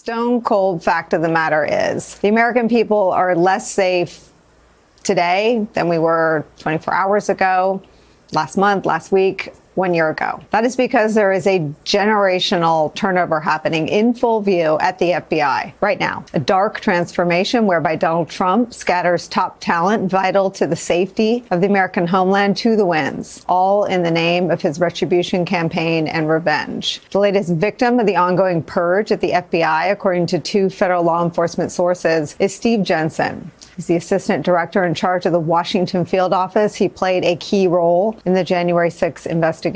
stone cold fact of the matter is the American people are less safe today than we were 24 hours ago, last month, last week, 1 year ago. That is because there is a generational turnover happening in full view at the FBI right now. A dark transformation whereby Donald Trump scatters top talent vital to the safety of the American homeland to the winds, all in the name of his retribution campaign and revenge. The latest victim of the ongoing purge at the FBI, according to two federal law enforcement sources, is Steve Jensen. He's the assistant director in charge of the Washington field office. He played a key role in the January 6 investigations.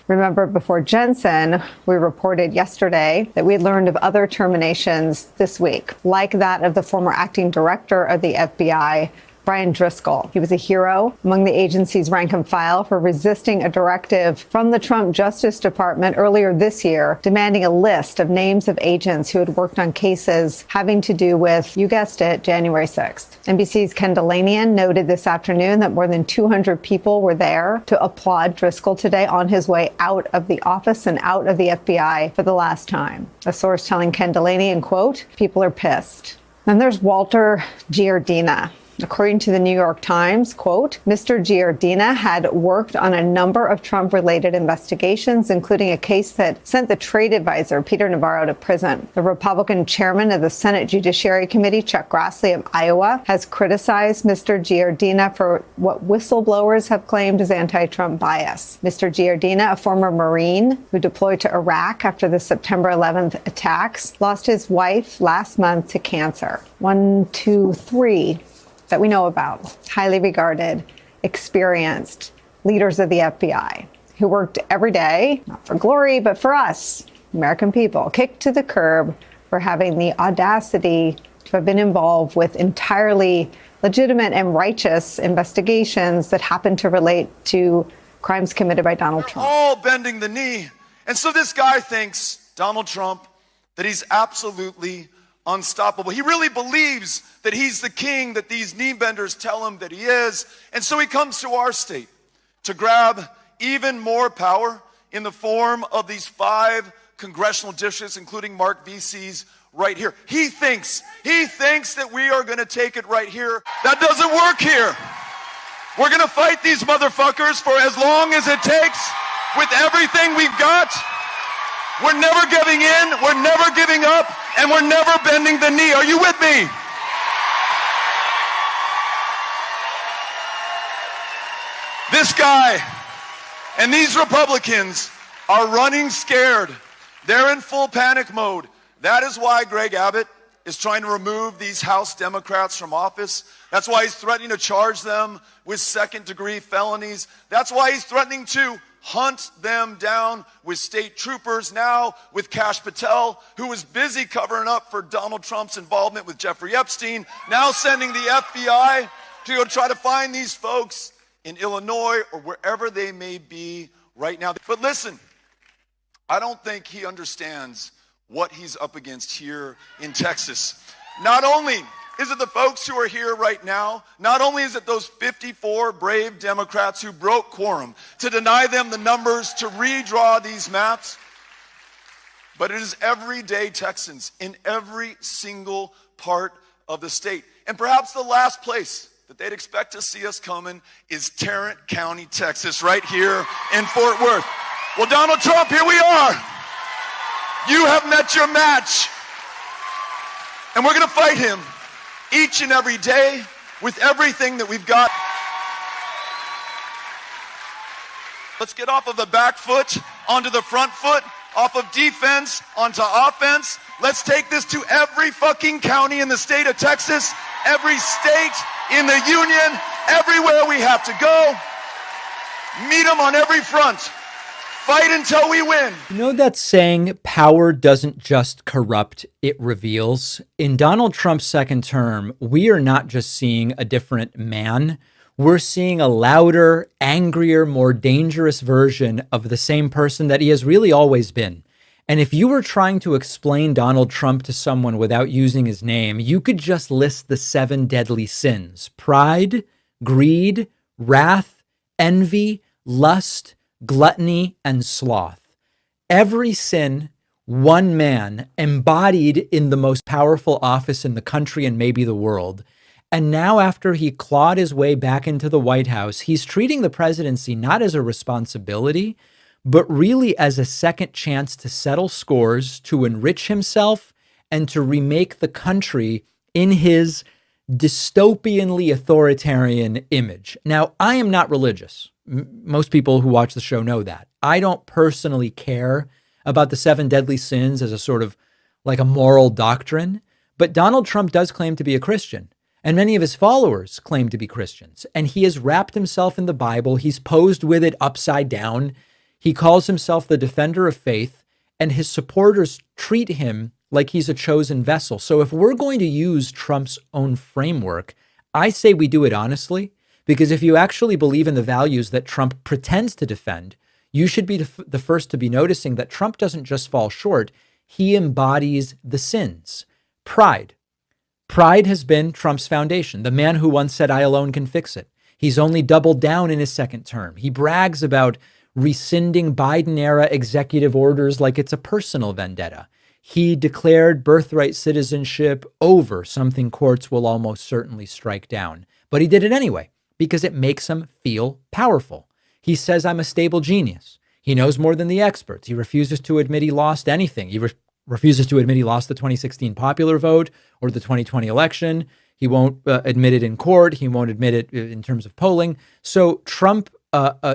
Remember, before Jensen, we reported yesterday that we had learned of other terminations this week, like that of the former acting director of the FBI, Brian Driscoll. He was a hero among the agency's rank and file for resisting a directive from the Trump Justice Department earlier this year, demanding a list of names of agents who had worked on cases having to do with, you guessed it, January 6th. NBC's Ken Delanian noted this afternoon that more than 200 people were there to applaud Driscoll today on his way out of the office and out of the FBI for the last time. A source telling Ken Delanian, quote, "People are pissed." Then there's Walter Giardina. According to the New York Times, quote, Mr. Giardina had worked on a number of Trump-related investigations, including a case that sent the trade advisor, Peter Navarro, to prison. The Republican chairman of the Senate Judiciary Committee, Chuck Grassley of Iowa, has criticized Mr. Giardina for what whistleblowers have claimed is anti-Trump bias. Mr. Giardina, a former Marine who deployed to Iraq after the September 11th attacks, lost his wife last month to cancer. 1, 2, 3. That we know about, highly regarded, experienced leaders of the FBI who worked every day, not for glory, but for us, American people, kicked to the curb for having the audacity to have been involved with entirely legitimate and righteous investigations that happen to relate to crimes committed by Donald Trump. All bending the knee. And so this guy thinks, Donald Trump, that he's absolutely unstoppable. He really believes that he's the king that these knee benders tell him that he is. And so he comes to our state to grab even more power in the form of these 5 congressional districts, including Mark Vesey's right here. He thinks that we are going to take it right here. That doesn't work here. We're going to fight these motherfuckers for as long as it takes with everything we've got. We're never giving in, we're never giving up, and we're never bending the knee. Are you with me? This guy and these Republicans are running scared. They're in full panic mode. That is why Greg Abbott is trying to remove these House Democrats from office. That's why he's threatening to charge them with second-degree felonies. That's why he's threatening to hunt them down with state troopers, now with Kash Patel, who was busy covering up for Donald Trump's involvement with Jeffrey Epstein, now sending the FBI to go try to find these folks in Illinois or wherever they may be right now. But listen, I don't think he understands what he's up against here in Texas. Not only is it the folks who are here right now, not only is it those 54 brave Democrats who broke quorum to deny them the numbers to redraw these maps, but it is everyday Texans in every single part of the state. And perhaps the last place that they'd expect to see us coming is Tarrant County, Texas, right here in Fort Worth. Well, Donald Trump, here we are. You have met your match. And we're going to fight him each and every day with everything that we've got. Let's get off of the back foot onto the front foot, off of defense onto offense. Let's take this to every fucking county in the state of Texas, every state in the union, everywhere we have to go. Meet them on every front. Fight until we win. You know that saying, power doesn't just corrupt, it reveals? In Donald Trump's second term, we are not just seeing a different man. We're seeing a louder, angrier, more dangerous version of the same person that he has really always been. And if you were trying to explain Donald Trump to someone without using his name, you could just list the 7 deadly sins: pride, greed, wrath, envy, lust, gluttony, and sloth. Every sin One man embodied in the most powerful office in the country and maybe the world. And now, after he clawed his way back into the White House, he's treating the presidency not as a responsibility, but really as a second chance to settle scores, to enrich himself, and to remake the country in his dystopianly authoritarian image. Now, I am not religious. Most people who watch the show know that. I don't personally care about the 7 deadly sins as a sort of like a moral doctrine, but Donald Trump does claim to be a Christian. And many of his followers claim to be Christians. And he has wrapped himself in the Bible. He's posed with it upside down. He calls himself the defender of faith, and his supporters treat him like he's a chosen vessel. So if we're going to use Trump's own framework, I say we do it honestly, because if you actually believe in the values that Trump pretends to defend, you should be the first to be noticing that Trump doesn't just fall short. He embodies the sins. Pride. Pride has been Trump's foundation. The man who once said, "I alone can fix it." He's only doubled down in his second term. He brags about rescinding Biden-era executive orders like it's a personal vendetta. He declared birthright citizenship over, something courts will almost certainly strike down. But he did it anyway, because it makes him feel powerful. He says, "I'm a stable genius." He knows more than the experts. He refuses to admit he lost anything. He refuses to admit he lost the 2016 popular vote or the 2020 election. He won't admit it in court. He won't admit it in terms of polling. So Trump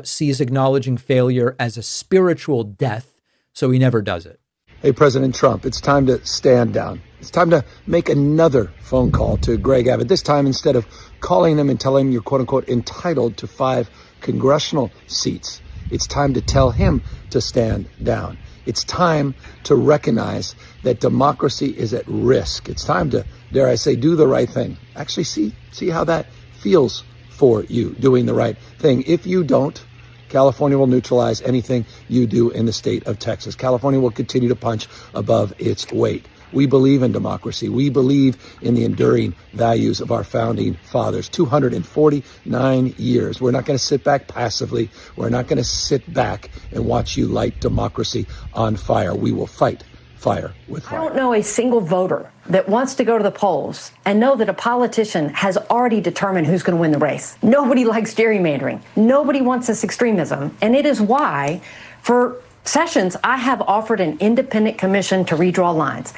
sees acknowledging failure as a spiritual death, so he never does it. Hey, President Trump, it's time to stand down. It's time to make another phone call to Greg Abbott. This time, instead of calling him and telling him you're quote unquote entitled to 5 congressional seats, it's time to tell him to stand down. It's time to recognize that democracy is at risk. It's time to, dare I say, do the right thing. Actually see how that feels for you, doing the right thing. If you don't, California will neutralize anything you do in the state of Texas. California will continue to punch above its weight. We believe in democracy. We believe in the enduring values of our founding fathers. 249 years. We're not going to sit back passively. We're not going to sit back and watch you light democracy on fire. We will fight fire with fire. I don't know a single voter that wants to go to the polls and know that a politician has already determined who's going to win the race. Nobody likes gerrymandering. Nobody wants this extremism. And it is why, for Sessions, I have offered an independent commission to redraw lines.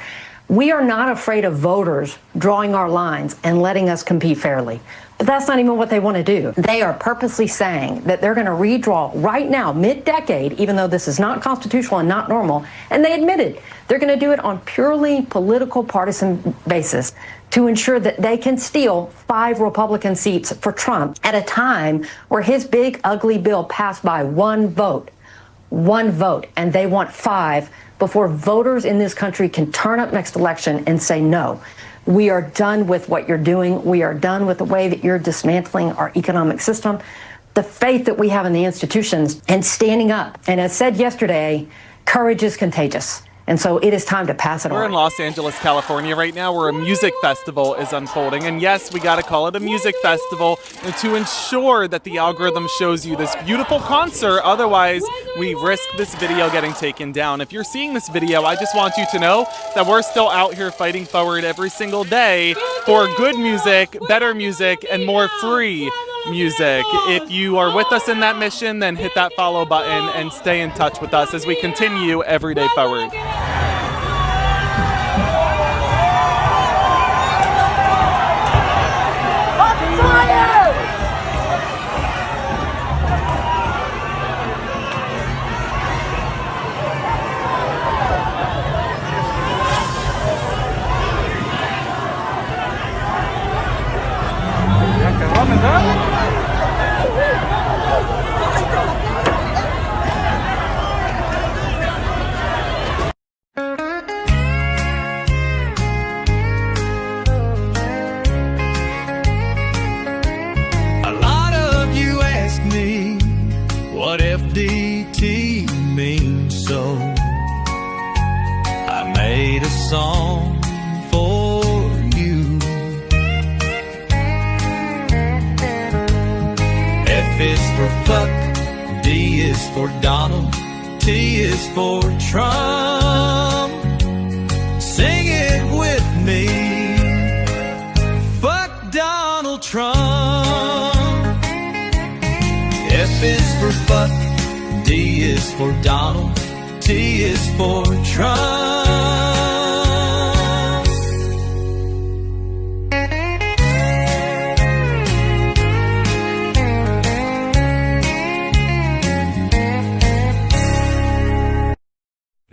We are not afraid of voters drawing our lines and letting us compete fairly. But that's not even what they want to do. They are purposely saying that they're going to redraw right now, mid-decade, even though this is not constitutional and not normal. And they admitted they're going to do it on purely political partisan basis to ensure that they can steal 5 Republican seats for Trump at a time where his big, ugly bill passed by one vote, and they want 5 before voters in this country can turn up next election and say, no, we are done with what you're doing. We are done with the way that you're dismantling our economic system. The faith that we have in the institutions and standing up. And as said yesterday, courage is contagious. And so it is time to pass it on. We're in Los Angeles, California right now, where a music festival is unfolding. And yes, we got to call it a music festival to ensure that the algorithm shows you this beautiful concert. Otherwise, we risk this video getting taken down. If you're seeing this video, I just want you to know that we're still out here fighting forward every single day for good music, better music, and more free music. If you are with us in that mission, then hit that follow button and stay in touch with us as we continue every day forward. for Donald, T is for Trump. me. Fuck Donald Trump. F is for fuck, D is for Donald, T is for Trump.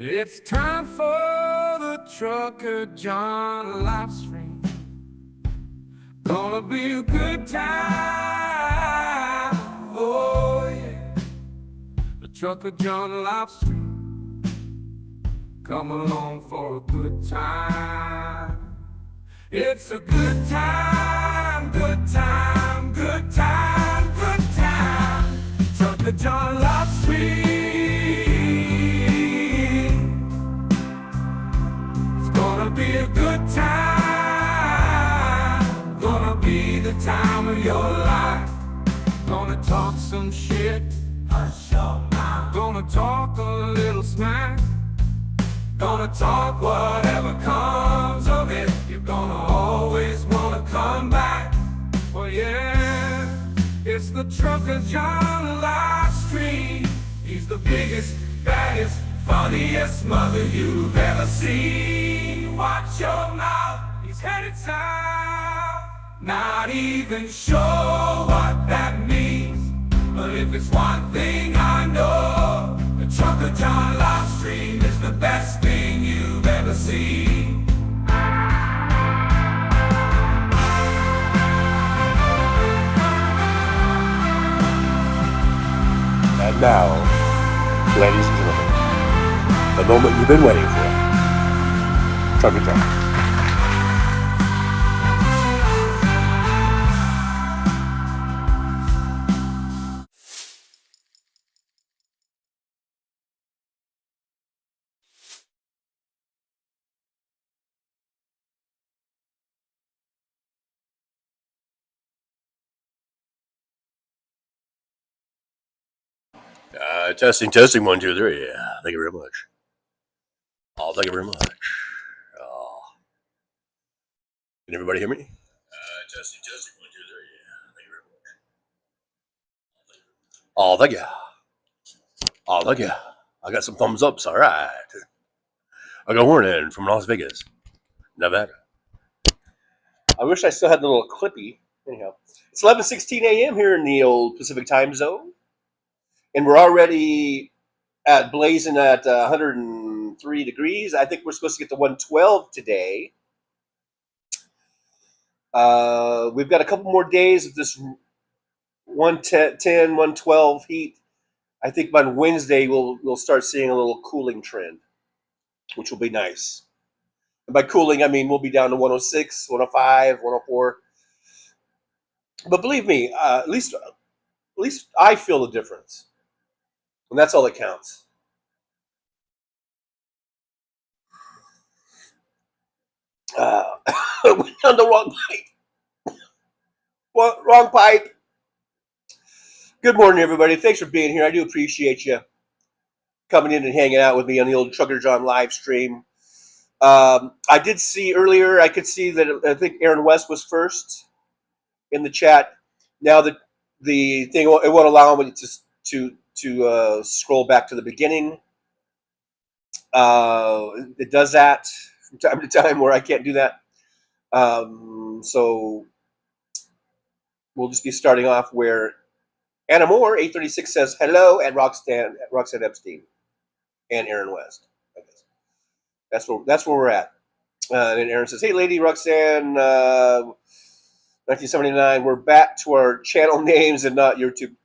It's time for the Trucker John Livestream. Gonna be a good time. Oh yeah. The Trucker John Livestream. Come along for a good time. It's a good time, good time, good time, good time. Trucker John Livestream. Gonna be a good time. Gonna be the time of your life. Gonna talk some shit. Hush your mouth. Gonna talk a little smack. Gonna talk whatever comes of it. You're gonna always wanna come back. Well, yeah, it's the Trucker John Livestream. He's the biggest, baddest, funniest mother you've ever seen. Watch your mouth, he's headed south. Not even sure what that means, but if it's one thing I know, the Trucker John Livestream is the best thing you've ever seen. And now, ladies and gentlemen, the moment you've been waiting for. Trucker John. Testing, 1, 2, 3. Yeah, thank you very much. Oh, thank you very much. Oh. Can everybody hear me? Testing, 1, 2, 3. Yeah, thank you very much. Oh, thank you. Oh, thank you. I got some thumbs ups. All right. I got warning from Las Vegas, Nevada. I wish I still had the little clippy. Anyhow, it's 11:16 a.m. here in the old Pacific time zone, and we're already blazing at 103 degrees. I think we're supposed to get to 112 today. We've got a couple more days of this 110, 112 heat. I think by Wednesday we'll start seeing a little cooling trend, which will be nice. And by cooling, I mean we'll be down to 106, 105, 104. But believe me, at least I feel the difference, and that's all that counts. Went down the wrong pipe. Wrong pipe. Good morning, everybody. Thanks for being here. I do appreciate you coming in and hanging out with me on the old Trucker John live stream. I did see earlier, I could see that I think Aaron West was first in the chat. Now that the thing, it won't allow me to scroll back to the beginning. It does that from time to time where I can't do that. So we'll just be starting off where Anna Moore, 836, says hello, and Roxanne Epstein and Aaron West. I guess that's where we're at. And Aaron says, hey, lady Roxanne, 1979, we're back to our channel names and not YouTube.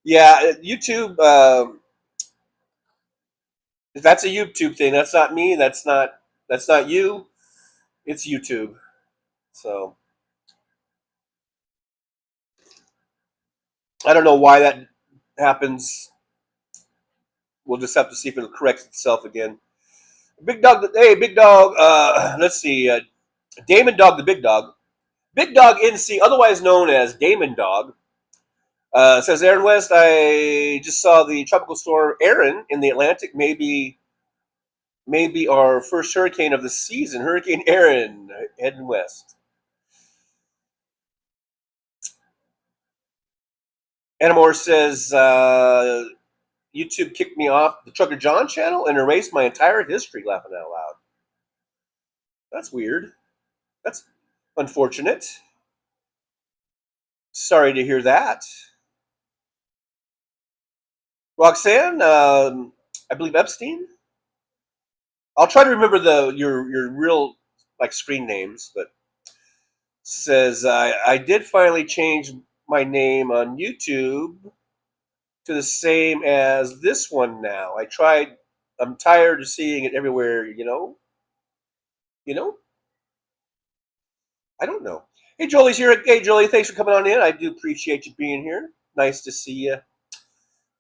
Yeah, YouTube, that's a YouTube thing. That's not me. That's not you. It's YouTube. So I don't know why that happens. We'll just have to see if it corrects itself again. Big Dog, hey, Big Dog, let's see. Damon Dog, the Big Dog. Big Dog NC, otherwise known as Damon Dog, says, Aaron West, I just saw the tropical storm Aaron in the Atlantic. Maybe maybe our first hurricane of the season, Hurricane Aaron, heading west. Anamore says, YouTube kicked me off the Trucker John channel and erased my entire history, laughing out loud. That's weird. That's unfortunate. Sorry to hear that. Roxanne, I believe Epstein. I'll try to remember your real like screen names, but says I did finally change my name on YouTube to the same as this one now. I tried. I'm tired of seeing it everywhere. You know. I don't know. Hey, Jolie's here. Hey, Jolie, thanks for coming on in. I do appreciate you being here. Nice to see you.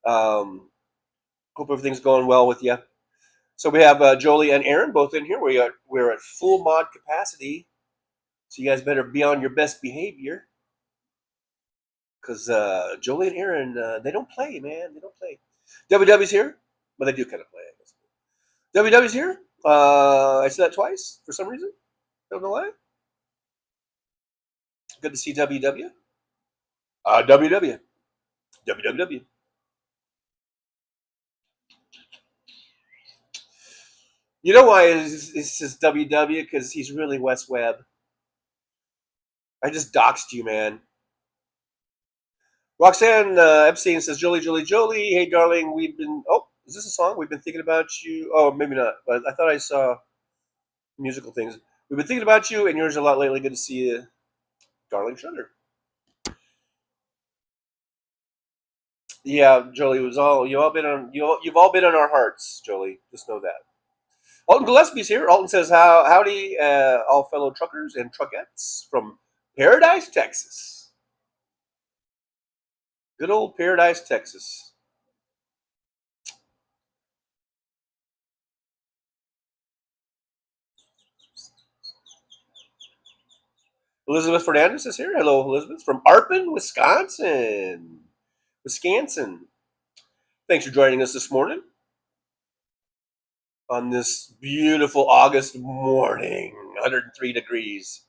Hope everything's going well with you. So we have Jolie and Aaron both in here. We're at full mod capacity, so you guys better be on your best behavior. Because Jolie and Aaron, they don't play, man. They don't play. WW's here, but they do kind of play, I guess. WW's here. I said that twice for some reason. Don't know why. Good to see WW. WW. WWW. You know why it's just WW? Because he's really Wes Webb. I just doxed you, man. Roxanne Epstein says, Jolie, Jolie, Jolie. Hey, darling, we've been... Oh, is this a song? We've been thinking about you. Oh, maybe not. But I thought I saw musical things. We've been thinking about you and yours a lot lately. Good to see you, darling Sugar. Yeah, Jolie, you've all been on our hearts, Jolie. Just know that. Alton Gillespie's here. Alton says, howdy, all fellow truckers and truckettes from Paradise, Texas. Good old Paradise, Texas. Elizabeth Fernandez is here. Hello, Elizabeth. From Arpin, Wisconsin. Thanks for joining us this morning on this beautiful August morning, 103 degrees.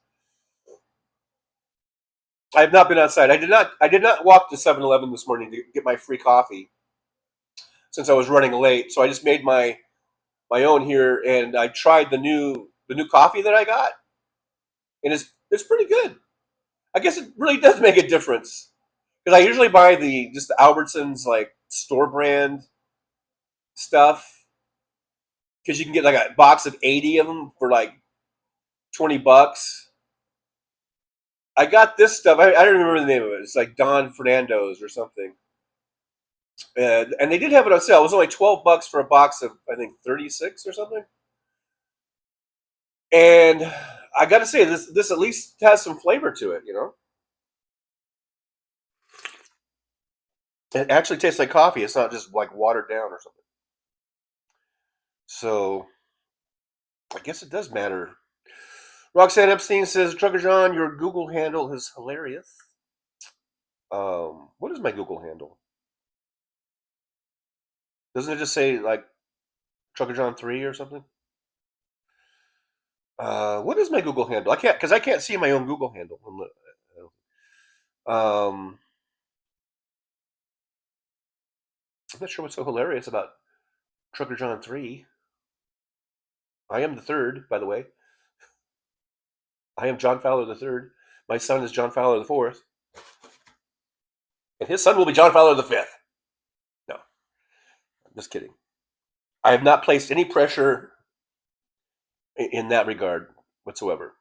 I have not been outside. I did not walk to 7-Eleven this morning to get my free coffee since I was running late. So I just made my own here, and I tried the new coffee that I got, and it's pretty good. I guess it really does make a difference because I usually buy just the Albertsons like store brand stuff because you can get like a box of 80 of them for like $20. I got this stuff. I don't remember the name of it. It's like Don Fernando's or something. And they did have it on sale. It was only $12 for a box of, I think, 36 or something. And I got to say, this at least has some flavor to it, you know? It actually tastes like coffee. It's not just like watered down or something. So I guess it does matter. Roxanne Epstein says, Trucker John, your Google handle is hilarious. What is my Google handle? Doesn't it just say like Trucker John 3 or something? What is my Google handle? I can't see my own Google handle. I'm not sure what's so hilarious about Trucker John 3. I am the third, by the way. I am John Fowler the third. My son is John Fowler the fourth. And his son will be John Fowler the fifth. No, I'm just kidding. I have not placed any pressure in that regard whatsoever.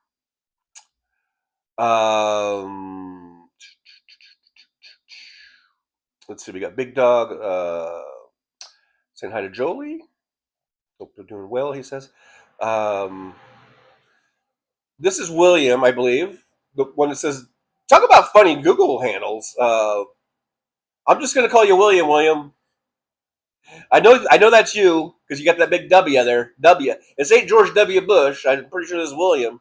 Let's see, we got Big Dog saying hi to Jolie. Hope they're doing well, he says. This is William, I believe, the one that says, talk about funny Google handles. I'm just going to call you William. I know that's you because you got that big W there. W. It's ain't George W. Bush. I'm pretty sure this is William.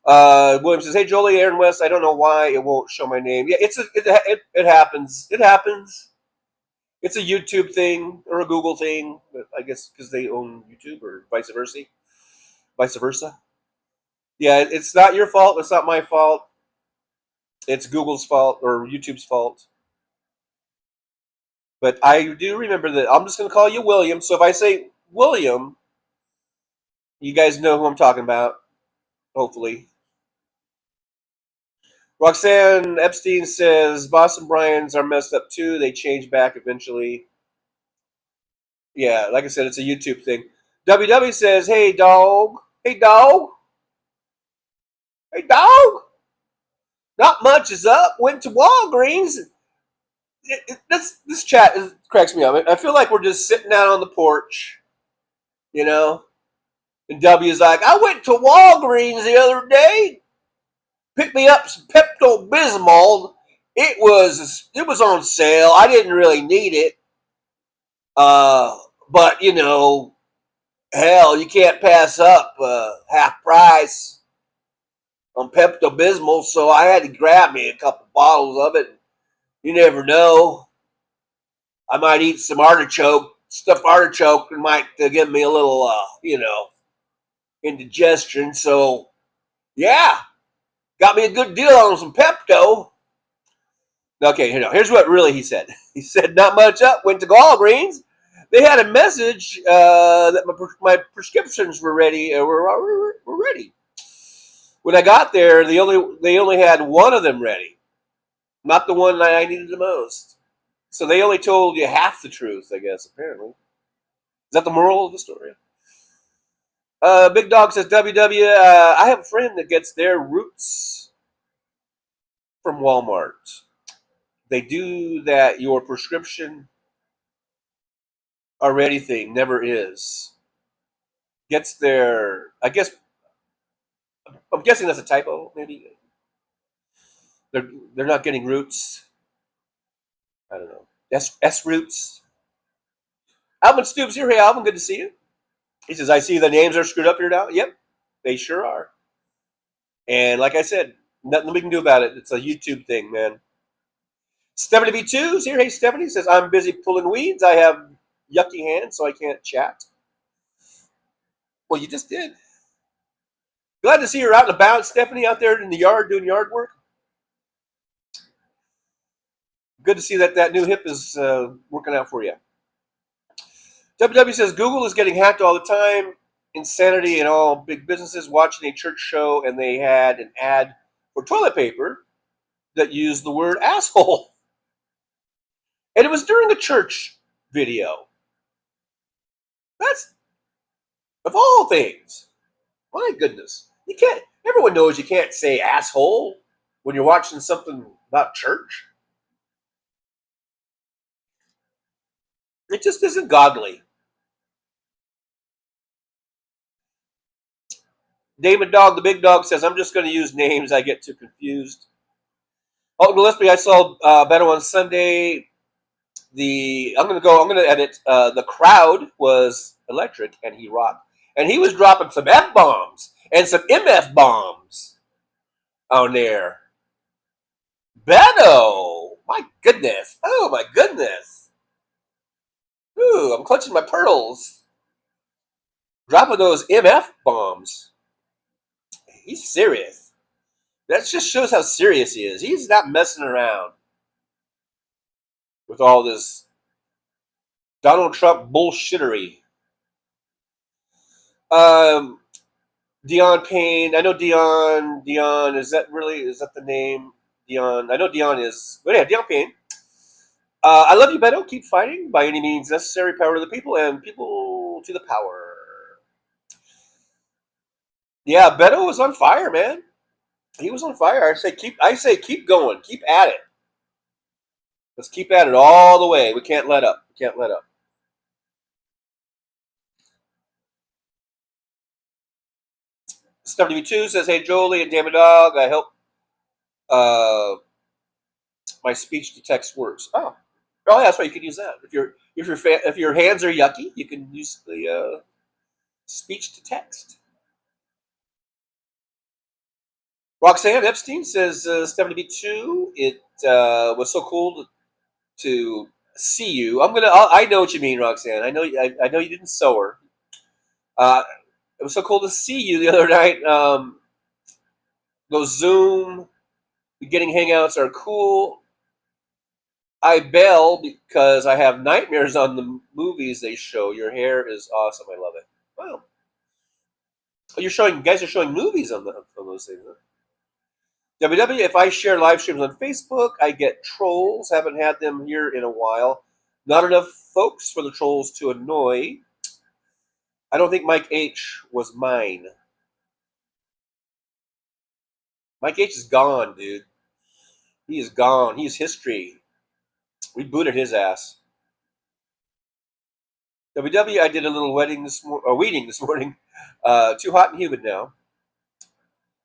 William says, "Hey Jolie, Aaron West. I don't know why it won't show my name. Yeah, it happens. It happens. It's a YouTube thing or a Google thing, but I guess because they own YouTube or vice versa. Vice versa. Yeah, it's not your fault. It's not my fault. It's Google's fault or YouTube's fault. But I do remember that. I'm just going to call you William. So if I say William, you guys know who I'm talking about, hopefully. Roxanne Epstein says Boston Bryans are messed up too. They change back eventually. Yeah, like I said, it's a YouTube thing. WW says, hey, dog. Hey, dog. Hey, dog. Not much is up. Went to Walgreens. This chat cracks me up. I feel like we're just sitting out on the porch, you know? And W's like, I went to Walgreens the other day. Picked me up some Pepto Bismol. It was on sale. I didn't really need it. But you know, hell, you can't pass up half price on Pepto Bismol, so I had to grab me a couple bottles of it. You never know. I might eat some stuffed artichoke, and might give me a little, indigestion. So, yeah, got me a good deal on some Pepto. Okay, here's what really he said. He said, not much up. Went to Walgreens. They had a message that my prescriptions were ready. Were ready. When I got there, they only had one of them ready, not the one that I needed the most. So they only told you half the truth, I guess. Apparently, is that the moral of the story? Big Dog says, WW, I have a friend that gets their roots from Walmart. They do that. Your prescription already thing never is. Gets their, I guess, I'm guessing that's a typo. Maybe they're not getting roots. I don't know. S roots. Alvin Stoops here. Hey, Alvin, good to see you. He says, I see the names are screwed up here now. Yep, they sure are. And like I said, nothing we can do about it. It's a YouTube thing, man. Stephanie B2 is here. Hey, Stephanie says, I'm busy pulling weeds. I have yucky hands, so I can't chat. Well, you just did. Glad to see you're out and about, Stephanie, out there in the yard doing yard work. Good to see that new hip is working out for you. WW says, Google is getting hacked all the time. Insanity in all big businesses. Watching a church show, and they had an ad for toilet paper that used the word asshole. And it was during a church video. That's, of all things, my goodness. You can't, everyone knows you can't say asshole when you're watching something about church. It just isn't godly. David Dog, the big dog, says, I'm just going to use names. I get too confused. Oh, Gillespie, I saw Beto on Sunday. I'm going to edit. The crowd was electric, and he rocked. And he was dropping some F-bombs and some MF bombs on there. Beto! My goodness. Oh, my goodness. Ooh, I'm clutching my pearls. Dropping those MF bombs. He's serious. That just shows how serious he is. He's not messing around with all this Donald Trump bullshittery. Dion Payne. I know Dion. Dion, is that the name? Dion. I know Dion is. But yeah, Dion Payne. I love you, Beto. Keep fighting by any means necessary. Power to the people and people to the power. Yeah, Beto was on fire, man. He was on fire. I say keep going. Keep at it. Let's keep at it all the way. We can't let up. We can't let up. Stuff2 says, hey, Jolie and Damn Dog, I hope my speech to text works. Oh, yeah, that's right. You can use that. If your hands are yucky, you can use the speech to text. Roxanne Epstein says, 72, it was so cool to see you. I know what you mean, Roxanne. I know you didn't sew her. It was so cool to see you the other night. Those Zoom beginning hangouts are cool. I bail because I have nightmares on the movies they show. Your hair is awesome. I love it. Wow. Oh, you guys are showing movies on those things. Huh? WW, if I share live streams on Facebook, I get trolls. Haven't had them here in a while. Not enough folks for the trolls to annoy. I don't think Mike H was mine. Mike H is gone, dude. He is gone. He is history. We booted his ass. WW, I did a little weeding this morning. Too hot and humid now.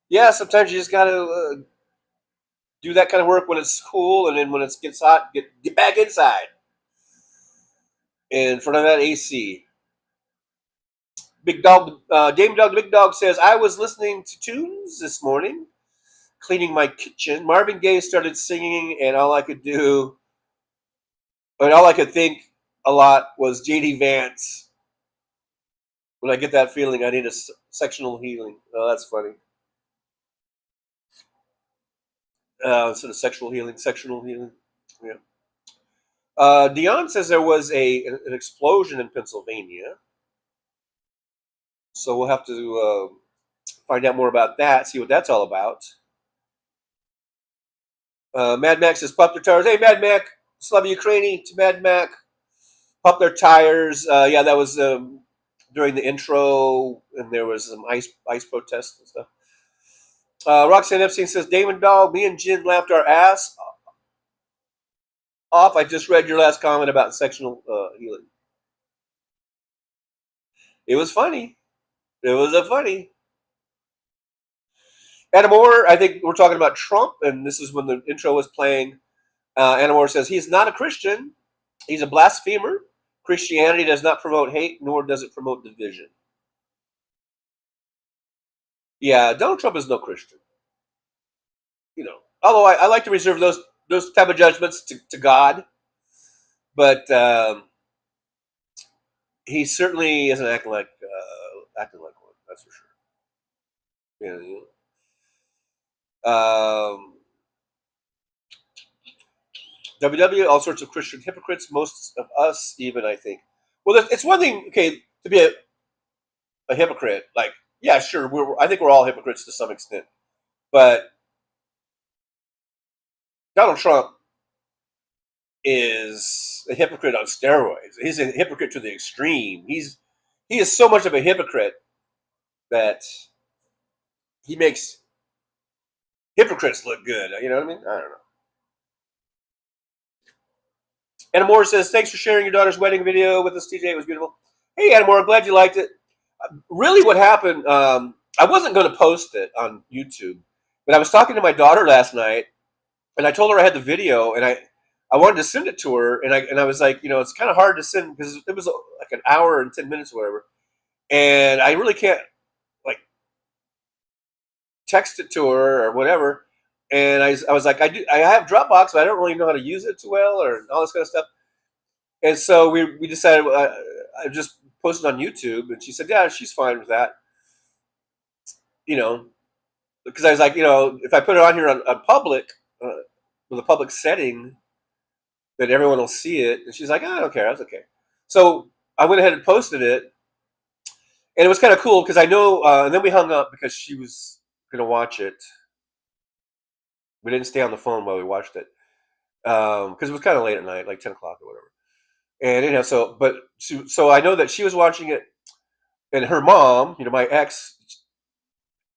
Yeah, sometimes you just gotta do that kind of work when it's cool, and then when it gets hot, get back inside in front of that AC. Big Dog, Dame Dog, the Big Dog says, I was listening to tunes this morning, cleaning my kitchen. Marvin Gaye started singing, and all I could think a lot was JD Vance. When I get that feeling, I need a sectional healing. Oh, that's funny. Instead of sectional healing. Yeah. Dion says there was an explosion in Pennsylvania. So we'll have to find out more about that, see what that's all about. Mad Max says, pop their tires. Hey, Mad Mac. Slava Ukraini to Mad Mac. Pop their tires. Yeah, that was during the intro, and there was some ice protests and stuff. Roxanne Epstein says, Damon Dog, me and Jin laughed our ass off. I just read your last comment about sectional healing. It was funny. It was funny. Anna Moore, I think we're talking about Trump, and this is when the intro was playing. Anna Moore says, he's not a Christian. He's a blasphemer. Christianity does not promote hate, nor does it promote division. Yeah, Donald Trump is no Christian. Although I like to reserve those type of judgments to God, but he certainly isn't acting like one. That's for sure. WW, all sorts of Christian hypocrites. Most of us, even, I think. Well, it's one thing, okay, to be a hypocrite. Like, yeah, sure, I think we're all hypocrites to some extent, but Donald Trump is a hypocrite on steroids. He's a hypocrite to the extreme. He is so much of a hypocrite that he makes hypocrites look good. You know what I mean? I don't know. Anna Moore says, thanks for sharing your daughter's wedding video with us, TJ. It was beautiful. Hey, Anna Moore, I'm glad you liked it. Really, what happened, I wasn't going to post it on YouTube, but I was talking to my daughter last night, and I told her I had the video, and I wanted to send it to her, and I was like, it's kind of hard to send because it was like an hour and 10 minutes or whatever, and I really can't like text it to her or whatever. And I was like, I have Dropbox, but I don't really know how to use it too well or all this kind of stuff. And so we decided I just posted on YouTube, and she said, yeah, she's fine with that. Because I was like, if I put it on here on public, with a public setting, then everyone will see it. And she's like, I don't care, that's okay. So I went ahead and posted it, and it was kind of cool because I know. And then we hung up because she was going to watch it. We didn't stay on the phone while we watched it because it was kind of late at night, like 10 o'clock or whatever. And so I know that she was watching it, and her mom, my ex,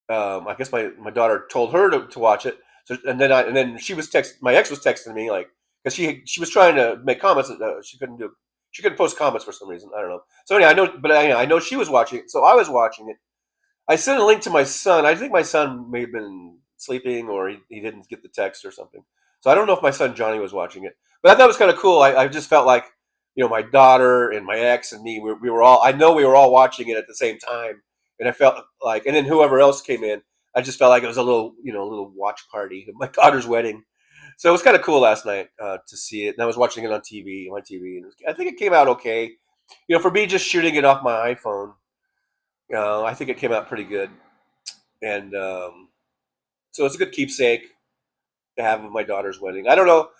I guess my daughter told her to watch it. So and then she was my ex was texting me like because she was trying to make comments. She couldn't post comments for some reason. I don't know. So anyway, I know she was watching it. So I was watching it. I sent a link to my son. I think my son may have been sleeping or he didn't get the text or something. So I don't know if my son Johnny was watching it. But I thought it was kind of cool. I just felt like, my daughter and my ex and me, we were all watching it at the same time. And I felt like, and then whoever else came in, I just felt like it was a little watch party at my daughter's wedding. So it was kind of cool last night to see it. And I was watching it on TV, and I think it came out okay. For me, just shooting it off my iPhone, I think it came out pretty good. And so it's a good keepsake to have of my daughter's wedding. I don't know.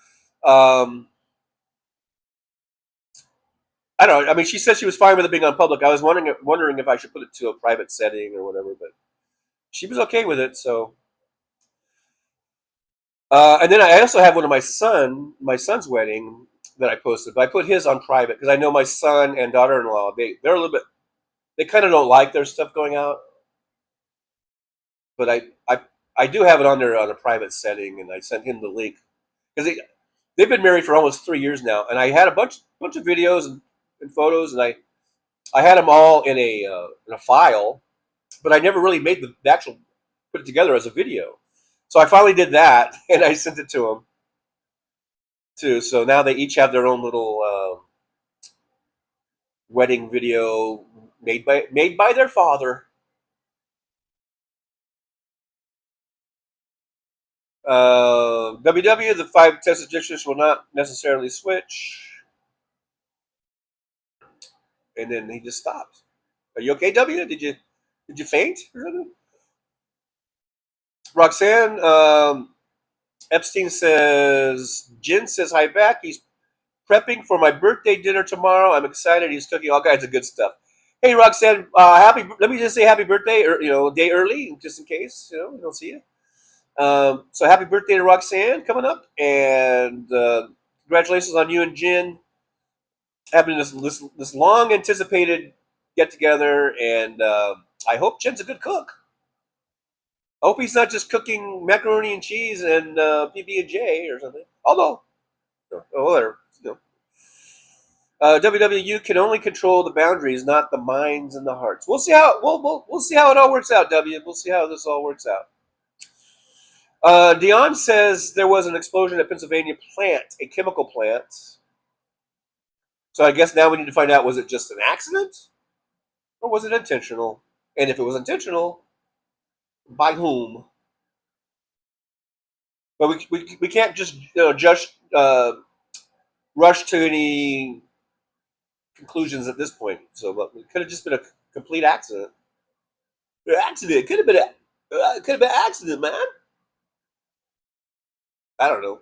I don't know. I mean, she said she was fine with it being on public. I was wondering if I should put it to a private setting or whatever, but she was okay with it. So, and then I also have one of my son's wedding that I posted, but I put his on private because I know my son and daughter-in-law they're a little bit, they kind of don't like their stuff going out, but I do have it on there on a private setting, and I sent him the link because they've been married for almost 3 years now, and I had a bunch of videos and photos, and I had them all in a file, but I never really made the actual put it together as a video. So I finally did that, and I sent it to them too. So now they each have their own little wedding video made by their father. WW, the 5 test addictions will not necessarily switch. And then he just stopped. Are you okay, W? Did you faint or something? Roxanne, Epstein says, Jen says, hi back. He's prepping for my birthday dinner tomorrow. I'm excited. He's cooking all kinds of good stuff. Hey, Roxanne, let me just say happy birthday, or, a day early, just in case, we don't see you. So happy birthday to Roxanne coming up, and congratulations on you and Jen having this long anticipated get together, and I hope Jen's a good cook. I hope he's not just cooking macaroni and cheese and PB&J or something. Although, whatever. WWU can only control the boundaries, not the minds and the hearts. We'll see how we'll see how it all works out. We'll see how this all works out. Dion says there was an explosion at Pennsylvania plant, a chemical plant. So I guess now we need to find out, was it just an accident? Or was it intentional? And if it was intentional, by whom? But we can't just rush to any conclusions at this point. So it could have just been a complete accident. It could have been an accident, man. I don't know.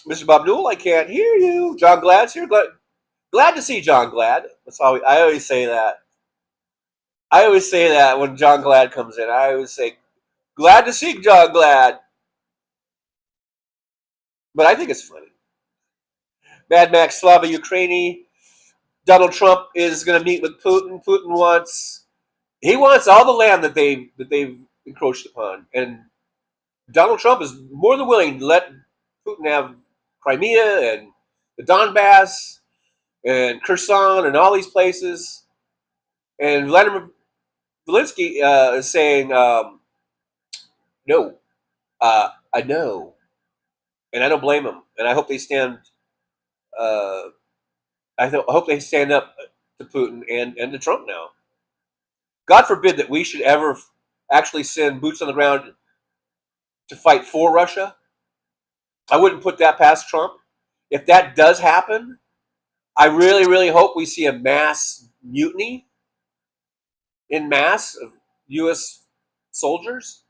Mr. Bob Newell, I can't hear you. John Glad's here. Glad to see John Glad. That's all. I always say that. I always say that when John Glad comes in. I always say, glad to see John Glad. But I think it's funny. Mad Max Slava Ukraini. Donald Trump is going to meet with Putin. Putin wants all the land that they've encroached upon, and Donald Trump is more than willing to let Putin have Crimea and the Donbass and Kherson and all these places. And Vladimir Zelensky is saying, no, I know, and I don't blame him. And I hope they stand. I hope they stand up to Putin and to Trump now. God forbid that we should ever actually send boots on the ground to fight for Russia. I wouldn't put that past Trump. If that does happen, I really, really hope we see a mass mutiny in mass of U.S. soldiers.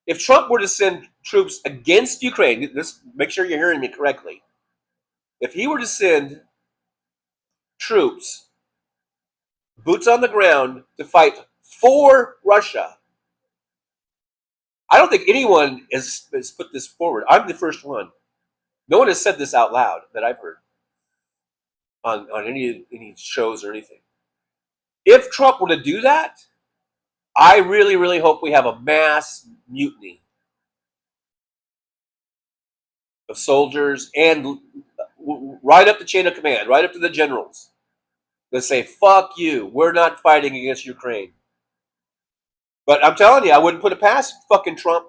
If Trump were to send troops against Ukraine, make sure you're hearing me correctly. If he were to send troops, boots on the ground, to fight for Russia, I don't think anyone has put this forward. I'm the first one. No one has said this out loud that I've heard on any shows or anything. If Trump were to do that, I really, really hope we have a mass mutiny of soldiers and right up the chain of command, right up to the generals, that say, fuck you, we're not fighting against Ukraine. But I'm telling you, I wouldn't put it past fucking Trump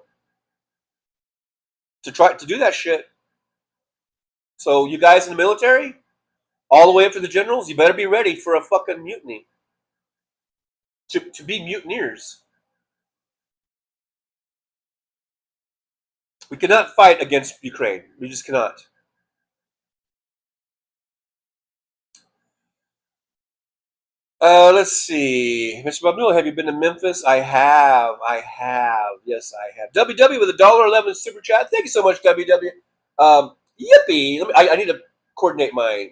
to try to do that shit. So you guys in the military, all the way up to the generals, you better be ready for a fucking mutiny. to be mutineers. We cannot fight against Ukraine. We just cannot. Let's see. Mr. Babnul, have you been to Memphis? I have. Yes, I have. WW with a $1.11 super chat. Thank you so much, WW. Yippee. I need to coordinate my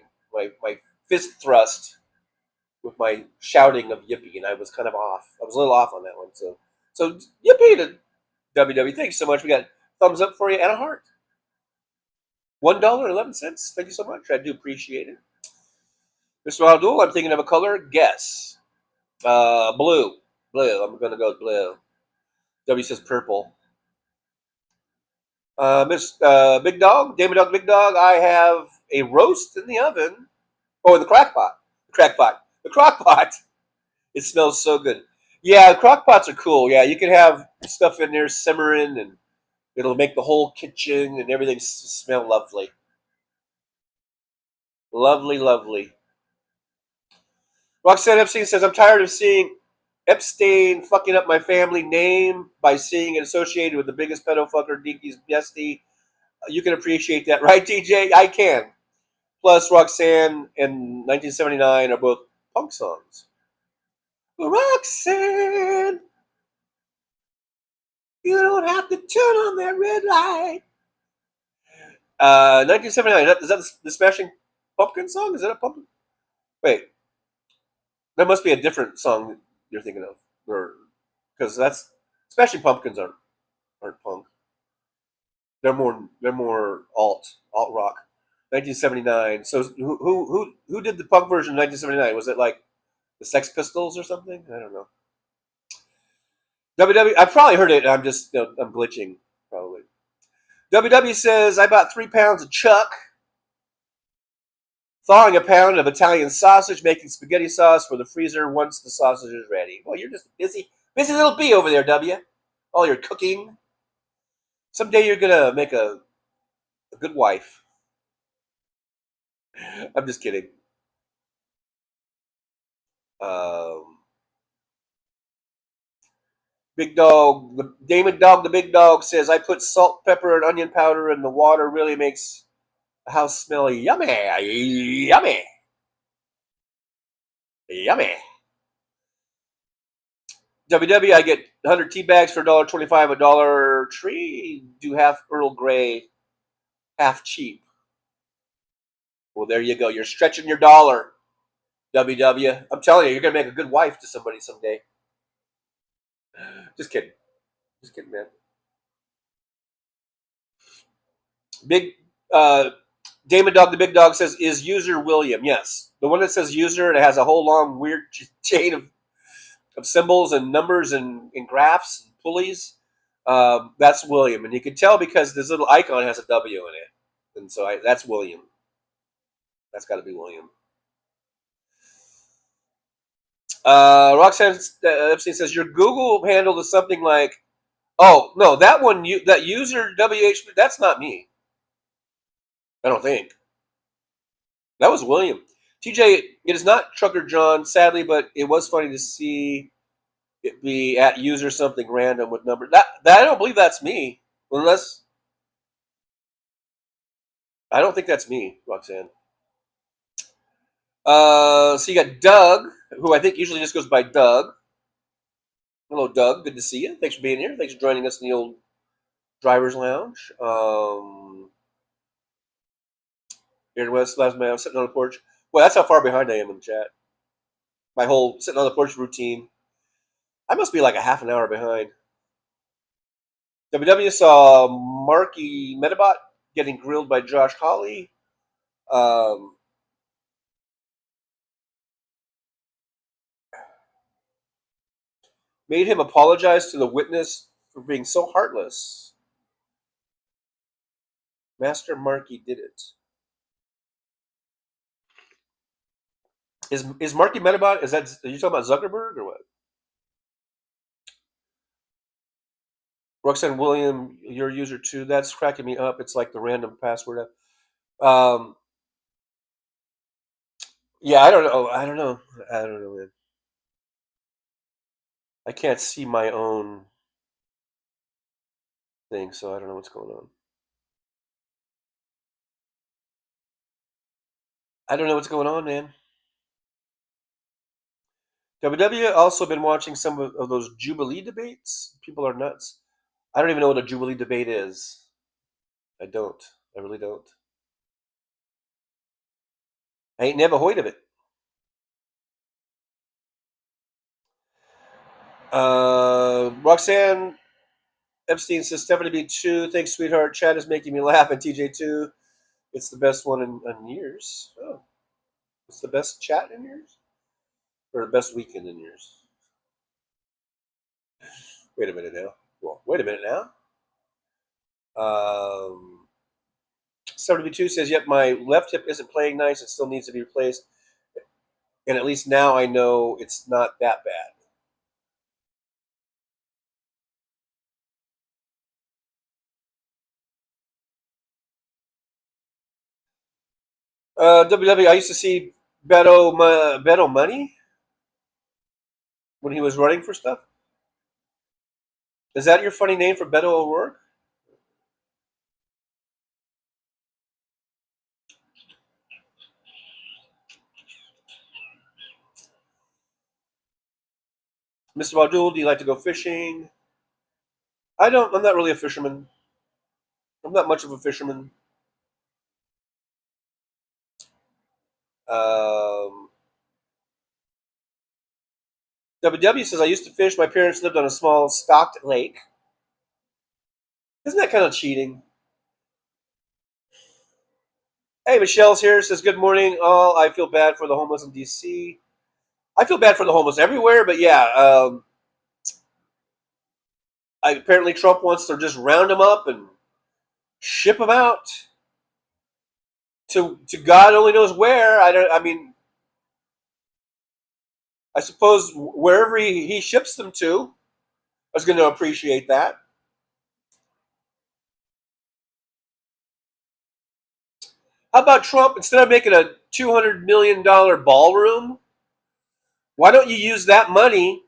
fist thrust with my shouting of yippee, and I was kind of off. I was a little off on that one. So yippee to WW. Thank you so much. We got thumbs up for you and a heart. $1.11. Thank you so much. I do appreciate it. Mr. Abdul, I'm thinking of a color. Guess. Blue. Blue. I'm going to go with blue. W says purple. Miss Big Dog, Damon Dog, Big Dog, I have a roast in the oven. Oh, in the crock pot. The crock pot. It smells so good. Yeah, crock pots are cool. Yeah, you can have stuff in there simmering, and it'll make the whole kitchen and everything smell lovely. Lovely, lovely. Roxanne Epstein says, I'm tired of seeing Epstein fucking up my family name by seeing it associated with the biggest pedo fucker, Dinky's bestie. You can appreciate that, right, DJ? I can. Plus, Roxanne and 1979 are both punk songs. Roxanne, you don't have to turn on that red light. 1979, is that the Smashing Pumpkin song? Is that a pumpkin? Wait, that must be a different song you're thinking of. Because that's Smashing Pumpkins aren't punk. They're more alt rock. 1979. So who did the punk version of 1979? Was it like the Sex Pistols or something? I don't know. WW, I probably heard it. I'm just I'm glitching probably. WW says I bought 3 pounds of chuck, thawing a pound of Italian sausage, making spaghetti sauce for the freezer once the sausage is ready. Well, you're just a busy little bee over there, W. All your cooking. Someday you're gonna make a good wife. I'm just kidding. Big Dog, the Damon Dog, the Big Dog says, I put salt, pepper, and onion powder in the water. Really makes the house smell yummy. Yummy. Yummy. WW, I get 100 tea bags for $1.25 a Dollar Tree. Do half Earl Grey, half cheap. Well, there you go. You're stretching your dollar, WW. I'm telling you, you're going to make a good wife to somebody someday. Just kidding. Just kidding, man. Big Damon Dog, the Big Dog says, is user William? Yes. The one that says user, and it has a whole long weird chain of symbols and numbers and graphs and pulleys. That's William. And you can tell because this little icon has a W in it. And so that's William. That's got to be William. Roxanne Epstein says, your Google handle is something like, oh, no, that one, that user WH, that's not me. I don't think. That was William. TJ, it is not Trucker John, sadly, but it was funny to see it be at user something random with number. That I don't believe that's me. Unless I don't think that's me, Roxanne. So you got Doug, who I think usually just goes by Doug. Hello, Doug. Good to see you. Thanks for being here. Thanks for joining us in the old driver's lounge. Here in West, last man, I'm sitting on the porch. Well, that's how far behind I am in the chat. My whole sitting on the porch routine. I must be like a half an hour behind. WW saw Marky Metabot getting grilled by Josh Hawley. Made him apologize to the witness for being so heartless. Master Marky did it. Is Marky Metabot, are you talking about Zuckerberg or what? Roxanne William, your user too. That's cracking me up. It's like the random password. Yeah, I don't know, man. I can't see my own thing, so I don't know what's going on. I don't know what's going on, man. WW also been watching some of those Jubilee debates. People are nuts. I don't even know what a Jubilee debate is. I don't. I really don't. I ain't never heard of it. Roxanne Epstein says, Stephanie B2, thanks, sweetheart. Chat is making me laugh. And TJ2, it's the best one in years. Oh, it's the best chat in years? Or the best weekend in years? Wait a minute now. Well, wait a minute now. 72 says, yep, my left hip isn't playing nice. It still needs to be replaced. And at least now I know it's not that bad. WW, I used to see Beto Money when he was running for stuff. Is that your funny name for Beto O'Rourke? Mr. Abdul, do you like to go fishing? I don't. I'm not really a fisherman. I'm not much of a fisherman. WW says, I used to fish. My parents lived on a small stocked lake. Isn't that kind of cheating? Hey, Michelle's here. Says, good morning, all. I feel bad for the homeless in D.C. I feel bad for the homeless everywhere, but yeah. Apparently Trump wants to just round them up and ship them out to God only knows where. I suppose wherever he ships them to, I was going to appreciate that. How about Trump, instead of making a $200 million ballroom, why don't you use that money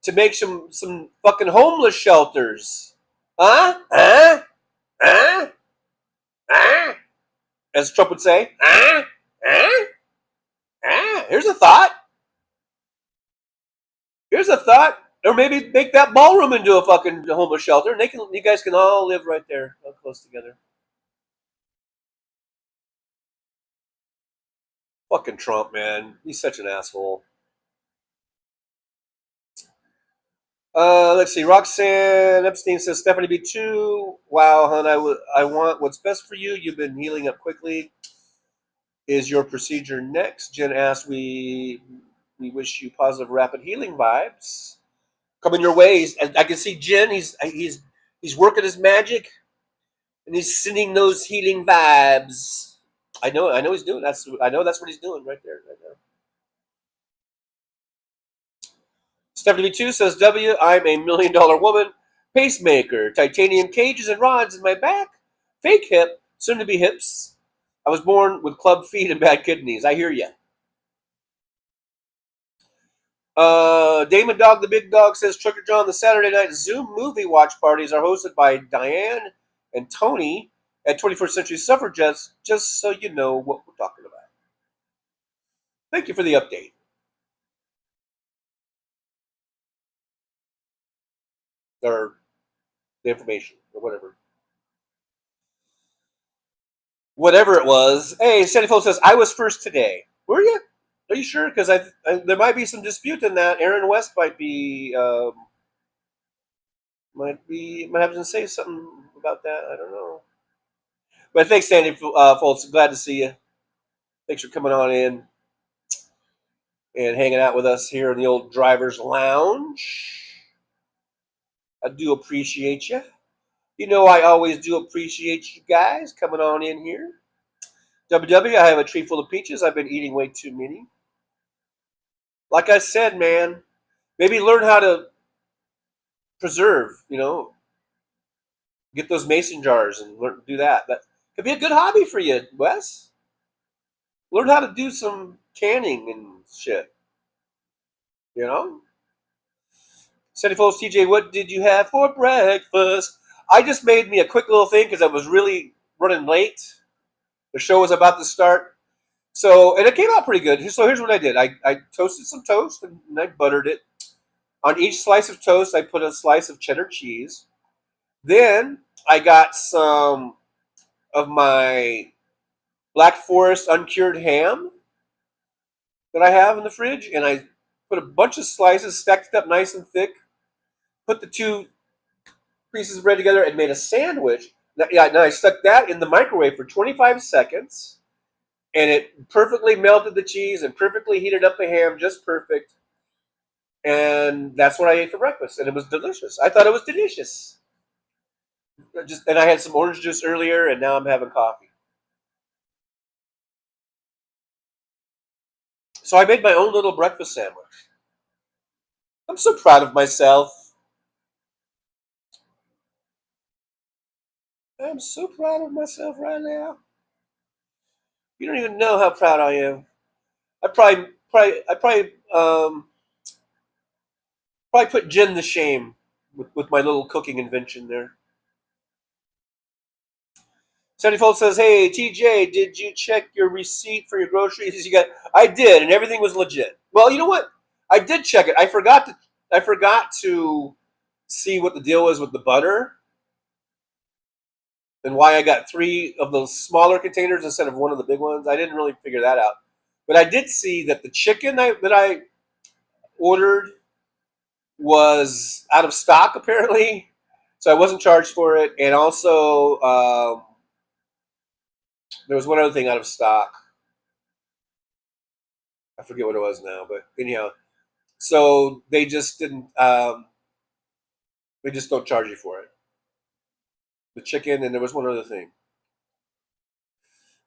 to make some fucking homeless shelters? Huh? Huh? Huh? Huh? As Trump would say. Huh? Huh? Huh? Here's a thought. Here's a thought. Or maybe make that ballroom into a fucking homeless shelter, and you guys can all live right there, all close together. Fucking Trump, man. He's such an asshole. Let's see. Roxanne Epstein says, Stephanie B2. Wow, hon, I want what's best for you. You've been healing up quickly. Is your procedure next? Jen asked, we wish you positive, rapid healing vibes coming your ways. And I can see Jen. He's working his magic, and he's sending those healing vibes. I know he's doing. I know that's what he's doing right there, right now. Stephanie B2 says, W, I'm a $1 million woman, pacemaker, titanium cages and rods in my back, fake hip, soon to be hips. I was born with club feet and bad kidneys. I hear ya. Damon Dog the Big Dog says, Trucker John, the Saturday night Zoom movie watch parties are hosted by Diane and Tony at 21st Century Suffragettes, just so you know what we're talking about. Thank you for the update. Or the information, or whatever. Whatever it was. Hey, Sandy Fo says, I was first today. Were you? Are you sure? Because there might be some dispute in that. Aaron West might have to say something about that. I don't know. But thanks, Sandy Foltz. Glad to see you. Thanks for coming on in and hanging out with us here in the old driver's lounge. I do appreciate you. You know I always do appreciate you guys coming on in here. WW, I have a tree full of peaches. I've been eating way too many. Like I said, man, maybe learn how to preserve, get those mason jars and do that. That could be a good hobby for you, Wes. Learn how to do some canning and shit, Sandy Folks, TJ, what did you have for breakfast? I just made me a quick little thing because I was really running late. The show was about to start. So, and it came out pretty good. So here's what I did. I toasted some toast and I buttered it. On each slice of toast, I put a slice of cheddar cheese. Then I got some of my Black Forest uncured ham that I have in the fridge, and I put a bunch of slices, stacked it up nice and thick, put the two pieces of bread together, and made a sandwich. Now I stuck that in the microwave for 25 seconds, and it perfectly melted the cheese and perfectly heated up the ham, just perfect. And that's what I ate for breakfast, and it was delicious. I thought it was delicious. And I had some orange juice earlier, and now I'm having coffee. So I made my own little breakfast sandwich. I'm so proud of myself. I'm so proud of myself right now. You don't even know how proud I am. I probably put Jen to shame with my little cooking invention there. Sandy Fold says, "Hey TJ, did you check your receipt for your groceries? You got?" I did, and everything was legit. Well, you know what? I did check it. I forgot to see what the deal was with the butter and why I got 3 of those smaller containers instead of one of the big ones. I didn't really figure that out, but I did see that the chicken that I ordered was out of stock apparently, so I wasn't charged for it. And also, there was one other thing out of stock. I forget what it was now, but anyhow, so they just didn't. They just don't charge you for it. The chicken, and there was one other thing.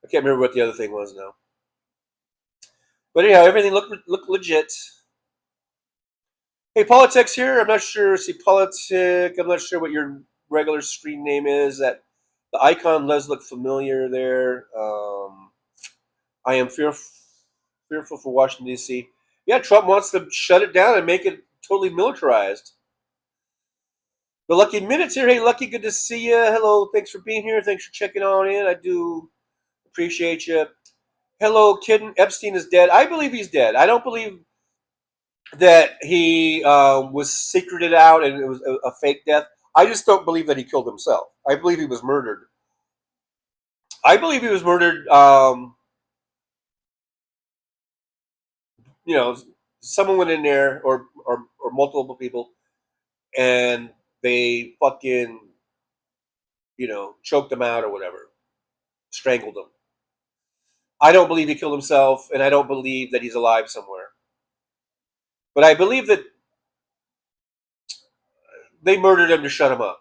I can't remember what the other thing was now. But anyhow, everything looked legit. Hey, Politics here. I'm not sure. See, Politic. I'm not sure what your regular screen name is. That the icon does look familiar there. I am fearful for Washington, D.C. Yeah, Trump wants to shut it down and make it totally militarized. The Lucky Minutes here. Hey, Lucky, good to see you. Hello, thanks for being here. Thanks for checking on in. I do appreciate you. Hello, Kidden. Epstein is dead. I believe he's dead. I don't believe that he was secreted out and it was a fake death. I just don't believe that he killed himself. I believe he was murdered. I believe he was murdered. Someone went in there, or multiple people, and they fucking, choked him out or whatever, strangled him. I don't believe he killed himself, and I don't believe that he's alive somewhere. But I believe that they murdered him to shut him up.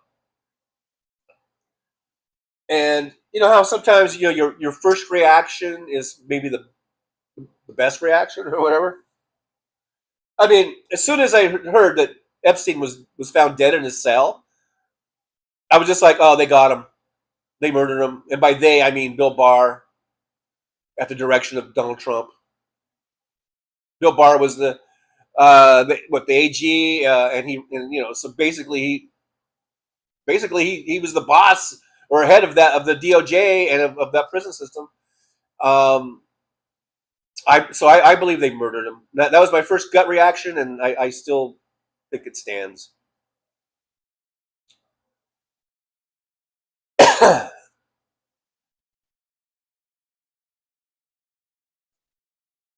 And you know how sometimes your first reaction is maybe the best reaction or whatever. I mean, as soon as I heard that Epstein was found dead in his cell, I was just like, oh, they got him. They murdered him. And by they, I mean Bill Barr at the direction of Donald Trump. Bill Barr was the AG, so basically he was the boss or head of the DOJ and of that prison system. I believe they murdered him. That was my first gut reaction, and I still think it stands.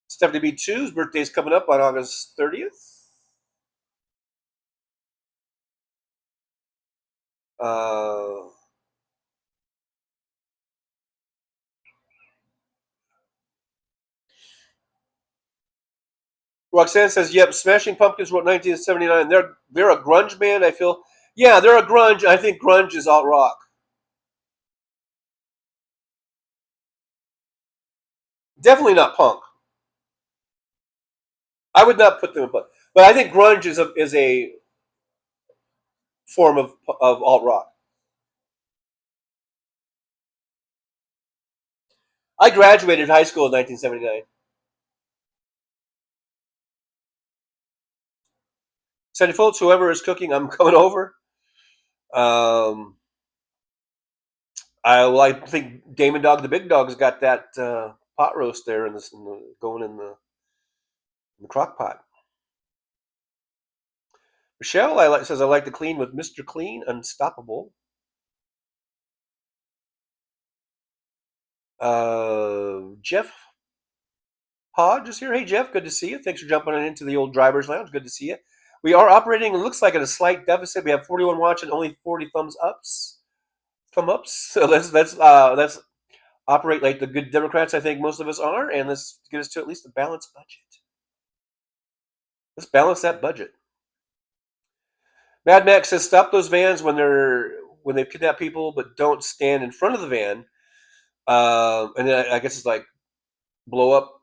Stephanie B2's birthday is coming up on August 30th. Roxanne says, "Yep, Smashing Pumpkins wrote 1979. They're a grunge band. I feel, yeah, they're a grunge. I think grunge is alt rock. Definitely not punk. I would not put them in punk, but I think grunge is a form of alt rock. I graduated high school in 1979. Sandy Foltz, whoever is cooking, I'm coming over. I think Damon Dog, the big dog's got that pot roast there going in the crock pot. Michelle says I like to clean with Mr. Clean, Unstoppable. Jeff Hodge is here. Hey Jeff, good to see you. Thanks for jumping into the old driver's lounge. Good to see you. We are operating, it looks like, at a slight deficit. We have 41 watching, only 40 thumbs ups. So let's operate like the good Democrats I think most of us are, and let's get us to at least a balanced budget. Let's balance that budget. Mad Max says stop those vans when they've kidnapped people, but don't stand in front of the van. And then I guess it's like blow up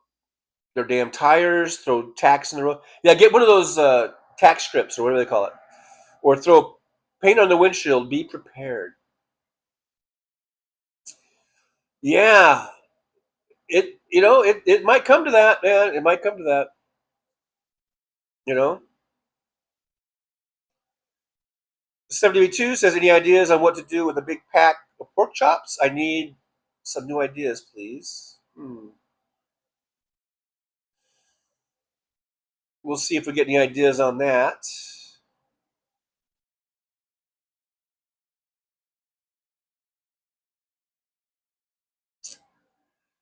their damn tires, throw tacks in the road. Yeah, get one of those tack strips or whatever they call it, or throw paint on the windshield. Be prepared. Yeah, it might come to that, man. It might come to that. You know. 72 says any ideas on what to do with a big pack of pork chops? I need some new ideas, please. We'll see if we get any ideas on that.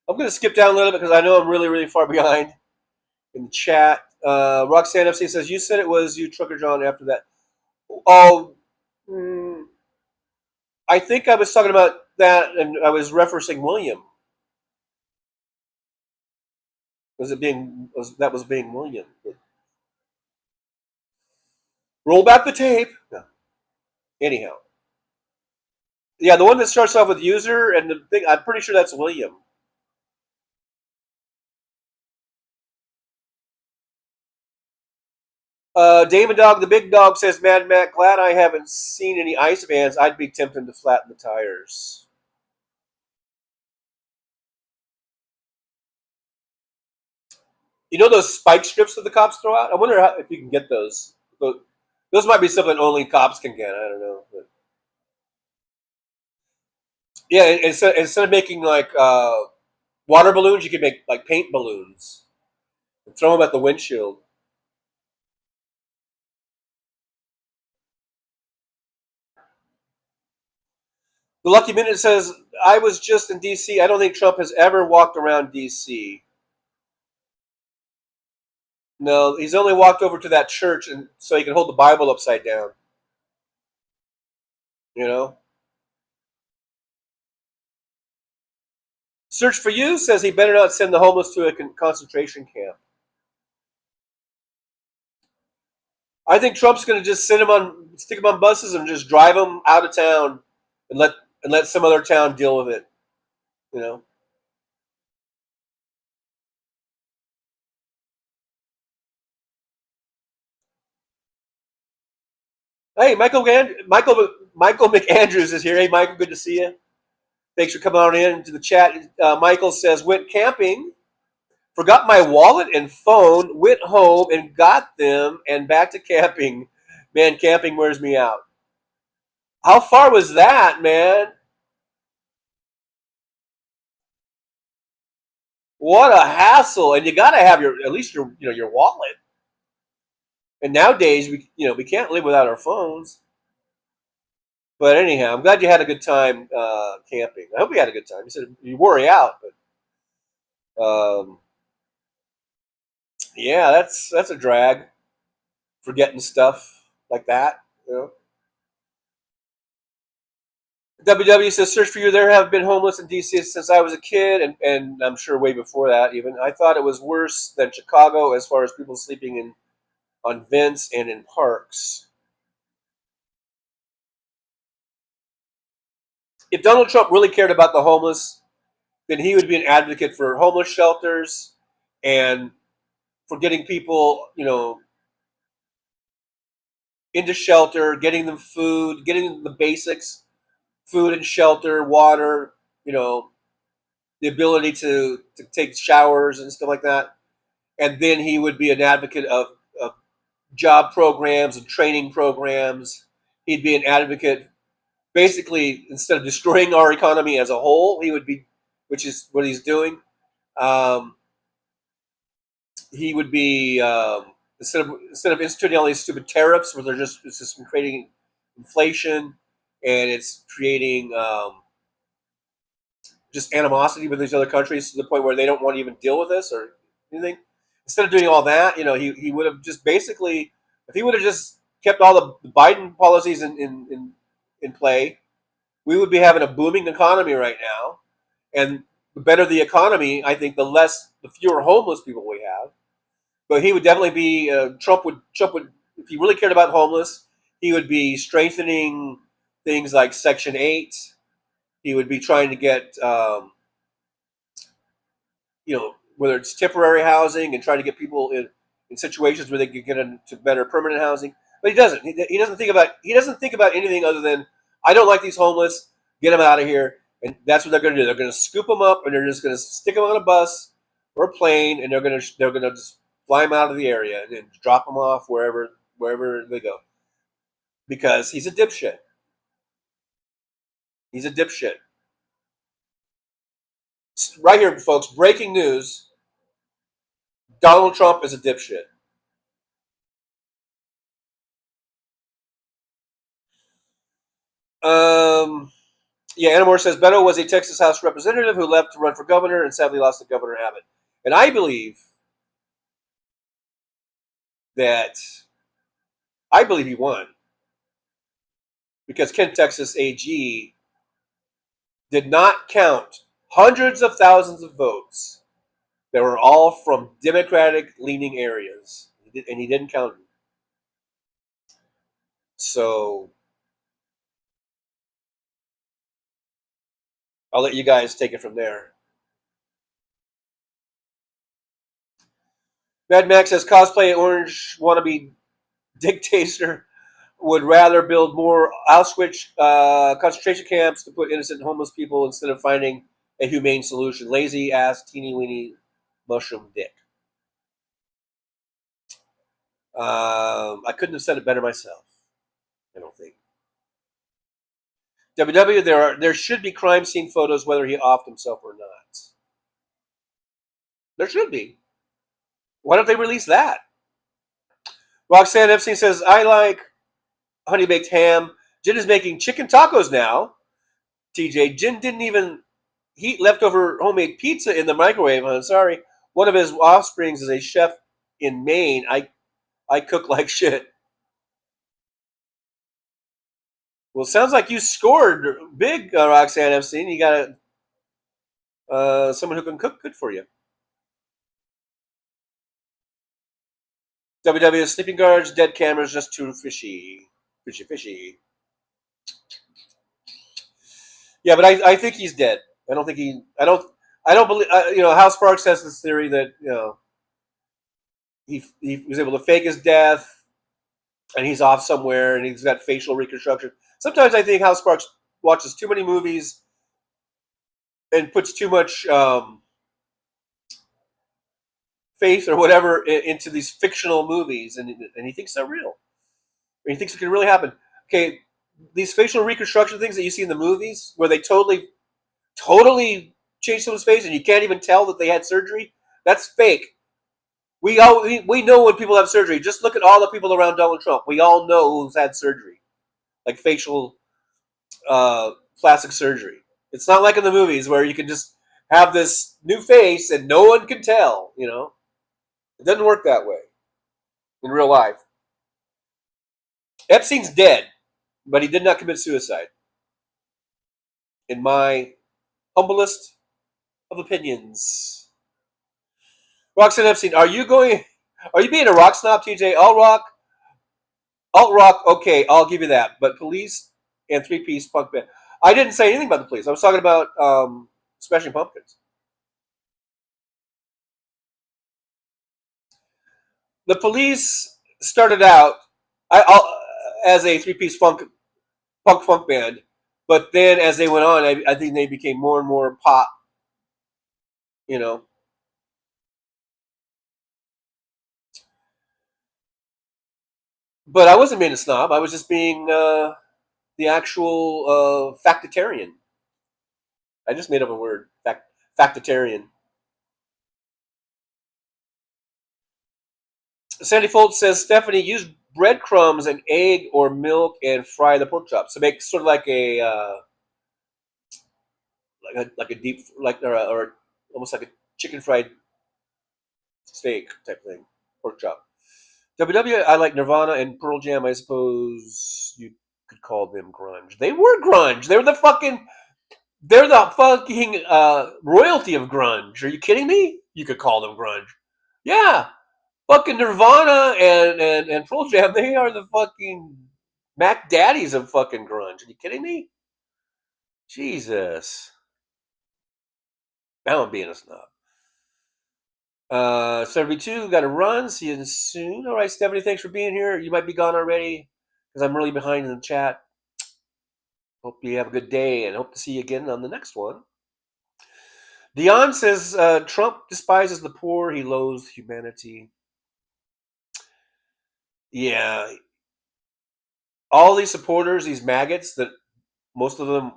I'm going to skip down a little bit because I know I'm really, really far behind in the chat. Roxanne FC says, you said it was you, Trucker John, after that. Oh, I think I was talking about that, and I was referencing William. That was being William? Roll back the tape. No. Anyhow. Yeah, the one that starts off with user and the thing, I'm pretty sure that's William. Damon Dog, the big dog, says, Mad Matt, glad I haven't seen any ice vans. I'd be tempted to flatten the tires. You know those spike strips that the cops throw out? I wonder if you can get those. Those might be something only cops can get. I don't know. But yeah, instead of making like water balloons, you can make like paint balloons and throw them at the windshield. The Lucky Minute says, I was just in D.C. I don't think Trump has ever walked around D.C. No, he's only walked over to that church and so he can hold the Bible upside down. You know? Search for You says he better not send the homeless to a concentration camp. I think Trump's going to just stick them on buses and just drive them out of town and let some other town deal with it. You know? Hey, Michael McAndrews is here. Hey, Michael, good to see you. Thanks for coming on in to the chat. Michael says, went camping, forgot my wallet and phone, went home and got them, and back to camping. Man, camping wears me out. How far was that, man? What a hassle! And you got to have at least your wallet. And nowadays we can't live without our phones. But anyhow, I'm glad you had a good time camping. I hope you had a good time. You said you worry out, but yeah, that's a drag. Forgetting stuff like that, you know. WW says, search for you. There have been homeless in D.C. since I was a kid, and I'm sure way before that even. I thought it was worse than Chicago as far as people sleeping on vents and in parks. If Donald Trump really cared about the homeless, then he would be an advocate for homeless shelters and for getting people, into shelter, getting them food, getting them the basics, food and shelter, water, the ability to take showers and stuff like that. And then he would be an advocate of job programs and training programs. He'd be an advocate. Basically, instead of destroying our economy as a whole, he would be, which is what he's doing. He would be instead of instituting all these stupid tariffs, where it's just creating inflation, and it's creating just animosity with these other countries to the point where they don't want to even deal with us or anything. Instead of doing all that, he would have just basically, if he would have just kept all the Biden policies in play, we would be having a booming economy right now. And the better the economy, I think, the fewer homeless people we have. But he would definitely be Trump would if he really cared about homeless, he would be strengthening things like Section 8. He would be trying to get whether it's temporary housing and trying to get people in situations where they could get into better permanent housing. But he doesn't. He doesn't think about anything other than, I don't like these homeless. Get them out of here. And that's what they're going to do. They're going to scoop them up, and they're just going to stick them on a bus or a plane, and they're going to just fly them out of the area and then drop them off wherever they go. Because he's a dipshit. He's a dipshit. Right here, folks, breaking news. Donald Trump is a dipshit. Anna Moore says Beto was a Texas House representative who left to run for governor and sadly lost to Governor Abbott. And I believe he won because Kent, Texas AG did not count hundreds of thousands of votes that were all from Democratic-leaning areas, and he didn't count them. So I'll let you guys take it from there. Mad Max says cosplay orange wannabe dictator would rather build more Auschwitz concentration camps to put innocent homeless people instead of finding a humane solution. Lazy ass teeny weeny mushroom dick. I couldn't have said it better myself. I don't think. WW, there should be crime scene photos whether he offed himself or not. There should be. Why don't they release that? Roxanne Epstein says, I like honey baked ham. Jen is making chicken tacos now. TJ, Jen didn't even heat leftover homemade pizza in the microwave. I'm sorry. One of his offsprings is a chef in Maine. I cook like shit. Well, sounds like you scored big, Roxanne Epstein. You got someone who can cook good for you. WW sleeping guards, dead cameras, just too fishy. Fishy. Yeah, but I think he's dead. I don't believe. Hal Sparks has this theory that he was able to fake his death, and he's off somewhere, and he's got facial reconstruction. Sometimes I think Hal Sparks watches too many movies and puts too much faith or whatever into these fictional movies, and he thinks they're real. Or he thinks it can really happen. Okay, these facial reconstruction things that you see in the movies, where they totally change someone's face and you can't even tell that they had surgery, that's fake. We know when people have surgery. Just look at all the people around Donald Trump. We all know who's had surgery, like facial plastic surgery. It's not like in the movies where you can just have this new face and no one can tell. It doesn't work that way in real life. Epstein's dead, but he did not commit suicide. In my humblest of opinions. Roxanne Epstein, are you being a rock snob, TJ? Alt rock, okay, I'll give you that. But Police and 3-piece punk band. I didn't say anything about the Police. I was talking about Smashing Pumpkins. The Police started out as a 3-piece punk band, but then as they went on, I think they became more and more pop. But I wasn't being a snob. I was just being the actual factitarian. I just made up a word, factitarian. Sandy Foltz says, Stephanie, use breadcrumbs and egg or milk and fry the pork chops to make sort of like a deep or almost like a chicken fried steak type thing, pork chop. WW, I like Nirvana and Pearl Jam. I suppose you could call them grunge. They were grunge. They're the fucking royalty of grunge. Are you kidding me? You could call them grunge. Yeah, fucking Nirvana and Pearl Jam. They are the fucking Mac Daddies of fucking grunge. Are you kidding me? Jesus. Now I'm being a snob. 72, got to run. See you soon. All right, Stephanie, thanks for being here. You might be gone already because I'm really behind in the chat. Hope you have a good day and hope to see you again on the next one. Dion says Trump despises the poor. He loathes humanity. Yeah. All these supporters, these maggots that most of them,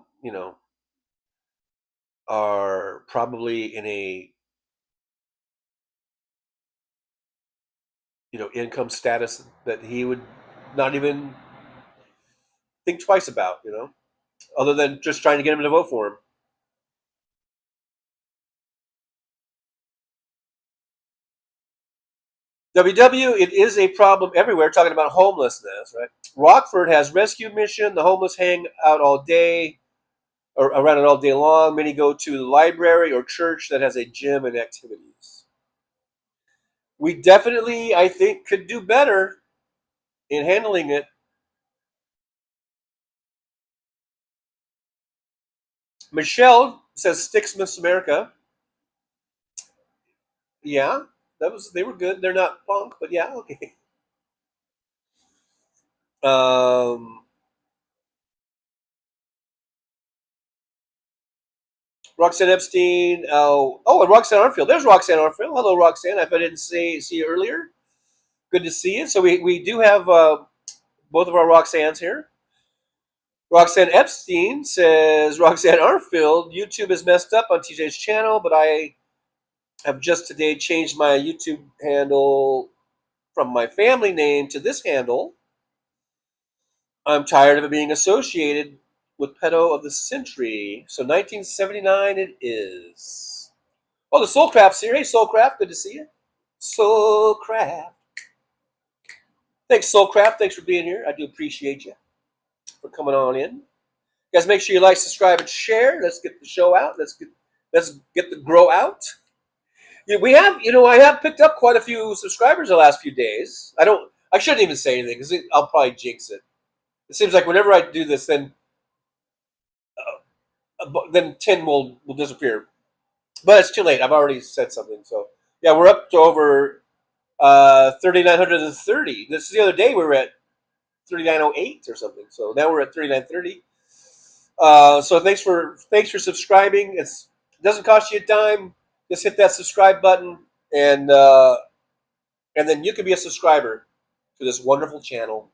are probably in a, income status that he would not even think twice about, other than just trying to get him to vote for him. WW, it is a problem everywhere, talking about homelessness, right? Rockford has rescue mission. The homeless hang out all day or around it all day long. Many go to the library or church that has a gym and activities. We definitely, I think, could do better in handling it. Michelle says Sticksmiths America. Yeah, they were good. They're not punk, but yeah, okay. Roxanne Epstein. And Roxanne Armfield. There's Roxanne Armfield. Hello, Roxanne. If I didn't see you earlier, good to see you. So we do have both of our Roxannes here. Roxanne Epstein says, Roxanne Armfield, YouTube is messed up on TJ's channel, but I have just today changed my YouTube handle from my family name to this handle. I'm tired of it being associated with pedo of the century. So 1979 it is. Oh, the Soulcraft's here. Hey, Soulcraft, good to see you. Soulcraft. Thanks, Soulcraft. Thanks for being here. I do appreciate you for coming on in. Guys, make sure you like, subscribe, and share. Let's get the show out. Let's get the grow out. I have picked up quite a few subscribers the last few days. I shouldn't even say anything because I'll probably jinx it. It seems like whenever I do this, then 10 will disappear. But it's too late. I've already said something. So yeah, we're up to over 3,930. This is the other day we were at 3,908 or something. So now we're at 3,930. So thanks for subscribing. It doesn't cost you a dime. Just hit that subscribe button, and then you can be a subscriber to this wonderful channel.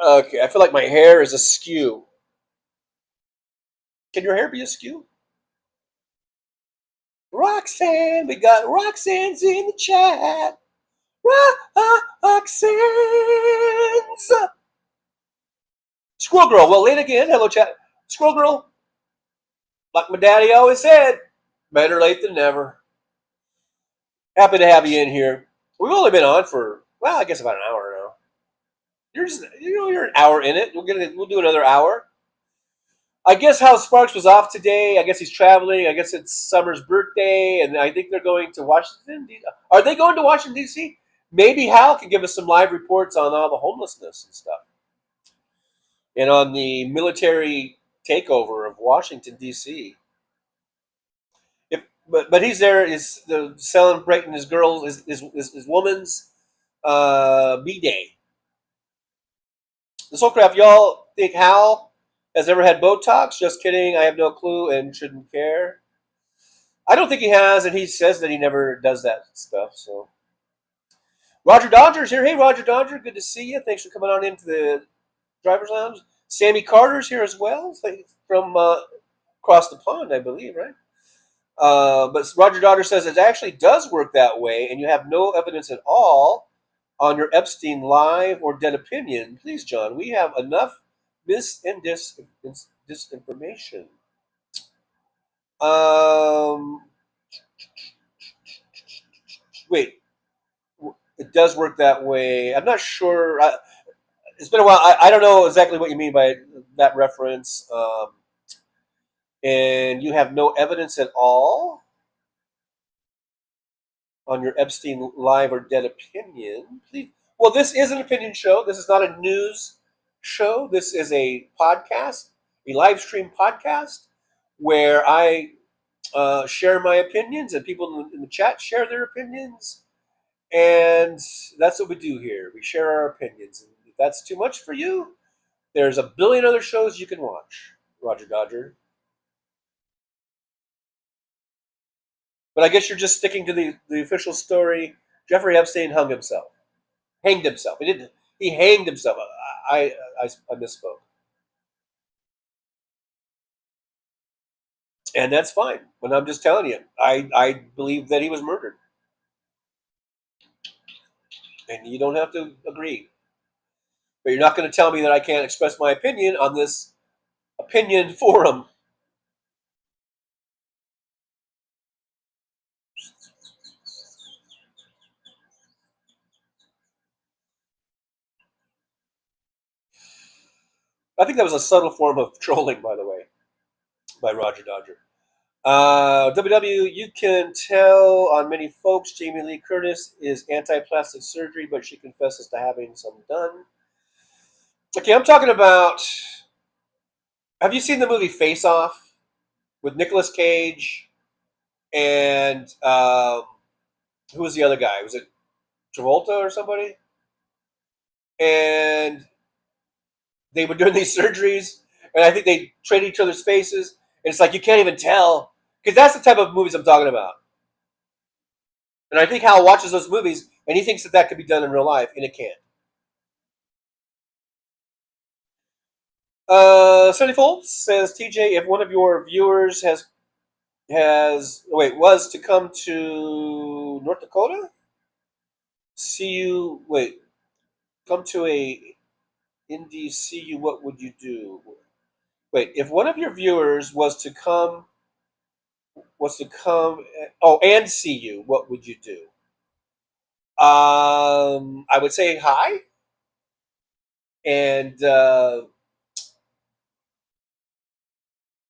Okay, I feel like my hair is askew. Can your hair be askew? Roxanne, we got Roxanne's in the chat. Roxanne's. Squirrel Girl, well, late again. Hello, chat. Squirrel Girl, like my daddy always said, better late than never. Happy to have you in here. We've only been on for, well, I guess about an hour now. You're an hour in it. We'll do another hour. I guess House Sparks was off today. I guess he's traveling. I guess it's Summer's birthday, and I think they're going to Washington. Are they going to Washington, D.C.? Maybe Hal can give us some live reports on all the homelessness and stuff, and on the military takeover of Washington, D.C. But he's there is celebrating his woman's B-Day. The Soulcraft, y'all think Hal has ever had Botox? Just kidding. I have no clue and shouldn't care. I don't think he has, and he says that he never does that stuff. So Roger Dodger's here. Hey, Roger Dodger, good to see you. Thanks for coming on into the driver's lounge. Sammy Carter's here as well, from across the pond, I believe, right? But Roger Dodger says it actually does work that way, and you have no evidence at all on your Epstein live or dead opinion. Please, John, we have enough disinformation. Wait, it does work that way. I'm not sure. It's been a while. I don't know exactly what you mean by that reference. And you have no evidence at all on your Epstein live or dead opinion. Please. Well, this is an opinion show. This is not a news show. This is a podcast, a live stream podcast, where I share my opinions, and people in the chat share their opinions. And that's what we do here. We share our opinions. And if that's too much for you, there's a billion other shows you can watch, Roger Dodger. But I guess you're just sticking to the official story. Jeffrey Epstein hanged himself. He didn't. He hanged himself. I misspoke. And that's fine. But I'm just telling you, I believe that he was murdered. And you don't have to agree. But you're not going to tell me that I can't express my opinion on this opinion forum. I think that was a subtle form of trolling, by the way, by Roger Dodger. WW, you can tell on many folks Jamie Lee Curtis is anti-plastic surgery, but she confesses to having some done. Okay, I'm talking about... Have you seen the movie Face Off with Nicolas Cage and who was the other guy? Was it Travolta or somebody? And they were doing these surgeries, and I think they traded each other's faces, and it's like you can't even tell, because that's the type of movies I'm talking about. And I think Hal watches those movies, and he thinks that could be done in real life, and it can't. Sonny Foltz says, TJ, if one of your viewers was to come to North Dakota, come to a Indy, see you, what would you do? Wait, if one of your viewers was to come, and see you, what would you do? I would say hi, and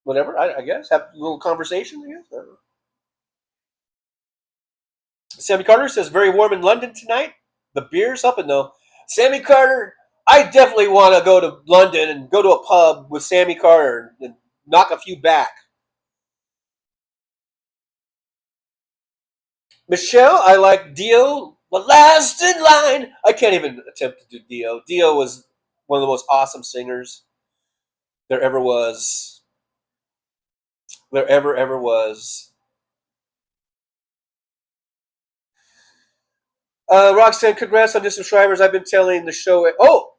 whatever, I guess, have a little conversation, I guess. I don't know. Sammy Carter says, very warm in London tonight. The beer's up, and though. Sammy Carter, I definitely want to go to London and go to a pub with Sammy Carter and knock a few back. Michelle, I like Dio, the last in line. I can't even attempt to do Dio. Dio was one of the most awesome singers there ever was. There ever was. Roxanne, congrats on new subscribers. I've been telling the show. Oh,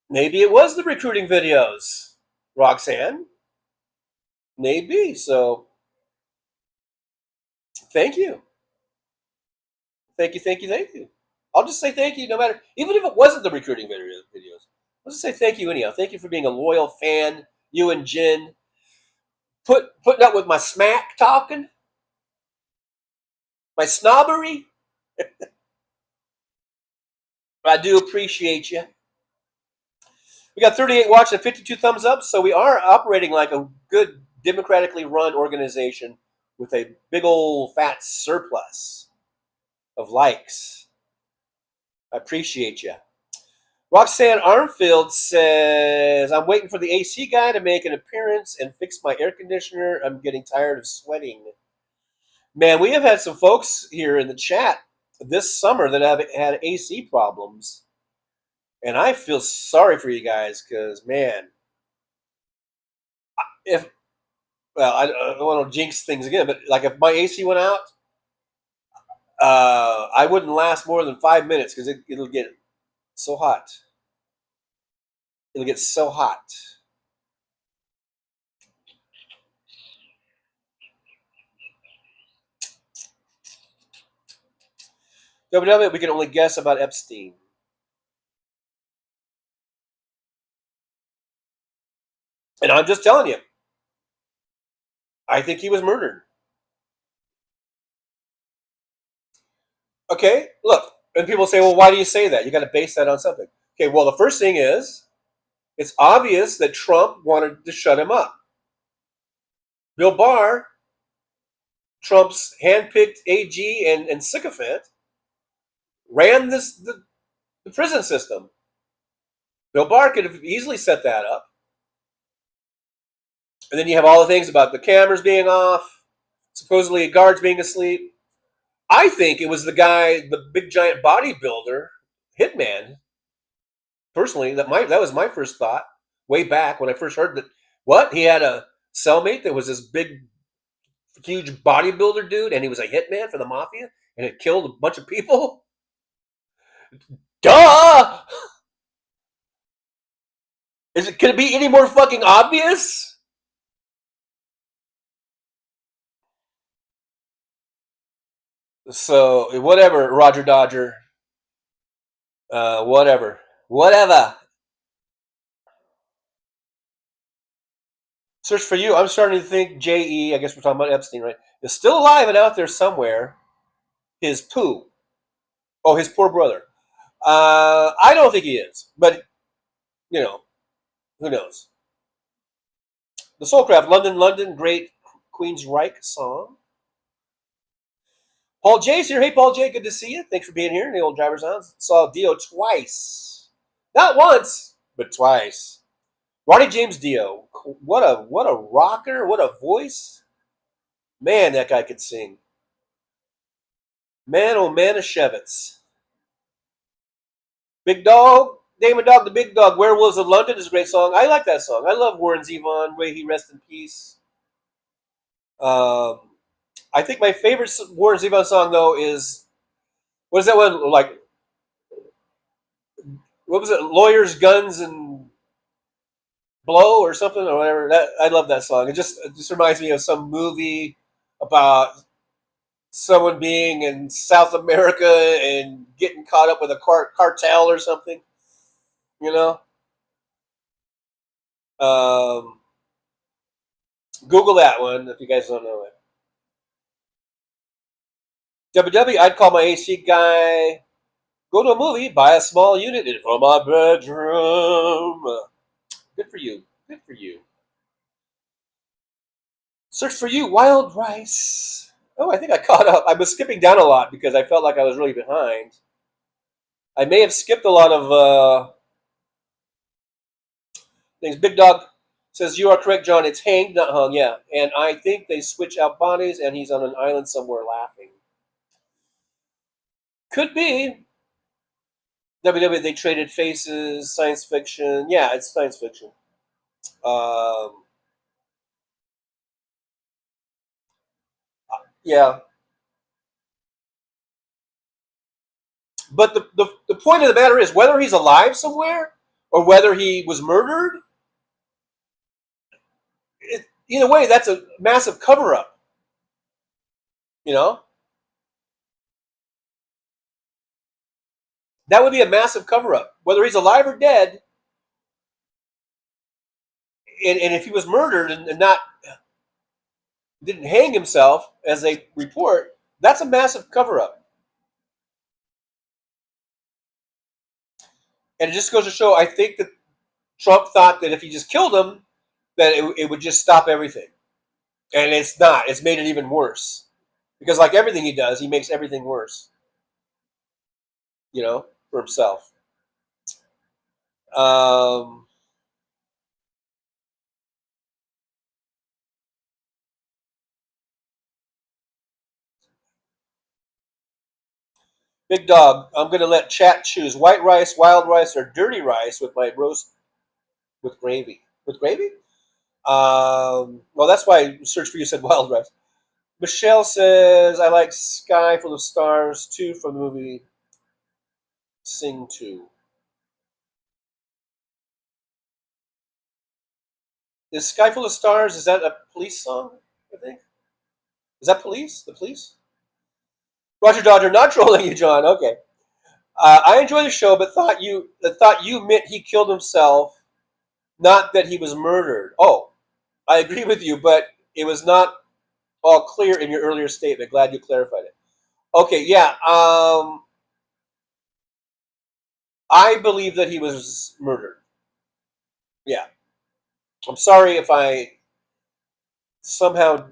maybe it was the recruiting videos, Roxanne. Maybe. So, thank you. Thank you. I'll just say thank you no matter, even if it wasn't the recruiting videos. I'll just say thank you anyhow. Thank you for being a loyal fan, you and Jen. Putting up with my smack talking, my snobbery. I do appreciate you. We got 38 watches and 52 thumbs up, so we are operating like a good democratically run organization with a big old fat surplus of likes. I appreciate you. Roxanne Armfield says, I'm waiting for the AC guy to make an appearance and fix my air conditioner. I'm getting tired of sweating. Man, we have had some folks here in the chat this summer that have had AC problems. And I feel sorry for you guys because, man, I don't want to jinx things again, but like if my AC went out, I wouldn't last more than 5 minutes because it'll get so hot. It'll get so hot. WW, we can only guess about Epstein. And I'm just telling you, I think he was murdered. Okay, look, and people say, well, why do you say that? You got to base that on something. Okay, well, the first thing is, it's obvious that Trump wanted to shut him up. Bill Barr, Trump's handpicked AG and sycophant, ran the prison system. Bill Barr could have easily set that up. And then you have all the things about the cameras being off, supposedly guards being asleep. I think it was the guy, the big giant bodybuilder, hitman. Personally, that was my first thought way back when I first heard that. What? He had a cellmate that was this big, huge bodybuilder dude, and he was a hitman for the mafia, and had killed a bunch of people. Duh! Could it be any more fucking obvious? So whatever, Roger Dodger. Whatever. Search for you. I'm starting to think J.E., I guess we're talking about Epstein, right? Is still alive and out there somewhere. His poo. Oh, his poor brother. I don't think he is. But, you know, who knows? The Soulcraft, London, London, great Queen's Reich song. Paul J's here. Hey, Paul J, good to see you. Thanks for being here in the old driver's house. Saw Dio twice. Not once, but twice. Ronnie James Dio. What a rocker. What a voice. Man, that guy could sing. Man, oh man, of Shevitz. Big Dog. Damon Dog, the Big Dog. Werewolves of London is a great song. I like that song. I love Warren Zevon. May he rest in peace. I think my favorite Warren Zevon song, though, is, what is that one? Like, what was it? Lawyers, Guns, and Blow or something or whatever. I love that song. It just reminds me of some movie about someone being in South America and getting caught up with a cartel or something. You know? Google that one if you guys don't know it. WW, I'd call my AC guy, go to a movie, buy a small unit from my bedroom. Good for you. Good for you. Search for you, Wild Rice. Oh, I think I caught up. I was skipping down a lot because I felt like I was really behind. I may have skipped a lot of things. Big Dog says, you are correct, John. It's hanged, not hung, yeah. And I think they switch out bodies and he's on an island somewhere laughing. Could be. WW, they traded faces, science fiction. Yeah, it's science fiction. Yeah. But the point of the matter is, whether he's alive somewhere or whether he was murdered, either way, that's a massive cover-up. You know? That would be a massive cover-up. Whether he's alive or dead, and if he was murdered and not didn't hang himself, as they report, that's a massive cover-up. And it just goes to show, I think that Trump thought that if he just killed him, that it would just stop everything. And it's not. It's made it even worse. Because like everything he does, he makes everything worse. You know, for himself. Big Dog, I'm going to let chat choose white rice, wild rice, or dirty rice with my roast with gravy. With gravy? Well, that's why Search for You said wild rice. Michelle says, I like Sky Full of Stars too from the movie Sing 2. Is Sky Full of Stars, is that a Police song, I think? Is that Police? The Police? Roger Dodger, not trolling you, John. Okay. I enjoy the show, but thought you meant he killed himself, not that he was murdered. Oh, I agree with you, but it was not all clear in your earlier statement. Glad you clarified it. Okay, yeah. I believe that he was murdered. Yeah. I'm sorry if I somehow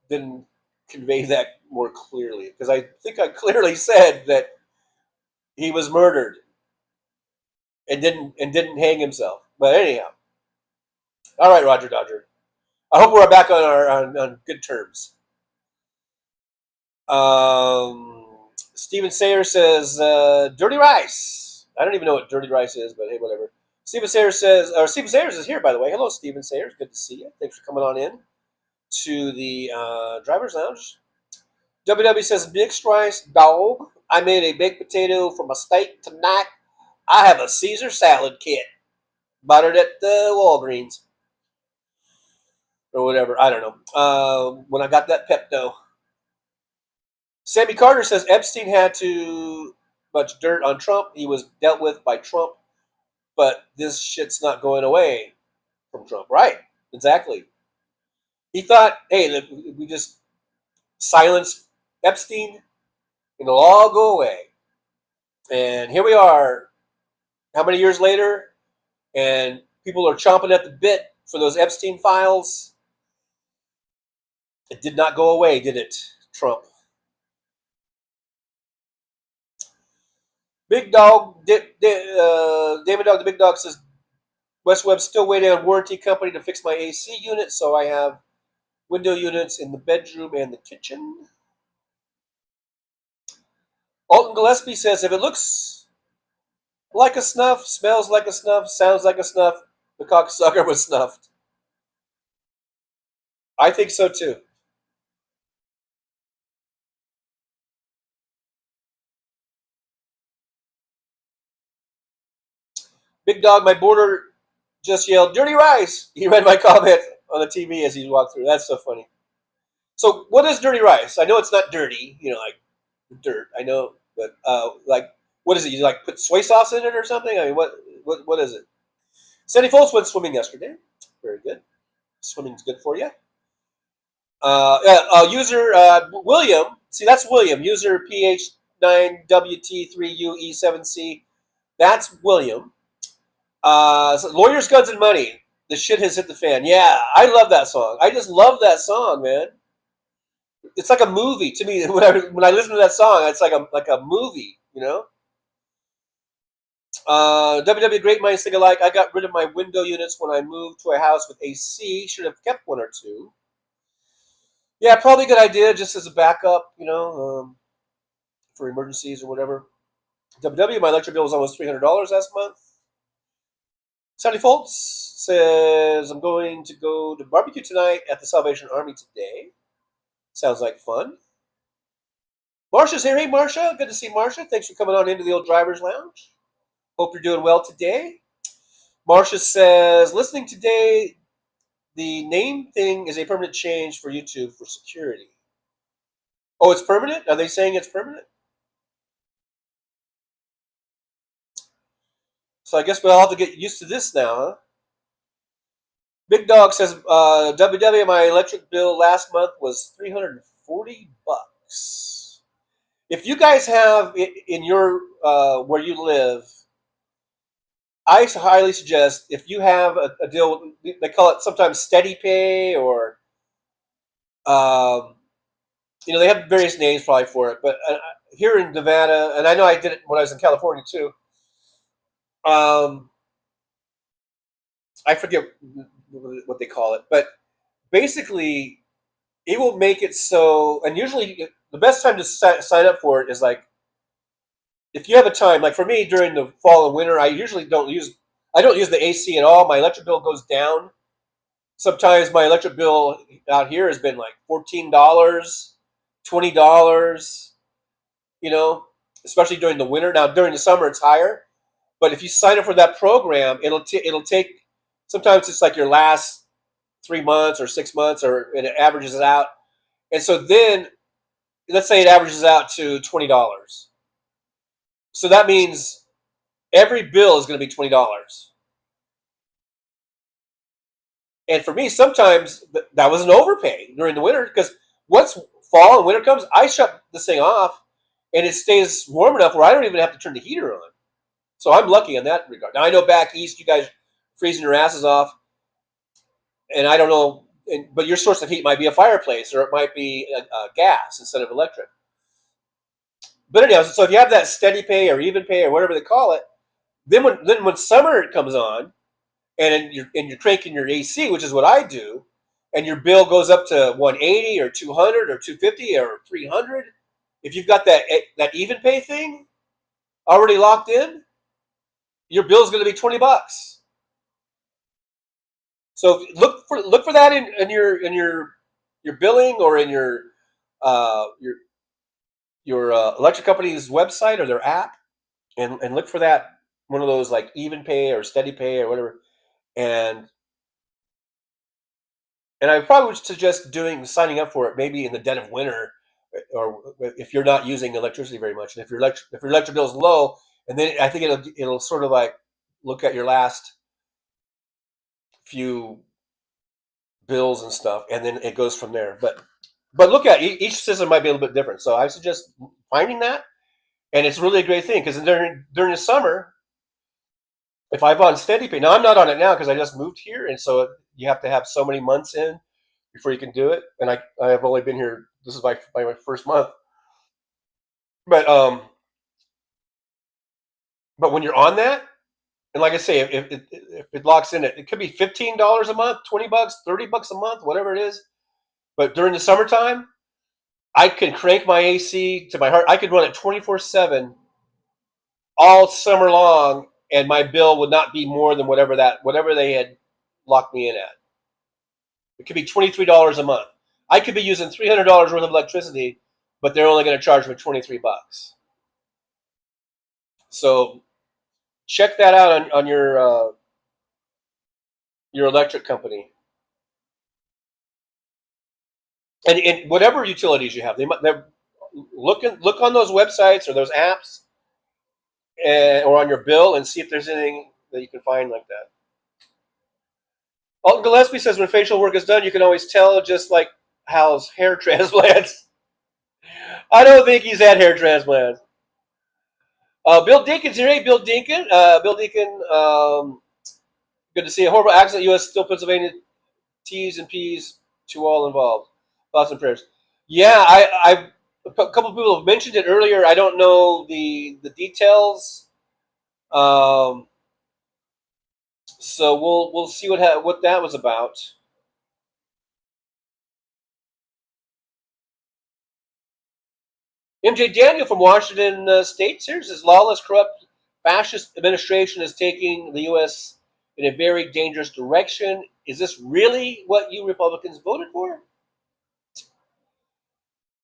didn't convey that more clearly, because I think I clearly said that he was murdered and didn't hang himself. But anyhow, all right, Roger Dodger. I hope we're back on good terms. Stephen Sayer says, "Dirty rice." I don't even know what dirty rice is, but hey, whatever. Stephen Sayers says, or Stephen Sayers is here, by the way. Hello, Stephen Sayers. Good to see you. Thanks for coming on in to the driver's lounge. WW says, mixed rice, dog. I made a baked potato for my steak tonight. I have a Caesar salad kit. Bought it at the Walgreens. Or whatever. I don't know. When I got that Pepto. Sammy Carter says, Epstein had too much dirt on Trump. He was dealt with by Trump. But this shit's not going away from Trump. Right. Exactly. He thought, hey, look, we just silence Epstein and it'll all go away. And here we are, how many years later? And people are chomping at the bit for those Epstein files. It did not go away, did it, Trump? Big Dog, David Dog, the Big Dog says, West Webb's still waiting on warranty company to fix my AC unit, so I have window units in the bedroom and the kitchen. Alton Gillespie says, if it looks like a snuff, smells like a snuff, sounds like a snuff, the cocksucker was snuffed. I think so too. Big Dog, my border just yelled, dirty rice. He read my comment on the TV as he walked through. That's so funny. So what is dirty rice? I know it's not dirty, like dirt. I know, but like, what is it? You like put soy sauce in it or something? I mean, what is it? Sandy Foltz went swimming yesterday. Very good. Swimming's good for you. User William. See, that's William. User PH9WT3UE7C. That's William. So Lawyers, Guns, and Money. The shit has hit the fan. Yeah, I love that song. I just love that song, man. It's like a movie to me. When I listen to that song, it's like a movie, WW Great Minds Think Alike. I got rid of my window units when I moved to a house with AC. Should have kept one or two. Yeah, probably a good idea, just as a backup, for emergencies or whatever. WW, my electric bill was almost $300 last month. Sandy Foltz says, I'm going to go to barbecue tonight at the Salvation Army today. Sounds like fun. Marsha's here. Hey, Marsha. Good to see Marsha. Thanks for coming on into the old driver's lounge. Hope you're doing well today. Marsha says, listening today, the name thing is a permanent change for YouTube for security. Oh, it's permanent? Are they saying it's permanent? So I guess we'll have to get used to this now, huh? Big Dog says, WW, my electric bill last month was $340. If you guys have in your where you live, I highly suggest if you have a deal, they call it sometimes steady pay or, they have various names probably for it. But here in Nevada, and I know I did it when I was in California too. I forget what they call it, but basically it will make it so, and usually the best time to sign up for it is like, if you have a time, like for me during the fall and winter, I usually don't use the AC at all. My electric bill goes down sometimes my electric bill out here has been like $14, $20, you know, especially during the winter. Now during the summer it's higher, but if you sign up for that program, it'll take, sometimes it's like your last 3 months or 6 months, and it averages it out. And so then let's say it averages out to $20. So that means every bill is going to be $20. And for me, sometimes that was an overpay during the winter, because once fall and winter comes, I shut this thing off and it stays warm enough where I don't even have to turn the heater on. So I'm lucky in that regard. Now I know back east you guys freezing your asses off, and I don't know, but your source of heat might be a fireplace, or it might be a gas instead of electric. But anyhow, so if you have that steady pay or even pay or whatever they call it, then when summer comes on, and you're cranking your AC, which is what I do, and your bill goes up to 180 or 200 or 250 or 300, if you've got that even pay thing already locked in, your bill's going to be $20. So look for that in your billing, or in your electric company's website or their app, and look for that, one of those like even pay or steady pay or whatever. And I probably would suggest signing up for it maybe in the dead of winter, or if you're not using electricity very much, and if your electric bill is low, and then I think it'll sort of like look at your last few bills and stuff, and then it goes from there. But look at each system might be a little bit different. So I suggest finding that, and it's really a great thing, because during the summer, if I'm on steady pay, now I'm not on it now because I just moved here, and so you have to have so many months in before you can do it. And I have only been here, this is my first month. But when you're on that, and like I say, if it locks in, it could be $15 a month, $20, $30 a month, whatever it is. But during the summertime, I can crank my AC to my heart. I could run it 24/7 all summer long, and my bill would not be more than whatever they had locked me in at. It could be $23 a month. I could be using $300 worth of electricity, but they're only going to charge me $23. So check that out on your electric company, and whatever utilities you have. They're look on those websites or those apps, or on your bill, and see if there's anything that you can find like that. Alton Gillespie says when facial work is done, you can always tell, just like Hal's hair transplants. I don't think he's had hair transplants. Bill Dinkin's here. Hey, Bill Dinkin. Bill Dinkin, good to see you. Horrible accident, U.S. still Pennsylvania. T's and P's to all involved. Thoughts and prayers. Yeah, a couple of people have mentioned it earlier. I don't know the details. So we'll see what that was about. MJ Daniel from Washington State here says lawless, corrupt, fascist administration is taking the U.S. in a very dangerous direction. Is this really what you Republicans voted for?